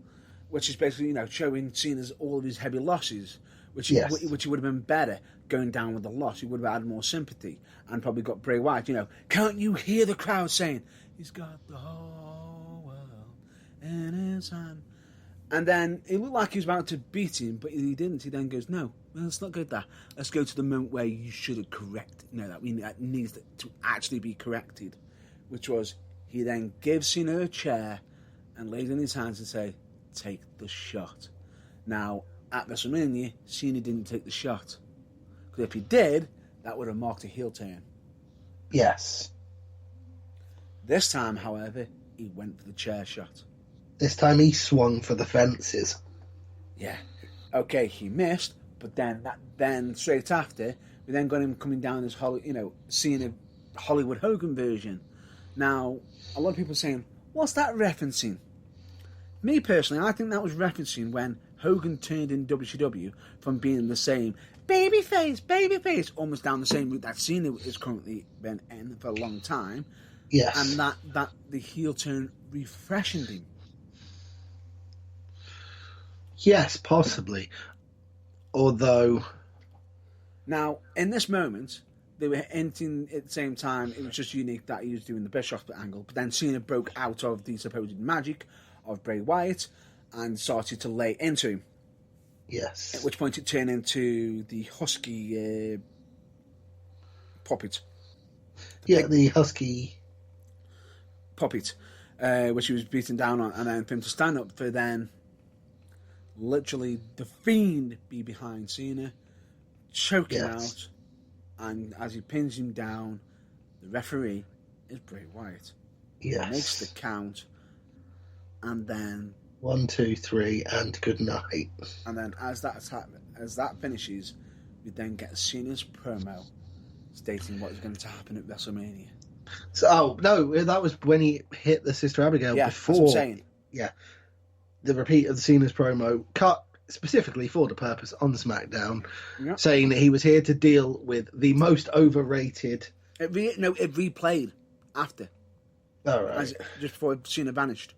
which is basically showing Cena's all of his heavy losses, which he would have been better going down with the loss. He would have had more sympathy and probably got Bray Wyatt. Can't you hear the crowd saying he's got the whole world in his hand? And then it looked like he was about to beat him, but he didn't. He then goes, no, let's not go there. Let's go to the moment where you should have corrected. That needs to actually be corrected, which was he then gives Cena a chair and lays in his hands and say, take the shot. Now, at WrestleMania, Cena didn't take the shot. Because if he did, that would have marked a heel turn. Yes. This time, however, he went for the chair shot. This time he swung for the fences. Yeah. Okay, he missed, but then straight after, we then got him coming down as seeing a Hollywood Hogan version. Now, a lot of people are saying, what's that referencing? Me personally, I think that was referencing when Hogan turned in WCW from being the same babyface, almost down the same route that Cena has currently been in for a long time. Yes. And that the heel turn refreshened him. Yes, possibly. Although... Now, in this moment, they were hinting at the same time, it was just unique that he was doing the Bischoff angle, but then Cena broke out of the supposed magic of Bray Wyatt and started to lay into him. Yes. At which point it turned into the Husky puppet. The Husky puppet, which he was beaten down on, and then for him to stand up for then literally the Fiend be behind Cena, choke him out, and as he pins him down, the referee is Bray Wyatt. Yes. He makes the count, and then 1, 2, 3, and good night. And then as that finishes, we then get Cena's promo stating what is going to happen at WrestleMania. So, no, that was when he hit the Sister Abigail before. That's what I'm saying. Yeah. The repeat of the Cena's promo, cut specifically for the purpose on SmackDown, saying that he was here to deal with the most overrated... It replayed after. All right. Just before Cena vanished.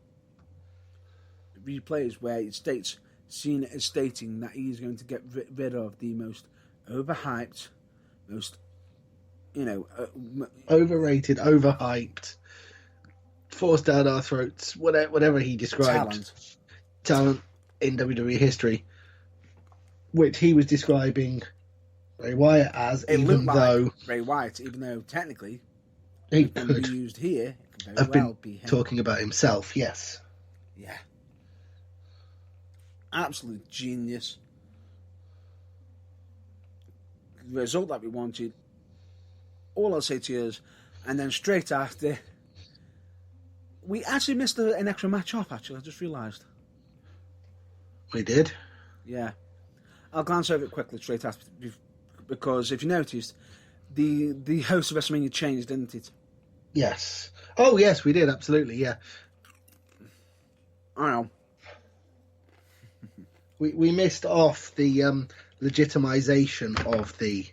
It replays where it states Cena is stating that he's going to get rid of the most overhyped, most... overrated, overhyped, forced down our throats, whatever he described, talent in WWE history, which he was describing Bray Wyatt as, even though Bray Wyatt, even though technically he could be used here, it could have very well been be him. Talking about himself. Yes, yeah, absolute genius. The result that we wanted. All I'll say to you is, and then straight after, we actually missed an extra match off, actually, I just realised. We did? Yeah. I'll glance over it quickly straight after, because if you noticed, the host of WrestleMania changed, didn't it? Yes. Oh, yes, we did, absolutely, yeah. I know. We missed off the legitimization of the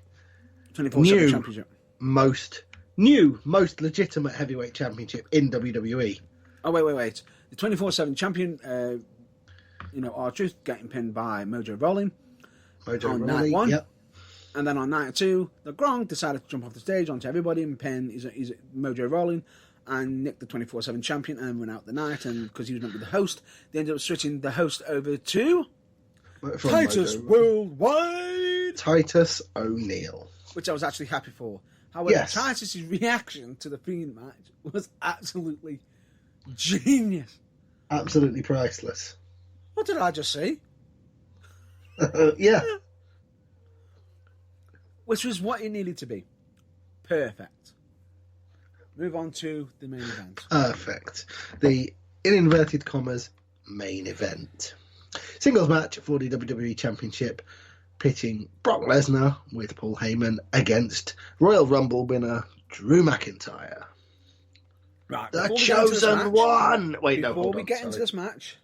24/7 championship. most legitimate heavyweight championship in WWE. Oh, wait. the 24/7 champion, R-Truth, getting pinned by Mojo Rawley on night 1. Yep. And then on night 2, the Gronk decided to jump off the stage onto everybody and pin he's Mojo Rawley and Nick, the 24/7 champion, and went out the night. And because he was meant to be the host, they ended up switching the host over to Titus Worldwide, Titus O'Neil, which I was actually happy for. However, Titus's reaction to the Fiend match was absolutely genius. Absolutely priceless. What did I just say? Yeah. Which was what it needed to be. Perfect. Move on to the main event. Perfect. The, in inverted commas, main event. Singles match for the WWE Championship, pitting Brock Lesnar with Paul Heyman against Royal Rumble winner Drew McIntyre. Right, the chosen one! Wait, no, before we get into this match,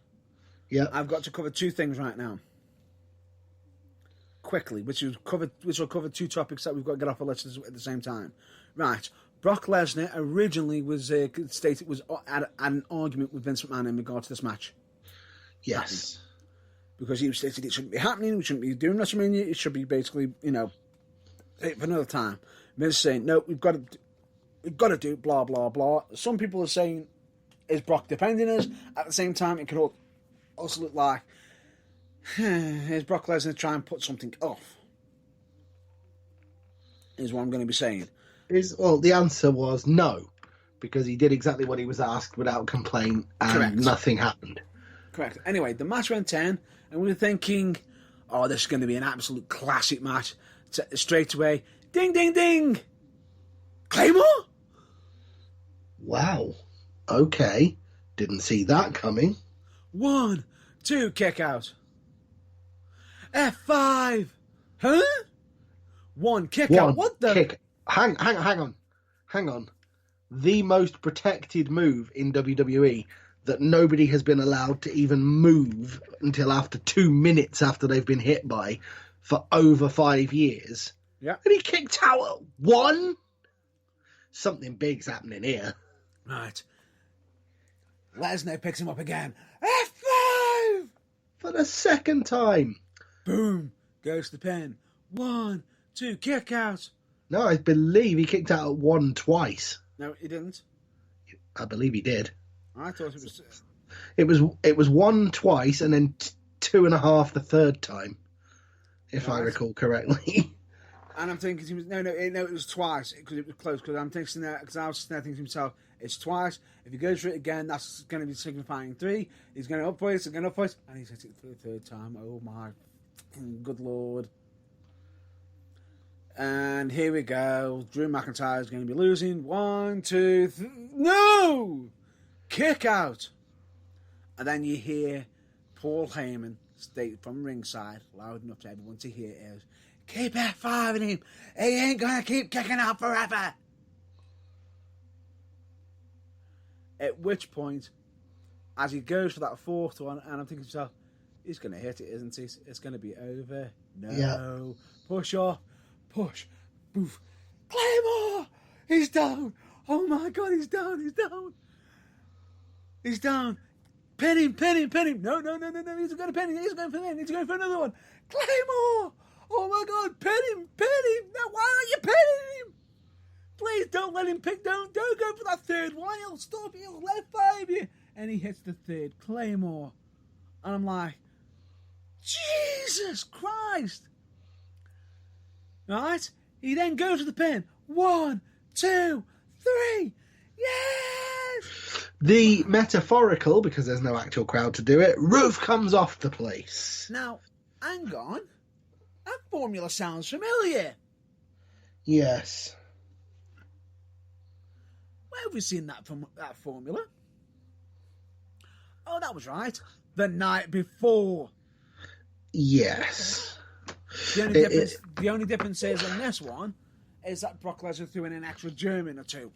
I've got to cover 2 things right now. Quickly, which will cover 2 topics that we've got to get off our list at the same time. Right, Brock Lesnar originally was stated at an argument with Vince McMahon in regard to this match. Yes. Because he stated it shouldn't be happening, we shouldn't be doing WrestleMania, it should be basically, for another time. Vince saying, no, we've got to do blah, blah, blah. Some people are saying, is Brock defending us? At the same time, it could also look like, is Brock Lesnar trying to put something off? Is what I'm going to be saying. The answer was no, because he did exactly what he was asked without complaint, and Correct. Nothing happened. Correct. Anyway, the match went 10, and we were thinking, oh, this is going to be an absolute classic match. Straight away, ding, ding, ding! Claymore? Wow. Okay. Didn't see that coming. 1, 2, kick out. F5! Huh? 1, kick out. What the? Kick. Hang on. The most protected move in WWE that nobody has been allowed to even move until after 2 minutes after they've been hit by for over 5 years. Yeah. And he kicked out at 1? Something big's happening here. Right. Lesnar picks him up again. F5! For the second time. Boom. Goes to the pin. 1, 2, kick out. No, I believe he kicked out at 1 twice. No, he didn't. I believe he did. I thought it was... It was 1 twice and then 2.5 the third time, if I recall correctly. And I'm thinking, no, it was twice because it was close. Because I'm thinking that, because I was there thinking to myself, it's twice. If he goes for it again, that's going to be signifying 3. He's going to up for it, and he's hit it for the 3rd time. Oh my good lord! And here we go. Drew McIntyre is going to be losing. 1, 2, 3. No! Kick out. And then you hear Paul Heyman state from ringside, loud enough to everyone to hear it, keep F5ing him. He ain't going to keep kicking out forever. At which point, as he goes for that 4th one, and I'm thinking to myself, he's going to hit it, isn't he? It's going to be over. No. Yeah. Push off. Push. Boof. Claymore! He's down. Oh my God, he's down. He's down. Pin him. No. He's going to pin him. He's going for another one. Claymore! Oh my God, pin him. No, why aren't you pinning him? Please don't let him pick. Don't go for that 3rd one. He'll stop you. He'll F5 you. And he hits the 3rd Claymore. And I'm like, Jesus Christ. Right? He then goes to the pin. 1, 2, 3. Yes! The metaphorical, because there's no actual crowd to do it, roof comes off the place. Now, hang on. That formula sounds familiar. Yes. Where have we seen that formula? Oh, that was right. The night before. Yes. The only difference is on this one is that Brock Lesnar threw in an extra German or 2.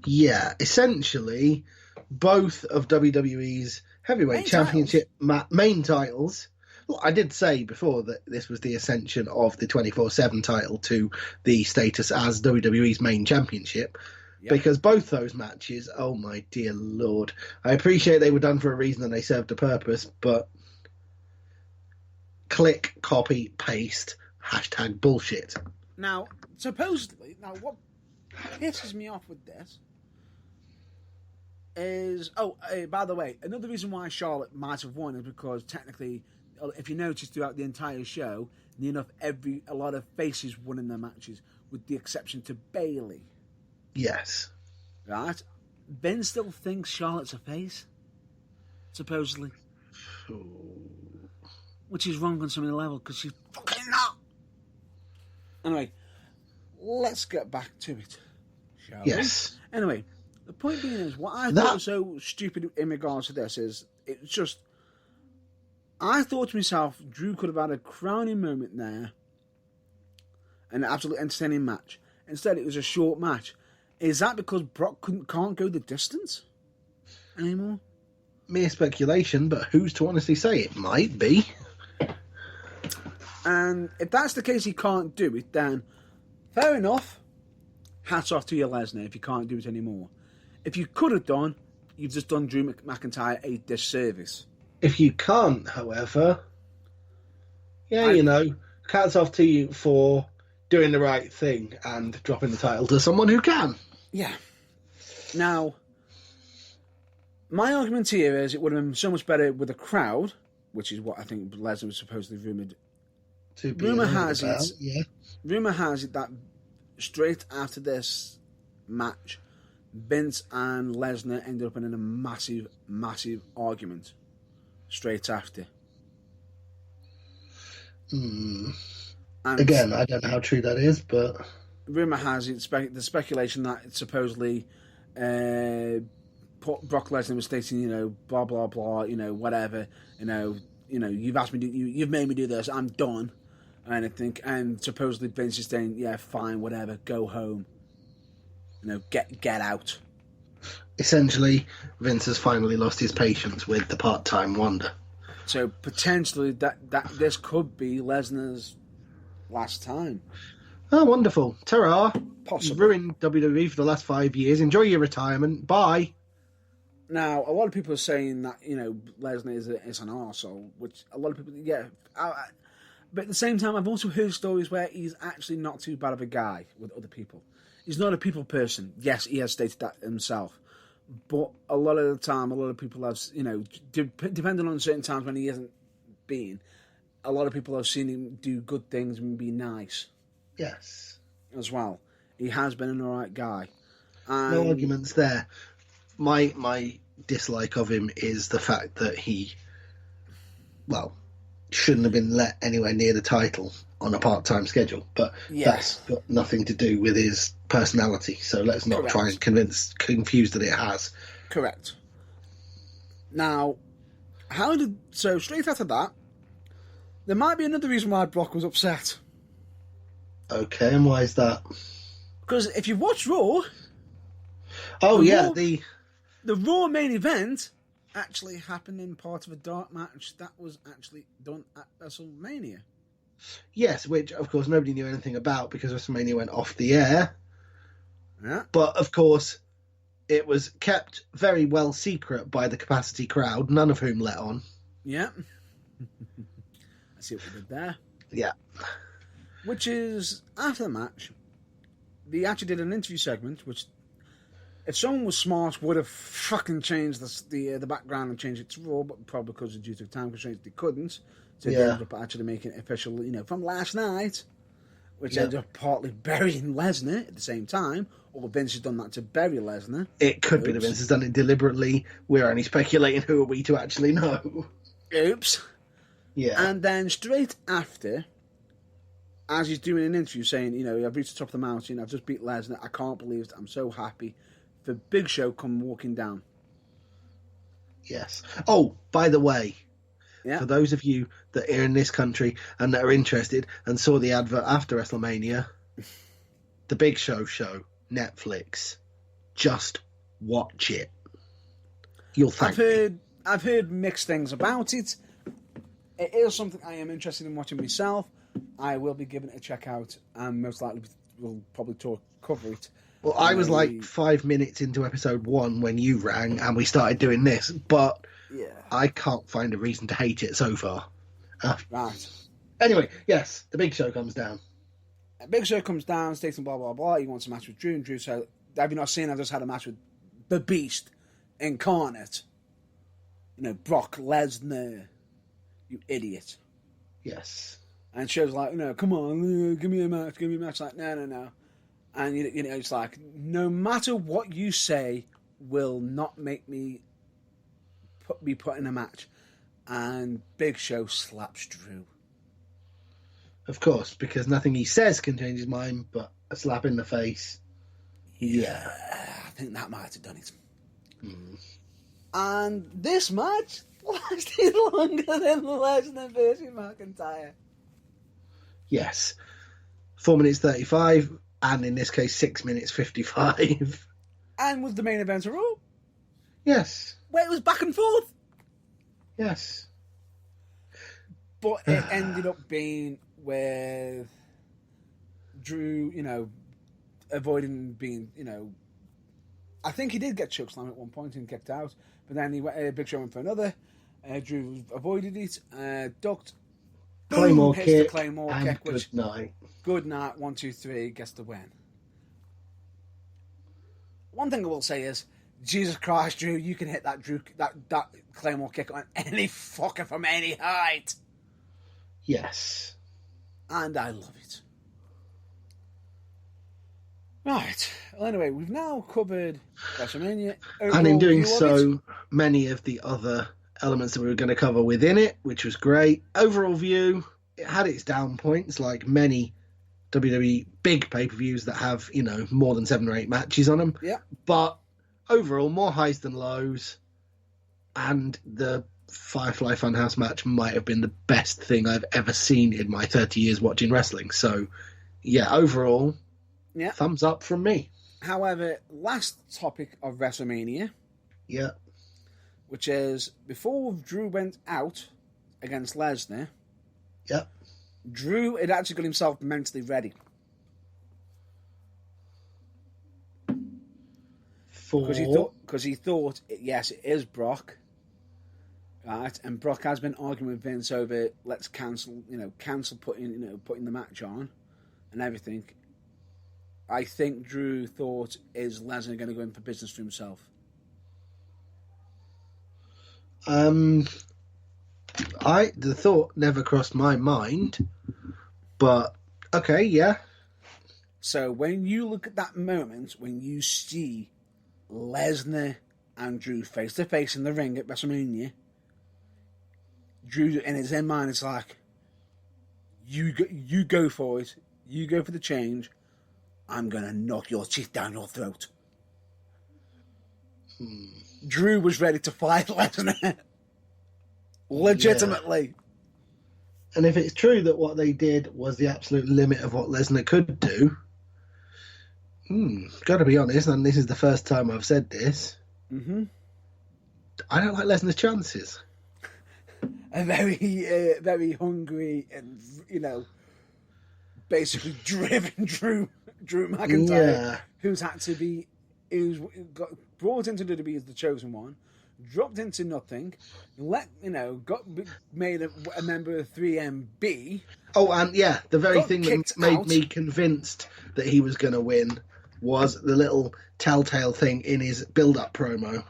Yeah, essentially, both of WWE's heavyweight championship main titles. Well, I did say before that this was the ascension of the 24/7 title to the status as WWE's main championship. Yep. Because both those matches, oh my dear lord, I appreciate they were done for a reason and they served a purpose, but click, copy, paste, hashtag bullshit. Now, supposedly, what pisses me off with this is, by the way, another reason why Charlotte might have won is because technically, if you notice throughout the entire show, near enough a lot of faces won in their matches, with the exception to Bayley. Yes. Right? Ben still thinks Charlotte's a face, supposedly. Which is wrong on so many levels, because she's fucking not. Anyway, let's get back to it, shall we? Anyway, the point being is, what I thought was so stupid in regards to this is, it's just, I thought to myself, Drew could have had a crowning moment there, an absolutely entertaining match. Instead, it was a short match. Is that because Brock can't go the distance anymore? Mere speculation, but who's to honestly say? It might be. And if that's the case, he can't do it, then fair enough. Hats off to you, Lesnar, if you can't do it anymore. If you could have done, you've just done Drew McIntyre a disservice. If you can't, however, hats off to you for doing the right thing and dropping the title to someone who can. Yeah. Now, my argument here is it would have been so much better with a crowd, which is what I think Lesnar was supposedly rumoured. Rumour has it that straight after this match, Vince and Lesnar ended up in a massive, massive argument. Straight after. And again, I don't know how true that is, but rumour has it, the speculation that it's supposedly Brock Lesnar was stating, blah blah blah, whatever, you've asked me, you've made me do this, I'm done, and supposedly Vince is saying, yeah, fine, whatever, go home, get out. Essentially, Vince has finally lost his patience with the part-time wonder. So potentially that this could be Lesnar's last time. Oh, wonderful. Ta-ra. Possibly. You've ruined WWE for the last 5 years. Enjoy your retirement. Bye. Now, a lot of people are saying that, Lesnar is an arsehole, which a lot of people, yeah. But at the same time, I've also heard stories where he's actually not too bad of a guy with other people. He's not a people person. Yes, he has stated that himself. But a lot of the time, a lot of people have, depending on certain times when he hasn't been, a lot of people have seen him do good things and be nice. Yes. As well. He has been an alright guy. No arguments there. My dislike of him is the fact that he, shouldn't have been let anywhere near the title on a part-time schedule. But that's got nothing to do with his personality. So let's not try and confuse that it has. Correct. Now, straight after that, there might be another reason why Brock was upset. Okay, and why is that? Because if you watch Raw... the Raw main event actually happened in part of a dark match that was actually done at WrestleMania. Yes, which, of course, nobody knew anything about because WrestleMania went off the air. Yeah. But, of course, it was kept very well secret by the capacity crowd, none of whom let on. Yeah. I see what we did there. Yeah. Which is, after the match, they actually did an interview segment, which, if someone was smart, would have fucking changed the background and changed it to Raw, but probably because due to time constraints, they couldn't. So they ended up actually making it official, from last night, which ended up partly burying Lesnar at the same time, or Vince has done that to bury Lesnar. It could be that Vince has done it deliberately. We're only speculating. Who are we to actually know? Oops. Yeah. And then straight after, as he's doing an interview saying, I've reached the top of the mountain, I've just beat Lesnar, I can't believe it, I'm so happy. The Big Show come walking down. Yes. Oh, by the way, for those of you that are in this country and that are interested and saw the advert after WrestleMania, the Big Show, Netflix, just watch it. You'll thank me. I've heard mixed things about it. It is something I am interested in watching myself. I will be giving it a check out and most likely will probably cover it. Well, I was like 5 minutes into episode 1 when you rang and we started doing this, but I can't find a reason to hate it so far. Right. Anyway, yes, the Big Show comes down. Big Show comes down, states and blah, blah, blah. He wants a match with Drew, and Drew said, have you not seen I just had a match with the Beast incarnate? Brock Lesnar. You idiot. Yes. And Show's like, come on, give me a match. Like, no. And, it's like, no matter what you say will not make me be put in a match. And Big Show slaps Drew. Of course, because nothing he says can change his mind, but a slap in the face. Yeah. I think that might have done it. And this match lasted longer than Lesnar versus McIntyre. Yes. 4 minutes 35, and in this case, 6 minutes 55. And was the main event a Raw? Yes. Where it was back and forth? Yes. But it ended up being with Drew, avoiding being, I think he did get chokeslammed at one point and kicked out, but then he went, Big Show went for another. Drew avoided it, ducked. Claymore hits kick, the Claymore and kick, good night. Good night, 1, 2, 3, gets the win. One thing I will say is, Jesus Christ, Drew, you can hit that Claymore kick on any fucker from any height. Yes. And I love it. Right. Well, anyway, we've now covered WrestleMania. And in doing so, many of the other elements that we were going to cover within it, which was great. Overall view, it had its down points, like many WWE big pay-per-views that have, more than 7 or 8 matches on them. Yeah. But overall, more highs than lows. And the Firefly Funhouse match might have been the best thing I've ever seen in my 30 years watching wrestling. So, yeah, overall, thumbs up from me. However, last topic of WrestleMania. Yeah. Which is, before Drew went out against Lesnar, Drew had actually got himself mentally ready. Because he thought, yes, it is Brock. Right, and Brock has been arguing with Vince over let's cancel putting the match on and everything. I think Drew thought, is Lesnar going to go in for business for himself? The thought never crossed my mind, but okay, yeah. So when you look at that moment, when you see Lesnar and Drew face to face in the ring at WrestleMania, Drew in his own mind is like, you go for it, you go for the change. I'm gonna knock your teeth down your throat. Drew was ready to fight Lesnar. Legitimately. Yeah. And if it's true that what they did was the absolute limit of what Lesnar could do, gotta be honest, and this is the first time I've said this, I don't like Lesnar's chances. A very hungry and, basically driven Drew McIntyre, who's got brought into WWE as the chosen one, dropped into nothing, got made a member of 3MB. Oh, and yeah, the very thing that made me convinced that he was going to win was the little telltale thing in his build-up promo.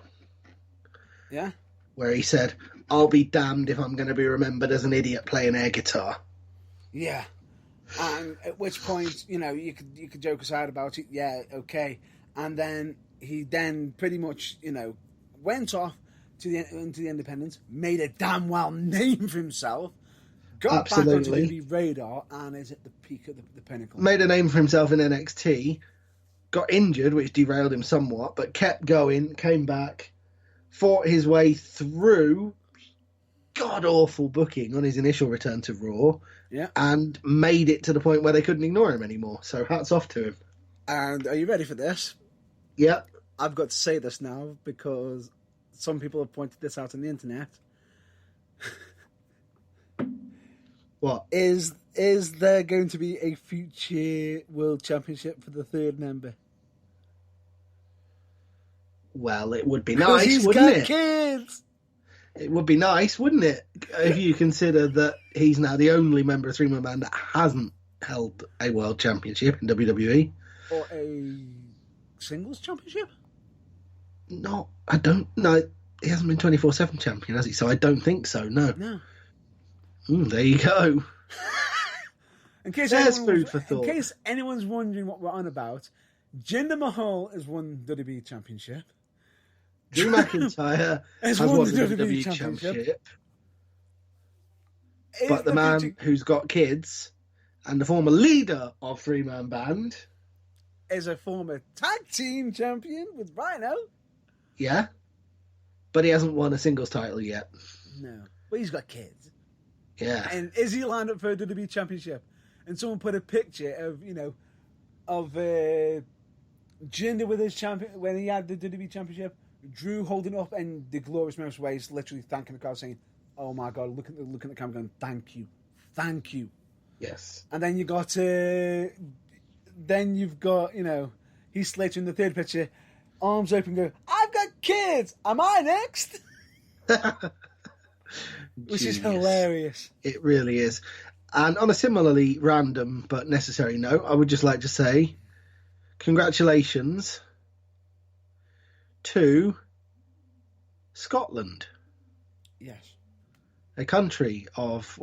Yeah? Where he said, I'll be damned if I'm going to be remembered as an idiot playing air guitar. Yeah. And at which point, you could joke aside about it, yeah, okay. And then he pretty much, went off into the independents, made a damn well name for himself, got back onto the radar, and is at the peak of the pinnacle. Made a name for himself in NXT, got injured, which derailed him somewhat, but kept going, came back, fought his way through god-awful booking on his initial return to Raw, and made it to the point where they couldn't ignore him anymore. So hats off to him. And are you ready for this? Yep. I've got to say this now because some people have pointed this out on the internet. What? Is there going to be a future World Championship for the third member? Well, it would be 'Cause nice, he's wouldn't got it? kids. It would be nice, wouldn't it? If you consider that he's now the only member of three-man band that hasn't held a world championship in WWE. Or a singles championship? No, I don't know. He hasn't been 24/7 champion, has he? So I don't think so, no. No. There you go. In case anyone's wondering what we're on about, Jinder Mahal has won WWE Championship. Drew McIntyre has won the WWE Championship. But the man who's got kids and the former leader of three-man band is a former tag team champion with Rhino. Yeah. But he hasn't won a singles title yet. No. But he's got kids. Yeah. And is he lined up for a WWE Championship? And someone put a picture of, Jinder with his champion when he had the WWE Championship, Drew holding up, and the Glorious Mouse Ways literally thanking the crowd, saying, "Oh my God, look at the camera, going, thank you." Yes. And then you've got, Heath Slater in the third picture, arms open, go, "I've got kids. Am I next?" Which is hilarious. It really is. And on a similarly random but necessary note, I would just like to say congratulations to Scotland. Yes. A country of,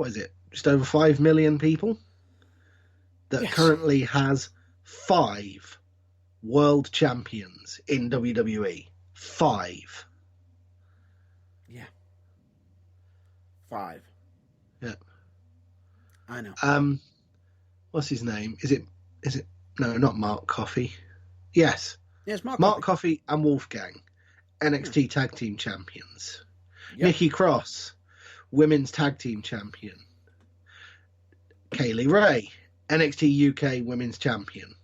just over 5 million people that currently has 5 world champions in WWE. 5. Yeah. 5. Yeah. I know. What's his name? Is it no, not Mark Coffey. Yes. Yes, Mark Coffey and Wolfgang, NXT Tag Team Champions. Yep. Nikki Cross, Women's Tag Team Champion. Kaylee Ray, NXT UK Women's Champion.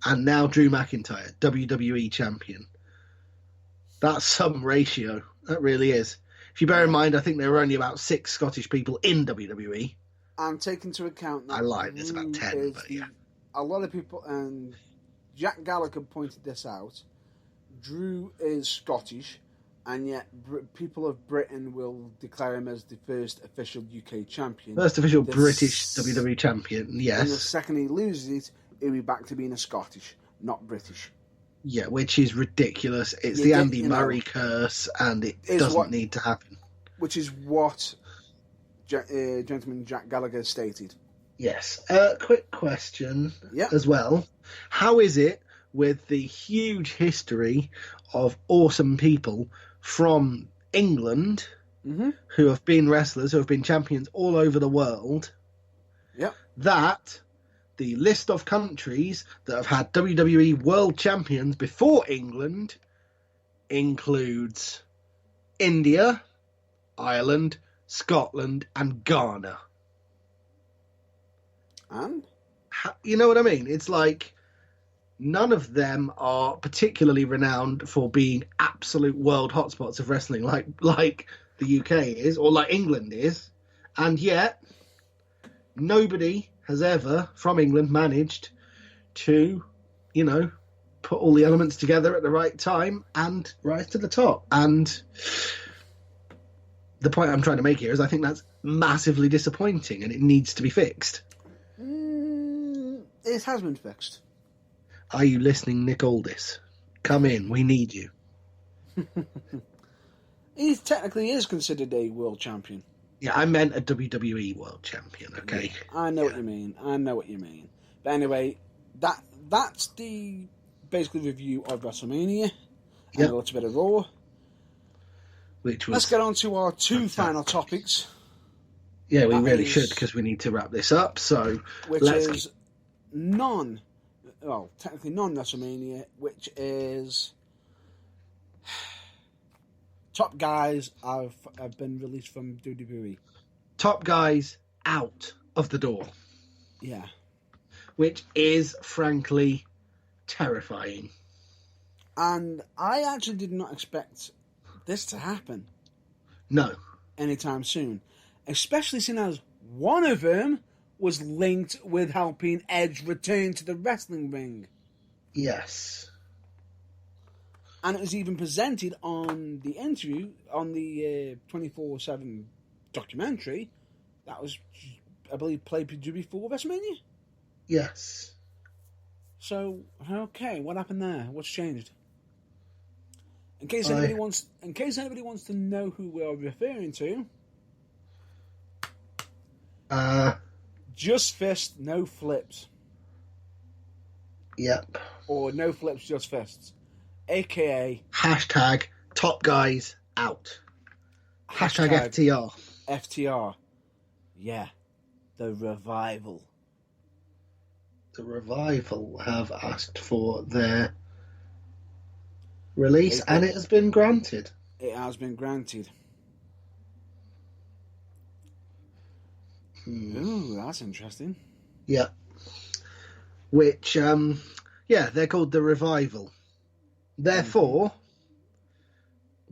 And now Drew McIntyre, WWE Champion. That's some ratio. That really is. If you bear in mind, I think there were only about 6 Scottish people in WWE. And take into account that... I lied, there's about 10, but yeah. A lot of people, and Jack Gallagher pointed this out, Drew is Scottish, and yet people of Britain will declare him as the first official UK champion. First official British WWE champion, yes. And the second he loses it, he'll be back to being a Scottish, not British. Yeah, which is ridiculous. It's the Andy Murray curse, and it doesn't need to happen. Which is what gentleman Jack Gallagher stated. Yes. Quick question as well. How is it with the huge history of awesome people from England who have been wrestlers, who have been champions all over the world, that the list of countries that have had WWE World Champions before England includes India, Ireland, Scotland, and Ghana? And? You know what I mean? It's like none of them are particularly renowned for being absolute world hotspots of wrestling like the UK is, or like England is. And yet, nobody has ever, from England, managed to, put all the elements together at the right time and rise to the top. And the point I'm trying to make here is I think that's massively disappointing and it needs to be fixed. It has been fixed. Are you listening, Nick Aldis? Come in, we need you. He technically is considered a world champion. Yeah, I meant a WWE world champion, okay? Yeah, I know what you mean. But anyway, that's the basically review of WrestleMania and a little bit of Raw. Let's get on to our two final topics. Yeah, we really should, because we need to wrap this up. So, technically non-WrestleMania, which is top guys have been released from WWE. Top guys out of the door. Yeah. Which is, frankly, terrifying. And I actually did not expect this to happen. No. Anytime soon. Especially seeing as one of them was linked with helping Edge return to the wrestling ring. Yes. And it was even presented on the interview, on the 24/7 documentary, that was, I believe, played before WrestleMania. Yes. So, okay, what happened there? What's changed? In case anybody wants to know who we're referring to, just fist, no flips. Yep. Or no flips, just fists. AKA hashtag top guys out. Hashtag FTR. FTR. Yeah. The Revival. The Revival have asked for their release, and it has been granted. It has been granted. Ooh, that's interesting. Yeah. Which, they're called the Revival. Therefore,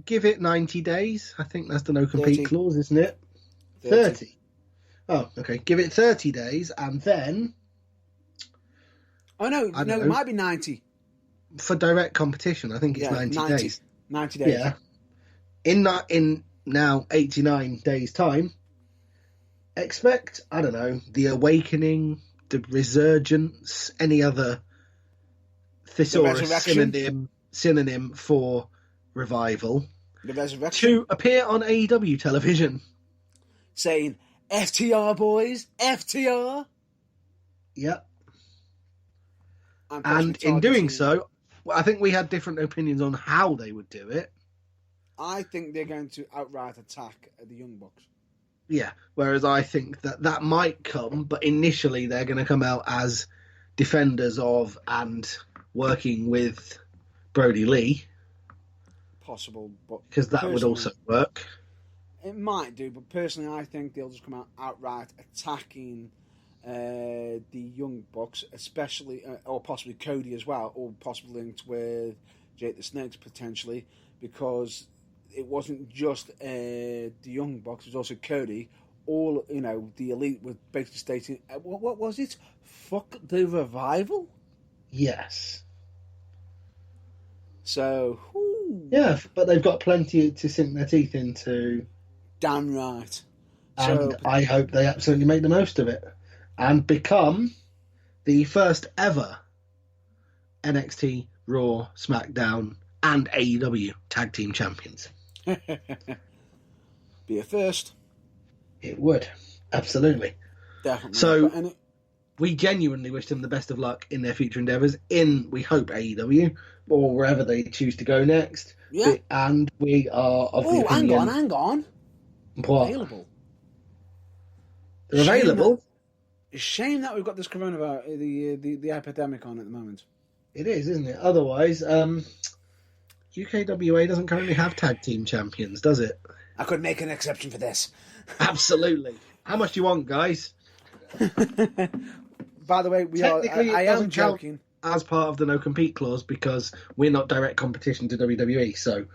give it 90 days. I think that's the no-compete clause, isn't it? 30. Oh, okay. Give it 30 days, and then... Oh, no, it might be 90. For direct competition, I think it's 90 days. 90 days. Yeah. In now 89 days' time, expect, I don't know, the Awakening, the Resurgence, any other thesaurus synonym for Revival, the Resurrection, to appear on AEW television. Saying, FTR, boys, FTR. Yep. And in doing so, I think we had different opinions on how they would do it. I think they're going to outright attack the Young Bucks. Yeah, whereas I think that might come, but initially they're going to come out as defenders of and working with Brody Lee. Possible, but... Because that would also work. It might do, but personally I think they'll just come out outright attacking the Young Bucks, especially, or possibly Cody as well, or possibly linked with Jake the Snakes potentially, because it wasn't just the Young Bucks, it was also Cody. All, the Elite were basically stating, what was it? Fuck the Revival? Yes. So, yeah, but they've got plenty to sink their teeth into. Damn right. And I hope they absolutely make the most of it and become the first ever NXT, Raw, SmackDown, and AEW Tag Team Champions. Be a first. It would. Absolutely. Definitely. So, we genuinely wish them the best of luck in their future endeavours in, we hope, AEW, or wherever they choose to go next. Yeah. And we are of the opinion... hang on. What? Available. They're available? Shame that we've got this coronavirus, the epidemic on at the moment. It is, isn't it? Otherwise, UKWA doesn't currently have tag team champions, does it? I could make an exception for this. Absolutely. How much do you want, guys? By the way, I am joking. As part of the no-compete clause, because we're not direct competition to WWE, so...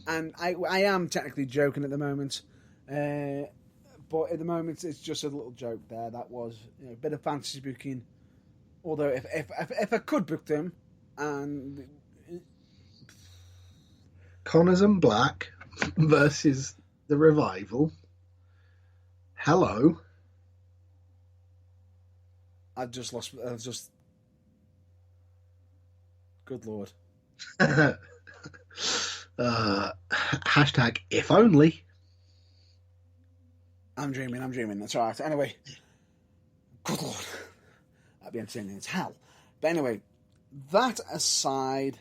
And I am technically joking at the moment. But at the moment, it's just a little joke there. That was a bit of fantasy booking. Although, if I could book them, and Connors and Black versus the Revival. Hello. Good Lord. Hashtag if only. I'm dreaming. That's all right. Anyway, good Lord, that'd be entertaining as hell. But anyway, that aside,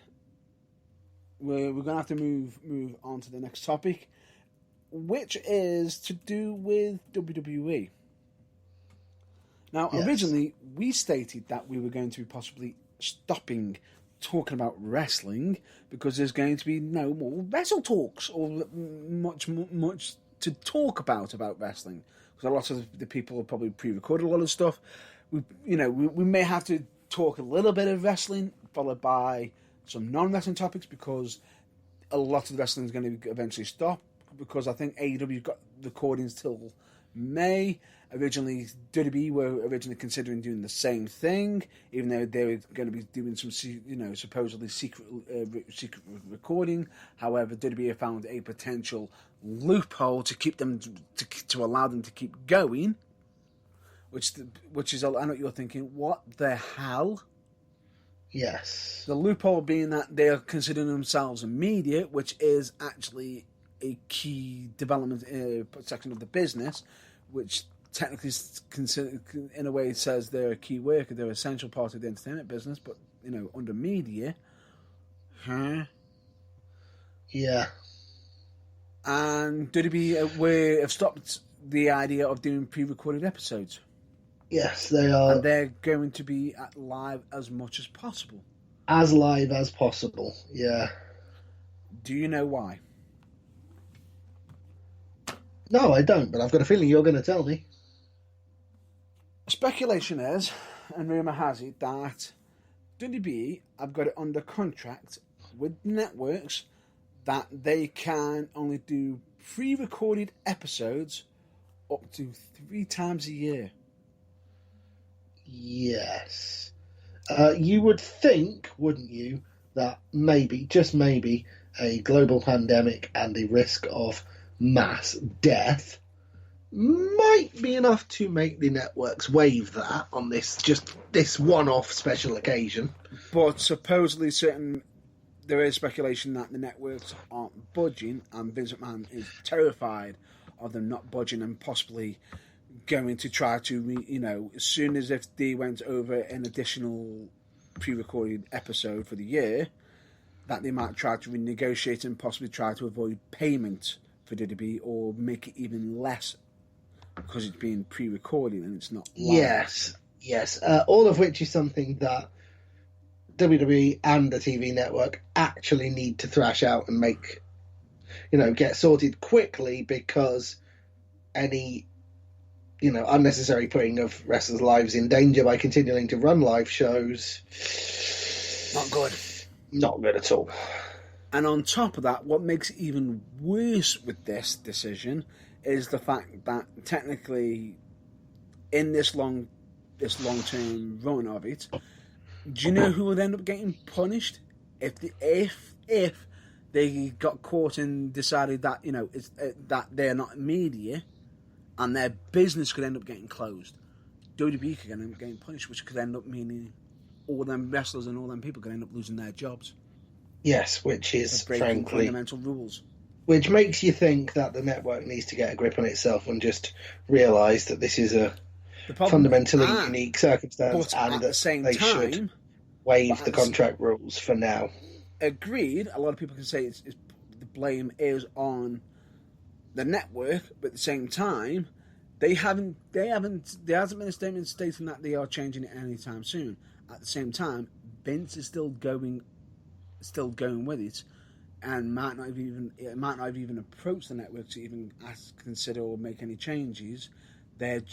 we're going to have to move on to the next topic, which is to do with WWE. Now, yes. Originally, we stated that we were going to be possibly stopping talking about wrestling because there's going to be no more Wrestle Talks or much to talk about wrestling, because a lot of the people have probably pre-recorded a lot of stuff. We may have to talk a little bit of wrestling followed by some non-wrestling topics, because a lot of the wrestling is going to eventually stop, because I think AEW's got recordings till May, Originally, WWE were originally considering doing the same thing, even though they were going to be doing some, supposedly secret recording. However, WWE found a potential loophole to keep them to allow them to keep going, which is, I know what you're thinking. What the hell? Yes. The loophole being that they are considering themselves a media, which is actually a key development section of the business, which technically in a way says they're a key worker, they're an essential part of the entertainment business, but under media, yeah. And WWE have stopped the idea of doing pre-recorded episodes. Yes, they are, and they're going to be at live as much as possible. As live as possible, yeah. Do you know why? No, I don't, but I've got a feeling you're going to tell me. Speculation is, and rumour has it, that WWE have got it under contract with networks that they can only do pre-recorded episodes up to 3 times a year. Yes. You would think, wouldn't you, that maybe, just maybe, a global pandemic and the risk of mass death might be enough to make the networks waive that on this one-off special occasion. But supposedly there is speculation that the networks aren't budging, and Vince McMahon is terrified of them not budging and possibly going to try to, as soon as if they went over an additional pre-recorded episode for the year, that they might try to renegotiate and possibly try to avoid payment for WWE or make it even less because it's being pre-recorded and it's not live. Yes. All of which is something that WWE and the TV network actually need to thrash out and make, get sorted quickly, because any, unnecessary putting of wrestlers' lives in danger by continuing to run live shows. Not good. Not good at all. And on top of that, what makes it even worse with this decision is the fact that technically, in this long-term run of it, do you know who would end up getting punished if they got caught and decided that that they're not media, and their business could end up getting closed? WWE could end up getting punished, which could end up meaning all them wrestlers and all them people could end up losing their jobs. Yes, which is frankly fundamental rules. Which makes you think that the network needs to get a grip on itself and just realise that this is a fundamentally unique circumstance, and that they should waive the contract rules for now. Agreed. A lot of people can say it's the blame is on the network, but at the same time, there hasn't been a statement stating that they are changing it anytime soon. At the same time, Vince is still going with it, and might not have even approached the network to even consider or make any changes.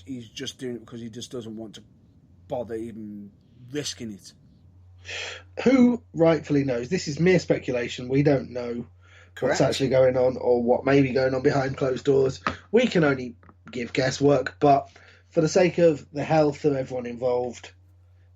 He's just doing it because he just doesn't want to bother even risking it. Who rightfully knows? This is mere speculation. We don't know what's actually going on or what may be going on behind closed doors. We can only give guesswork, but for the sake of the health of everyone involved,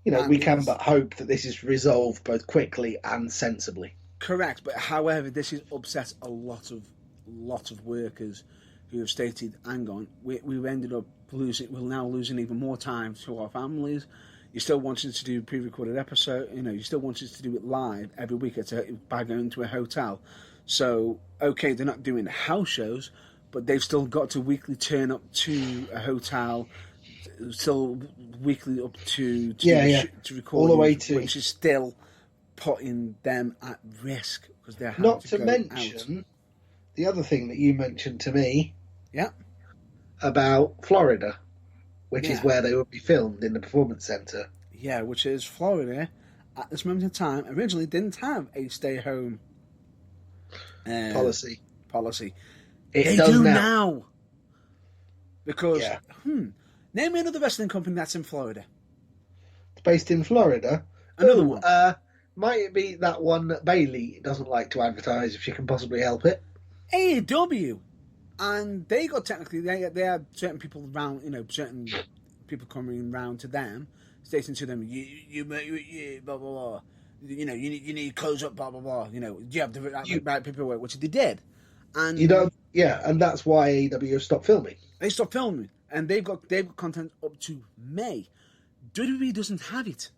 we can but hope that this is resolved both quickly and sensibly. Correct, but however, this has upset a lot of workers who have stated, hang on, we've ended up we're now losing even more time to our families. You still wanted to do pre-recorded episode, you still wanted to do it live every week by going to a hotel. So, okay, they're not doing house shows, but they've still got to weekly turn up to a hotel, still weekly up to record, all the way to, which is still putting them at risk because they're having not to to go mention out. The other thing that you mentioned to me, about Florida, which is where they would be filmed in the Performance Center. Yeah, which is Florida. At this moment in time, originally didn't have a stay-home policy. They do now. Because, name me another wrestling company that's in Florida. It's based in Florida. Another one. Might it be that one that Bailey doesn't like to advertise if she can possibly help it? AEW. And they got technically, they had certain people around, certain people coming round to them, stating to them, you blah, blah, blah. You need to close up, blah, blah, blah. You have the right paperwork, which they did. And you don't, yeah, and that's why AEW stopped filming. They stopped filming, and they've got content up to May. WWE doesn't have it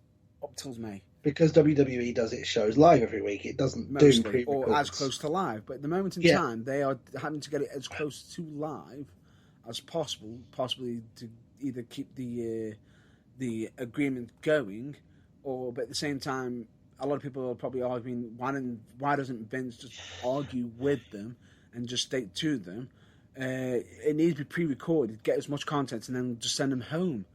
up till May. Because WWE does its shows live every week. It doesn't Mostly, do pre-recordings. or as close to live. But at the moment in time, they are having to get it as close to live as possible, possibly to either keep the agreement going, but at the same time, a lot of people are probably arguing, why doesn't Vince just argue with them and just state to them, it needs to be pre-recorded, get as much content, and then just send them home.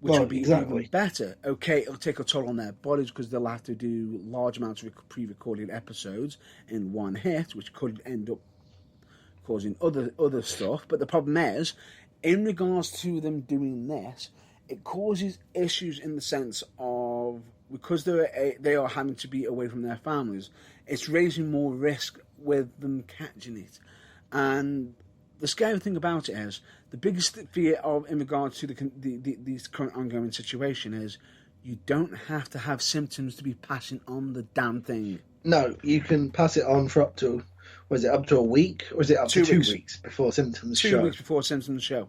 Which would be even better. Okay, it'll take a toll on their bodies because they'll have to do large amounts of pre-recorded episodes in one hit, which could end up causing other stuff. But the problem is, in regards to them doing this, it causes issues in the sense of, because they are having to be away from their families, it's raising more risk with them catching it. And the scary thing about it is, the biggest fear in regards to this current ongoing situation is, you don't have to have symptoms to be passing on the damn thing. No, you can pass it on for up to a week, or is it up to 2 weeks before symptoms show? 2 weeks before symptoms show.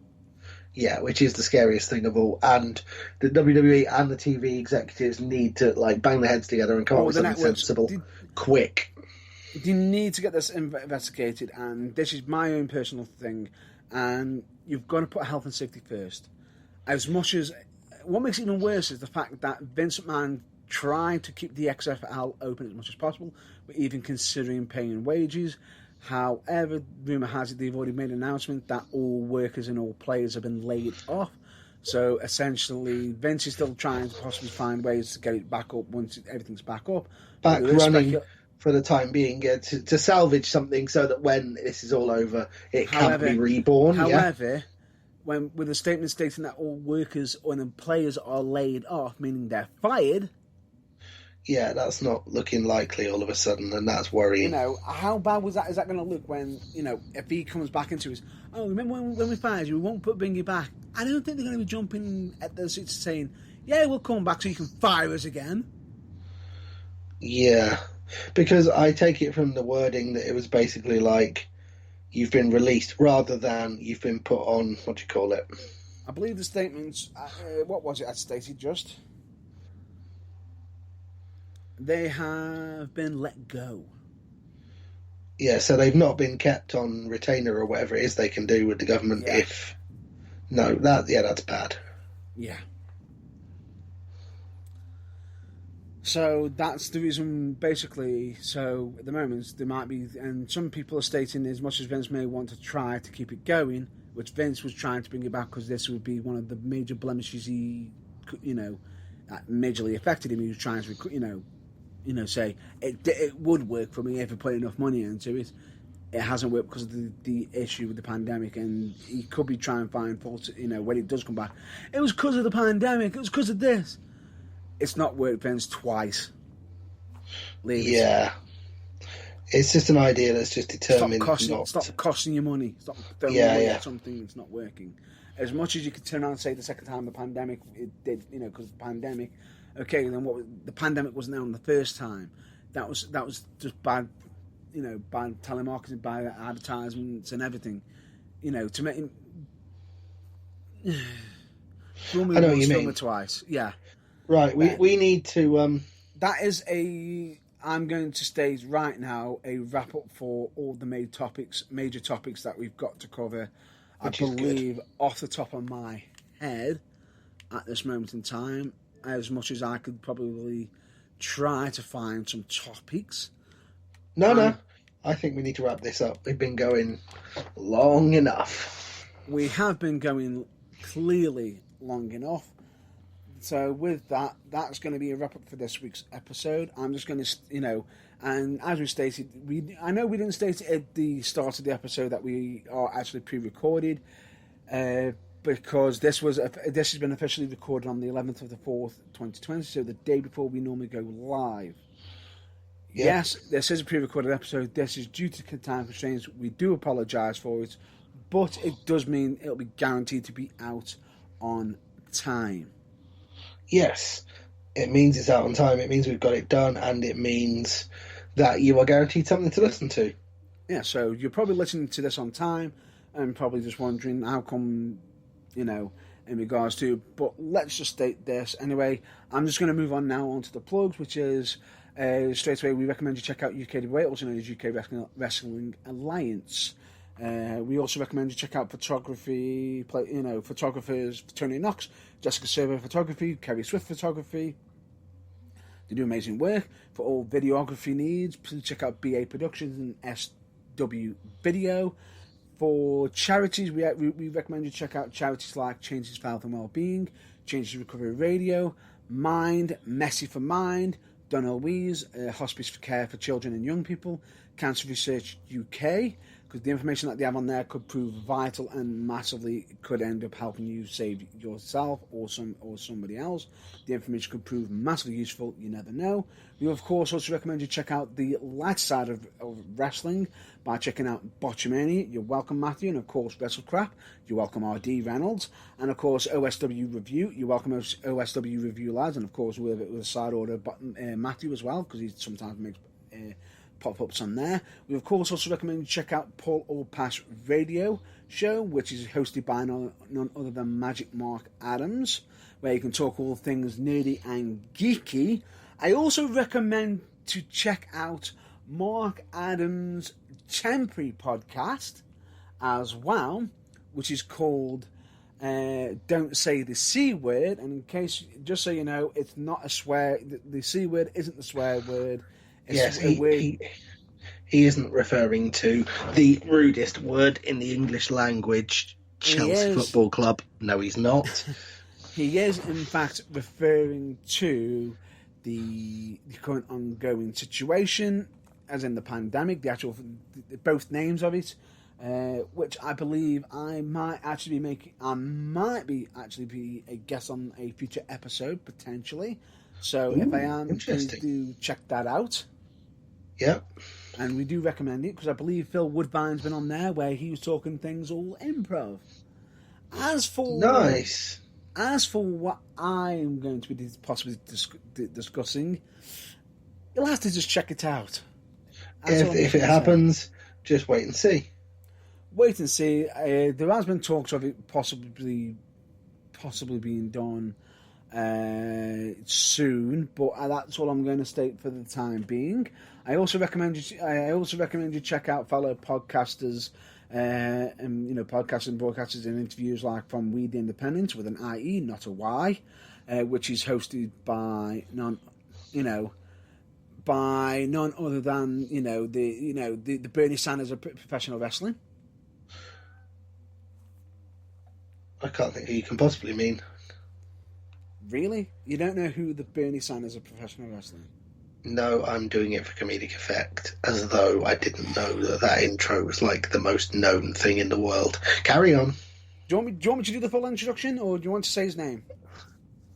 Yeah, which is the scariest thing of all. And the WWE and the TV executives need to bang their heads together and come up with something sensible, quick. You need to get this investigated, and this is my own personal thing, and you've got to put health and safety first. As much as, what makes it even worse is the fact that Vince McMahon tried to keep the XFL open as much as possible, but even considering paying wages. However, rumour has it they've already made an announcement that all workers and all players have been laid off. So essentially, Vince is still trying to possibly find ways to get it back up once everything's back up. Back running for the time being, to salvage something so that when this is all over, it can be reborn. However, with a statement stating that all workers and players are laid off, meaning they're fired. Yeah, that's not looking likely all of a sudden, and that's worrying. How bad is that going to look when, if he comes back into his, remember when we fired you, we won't bring you back. I don't think they're going to be jumping at the seats saying, yeah, we'll come back so you can fire us again. Yeah, because I take it from the wording that it was basically like, you've been released, rather than you've been put on, what do you call it? I believe the statements, what was it I stated just? They have been let go. Yeah, so they've not been kept on retainer or whatever it is they can do with the government if... No, that's bad. Yeah. So that's the reason, basically. So at the moment, there might be... And some people are stating, as much as Vince may want to try to keep it going, which Vince was trying to bring it back because this would be one of the major blemishes he, that majorly affected him. He was trying to, say, it would work for me if I put enough money into it. It hasn't worked because of the issue with the pandemic, and he could be trying to find faults, when it does come back. It was because of the pandemic, it was because of this. It's not worked, Vince, twice. Yeah. It's just an idea that's just determined Stop costing you money. Stop throwing money at something that's not working. As much as you could turn around and say the second time the pandemic, it did, because of the pandemic. Okay, then the pandemic wasn't there on the first time. That was just bad, bad telemarketing, bad advertisements and everything. To make him film it once, film it twice. Yeah. Right. We need to. That is I'm going to stage right now a wrap up for all the major topics that we've got to cover. I believe off the top of my head at this moment in time, as much as I could probably try to find some topics. No. I think we need to wrap this up. We've been going long enough. We have been going clearly long enough. So with that, that's going to be a wrap up for this week's episode. I'm just going to, and as we stated, I know we didn't state it at the start of the episode that we are actually pre-recorded, because this has been officially recorded on the 11th of the 4th, 2020, so the day before we normally go live. Yep. Yes, this is a pre-recorded episode. This is due to time constraints. We do apologise for it, but it does mean it'll be guaranteed to be out on time. Yes, it means it's out on time. It means we've got it done, and it means that you are guaranteed something to listen to. Yeah, so you're probably listening to this on time and probably just wondering how come, in regards to, but let's just state this anyway. I'm just going to move on now onto the plugs, which is straight away we recommend you check out UKWA, also known as UK Wrestling Alliance. We also recommend you check out photographers Tony Knox, Jessica Servo Photography, Kerry Swift Photography. They do amazing work. For all videography needs, please check out BA Productions and SW Video. For charities, we recommend you check out charities like Changes for Health and Wellbeing, Changes Recovery Radio, Mind, Messy for Mind, Donald Wees, Hospice for Care for Children and Young People, Cancer Research UK, because the information that they have on there could prove vital and massively could end up helping you save yourself or somebody else. The information could prove massively useful, you never know. We of course also recommend you check out the light side of wrestling by checking out Botchamania. You're welcome, Matthew, and of course WrestleCrap. You're welcome, RD Reynolds, and of course OSW Review. You're welcome, OSW Review lads, and of course with a side order Matthew as well, because he sometimes makes pop-ups on there. We of course also recommend you check out Paul All Pass Radio Show, which is hosted by none other than Magic Mark Adams, where you can talk all things nerdy and geeky. I also recommend to check out Mark Adams' temporary podcast as well, which is called Don't Say the C Word, and in case, just so you know, it's not a swear, the C word isn't the swear word. Yes, he isn't referring to the rudest word in the English language, Chelsea Football Club. No, he's not. He is, in fact, referring to the current ongoing situation, as in the pandemic, both names of it, which I believe I might be a guest on a future episode, potentially. So if I am, please do check that out. Yeah. And we do recommend it, because I believe Phil Woodbine's been on there, where he was talking things all improv. As for what I'm going to be possibly discussing, you'll have to just check it out. If it happens, just wait and see. Wait and see. There has been talks of it possibly being done soon, but that's all I'm going to state for the time being. I also recommend you check out fellow podcasters, and podcasters and broadcasters and interviews like from We the Independent with an IE, not a Y, which is hosted by none other than the Bernie Sanders of professional wrestling. I can't think who you can possibly mean. Really? You don't know who the Bernie Sanders of professional wrestling? No, I'm doing it for comedic effect, as though I didn't know that intro was like the most known thing in the world. Carry on. Do you want me to do the full introduction, or do you want to say his name?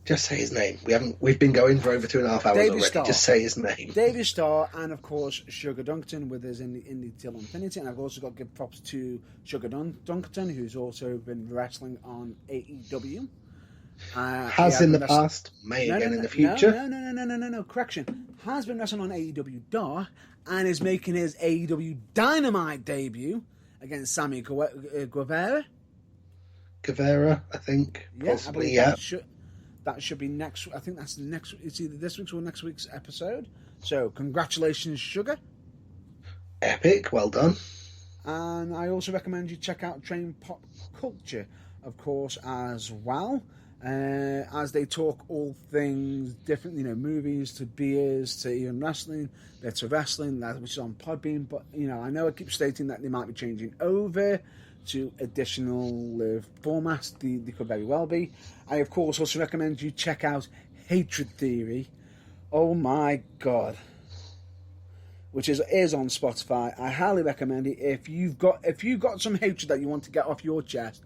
Just say his name. We've been going for over 2.5 hours already. Starr. Just say his name. David Starr, and of course Sugar Dunkerton with us in the Till Infinity. And I've also got to give props to Sugar Dunkerton, who's also been wrestling on AEW. Has in the past, may again in the future. No. Correction. Has been wrestling on AEW Dark and is making his AEW Dynamite debut against Sammy Guevara. Guevara, I think. Yeah, possibly, yeah. That should be next. I think that's the next. It's either this week's or next week's episode. So, congratulations, Sugar. Epic, well done. And I also recommend you check out Train Pop Culture, of course, as well. As they talk all things different, movies to beers to even wrestling, bits of wrestling, which is on Podbean. But, I know I keep stating that they might be changing over to additional formats. They could very well be. I, of course, also recommend you check out Hatred Theory. Oh, my God. Which is on Spotify. I highly recommend it. If you've got some hatred that you want to get off your chest,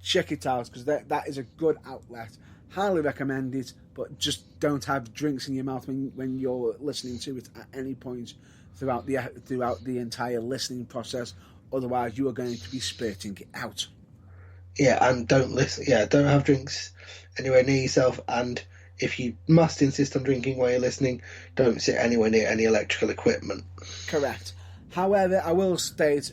check it out, because that is a good outlet. Highly recommend it, but just don't have drinks in your mouth when you're listening to it at any point throughout the entire listening process, Otherwise, you are going to be spurting it out. Yeah, and don't listen. Yeah, don't have drinks anywhere near yourself. And if you must insist on drinking while you're listening, don't sit anywhere near any electrical equipment. Correct. However, I will state,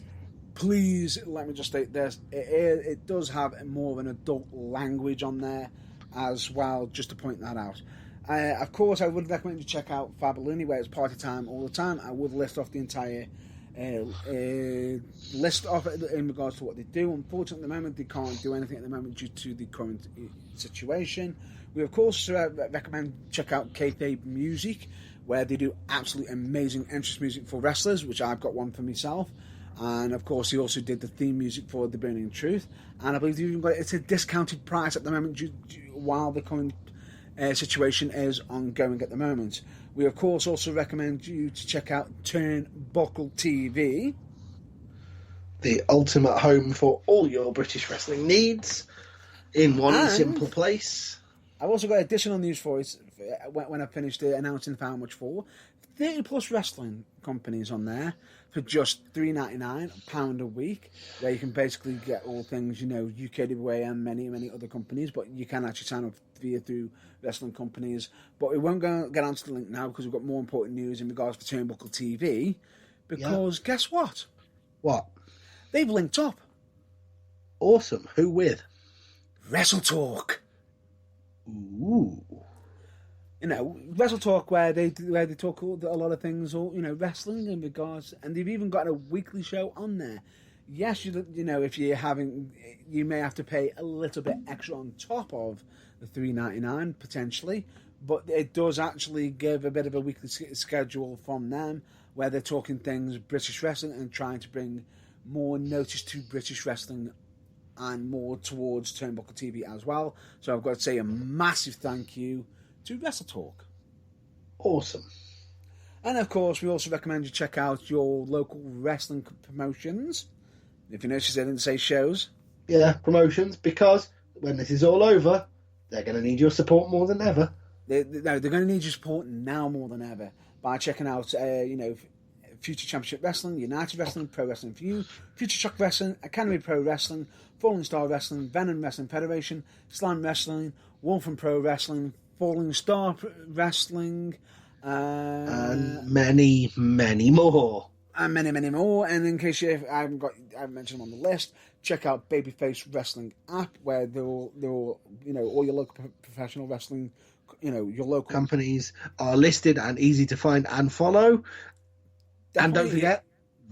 please let me just state this: it does have more of an adult language on there as well. Just to point that out. Of course, I would recommend you check out Fabulini, where it's party time all the time. I would list off the entire list of it in regards to what they do. Unfortunately, at the moment, they can't do anything at the moment due to the current situation. We, of course, recommend check out Kayfabe Music, where they do absolutely amazing entrance music for wrestlers, which I've got one for myself. And, of course, he also did the theme music for The Burning Truth. And I believe they've even got it's a discounted price at the moment while the current situation is ongoing at the moment. We, of course, also recommend you to check out Turnbuckle TV, the ultimate home for all your British wrestling needs in one simple place. I've also got additional news for it when I finished announcing how much for. 30 plus wrestling companies on there for just £3.99 a week, where you can basically get all things, UKWA and many other companies, but you can actually sign up through wrestling companies. But we won't get onto the link now because we've got more important news in regards to Turnbuckle TV, because guess what? What? They've linked up. Awesome. Who with? Wrestle Talk. Ooh. Wrestle Talk, where they talk a lot of things, or wrestling in regards, and they've even got a weekly show on there. Yes, if you're having, you may have to pay a little bit extra on top of the $3.99 potentially, but it does actually give a bit of a weekly schedule from them, where they're talking things British wrestling and trying to bring more notice to British wrestling and more towards Turnbuckle TV as well. So I've got to say a massive thank you to Wrestle Talk. Awesome. And of course, we also recommend you check out your local wrestling promotions. If you notice, I didn't say shows. Yeah, promotions, because when this is all over, they're going to need your support more than ever. They're going to need your support now more than ever by checking out, Future Championship Wrestling, United Wrestling, Pro Wrestling for You, Future Shock Wrestling, Academy Pro Wrestling, Falling Star Wrestling, Venom Wrestling Federation, Slam Wrestling, Wolf and Pro Wrestling, Falling Star Wrestling, and many more. And many more. And in case you haven't mentioned them on the list, check out Babyface Wrestling app, where they're all all your local professional wrestling, your local companies are listed and easy to find and follow. Definitely. And don't forget,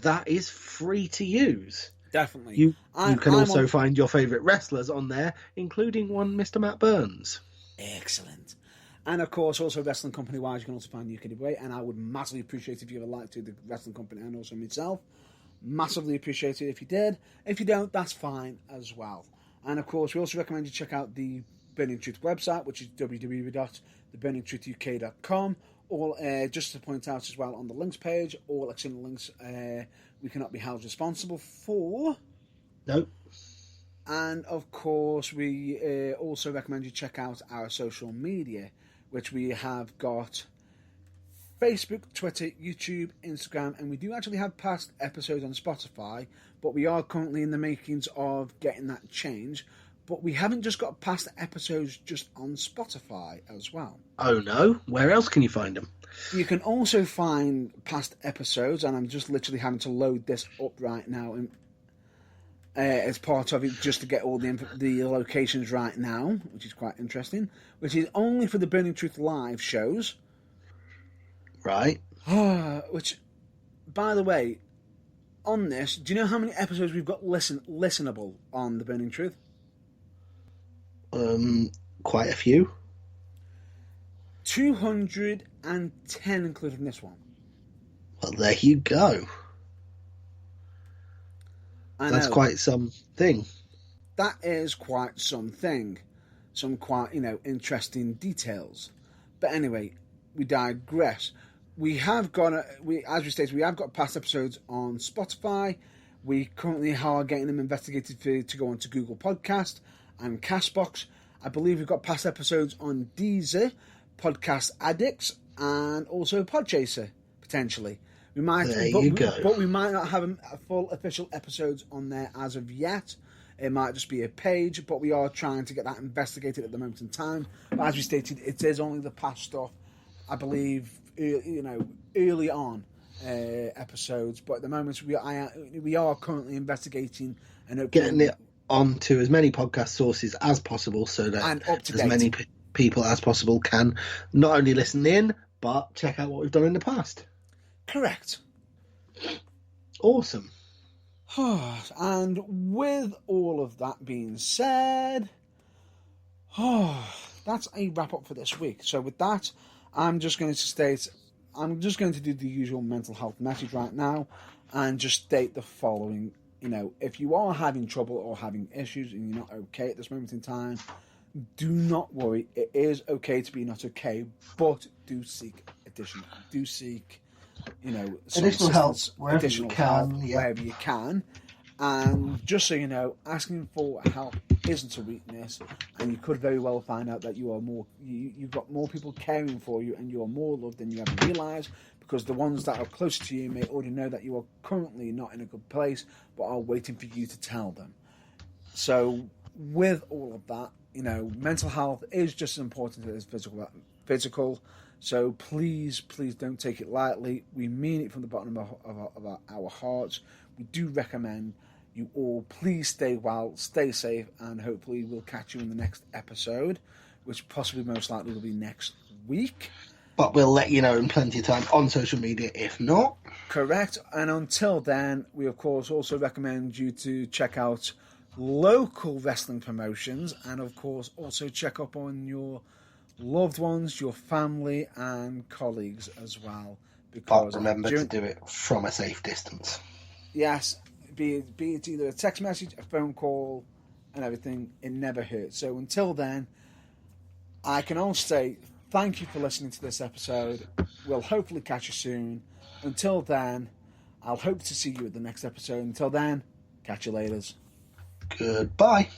that is free to use. Definitely. You can also find your favourite wrestlers on there, including one Mr. Matt Burns. Excellent. And of course, also wrestling company wise, you can also find UKWA, and I would massively appreciate if you ever liked to the wrestling company and also myself. Massively appreciate it if you did. If you don't, that's fine as well. And of course, we also recommend you check out the Burning Truth website, which is www.theburningtruthuk.com. All just to point out as well on the links page, all external links we cannot be held responsible for. Nope. And of course, we also recommend you check out our social media, which we have got Facebook, Twitter, YouTube, Instagram, and we do actually have past episodes on Spotify, but we are currently in the makings of getting that changed. But we haven't just got past episodes just on Spotify as well. Oh no, where else can you find them? You can also find past episodes, and I'm just literally having to load this up right now as part of it, just to get all the locations right now, which is quite interesting, which is only for the Burning Truth live shows. Right. Which, by the way, on this, do you know how many episodes we've got listenable on the Burning Truth? Quite a few. 210, including this one. Well, there you go. That's quite something. That is quite something. Some quite, interesting details. But anyway, we digress. We have got, as we stated, we have got past episodes on Spotify. We currently are getting them investigated to go on to Google Podcast and Castbox. I believe we've got past episodes on Deezer, Podcast Addicts, and also Podchaser, potentially. We might, There you go. but we might not have a full official episodes on there as of yet. It might just be a page, but we are trying to get that investigated at the moment in time. But as we stated, it is only the past stuff, I believe, early on episodes. But at the moment, we are currently investigating and getting it onto as many podcast sources as possible, so that and up to as date. many people as possible can not only listen in but check out what we've done in the past. Correct. Awesome. And with all of that being said, that's a wrap up for this week. So with that, I'm just going to do the usual mental health message right now and just state the following. If you are having trouble or having issues and you're not okay at this moment in time, do not worry. It is okay to be not okay, but do seek additional help wherever additional you can, help yeah. wherever you can. And just so you know, asking for help isn't a weakness, and you could very well find out that you've got more people caring for you, and you are more loved than you ever realise, because the ones that are close to you may already know that you are currently not in a good place, but are waiting for you to tell them. So, with all of that, mental health is just as important as physical. So please don't take it lightly. We mean it from the bottom of our hearts. We do recommend you all please stay well, stay safe, and hopefully we'll catch you in the next episode, which possibly most likely will be next week. But we'll let you know in plenty of time on social media if not. Correct. And until then, we of course also recommend you to check out local wrestling promotions, and of course also check up on your loved ones, your family and colleagues as well. Because but remember to do it from a safe distance. Yes, be it either a text message, a phone call, and everything, it never hurts. So until then, I can only say thank you for listening to this episode. We'll hopefully catch you soon. Until then, I'll hope to see you at the next episode. Until then, catch you later. Goodbye.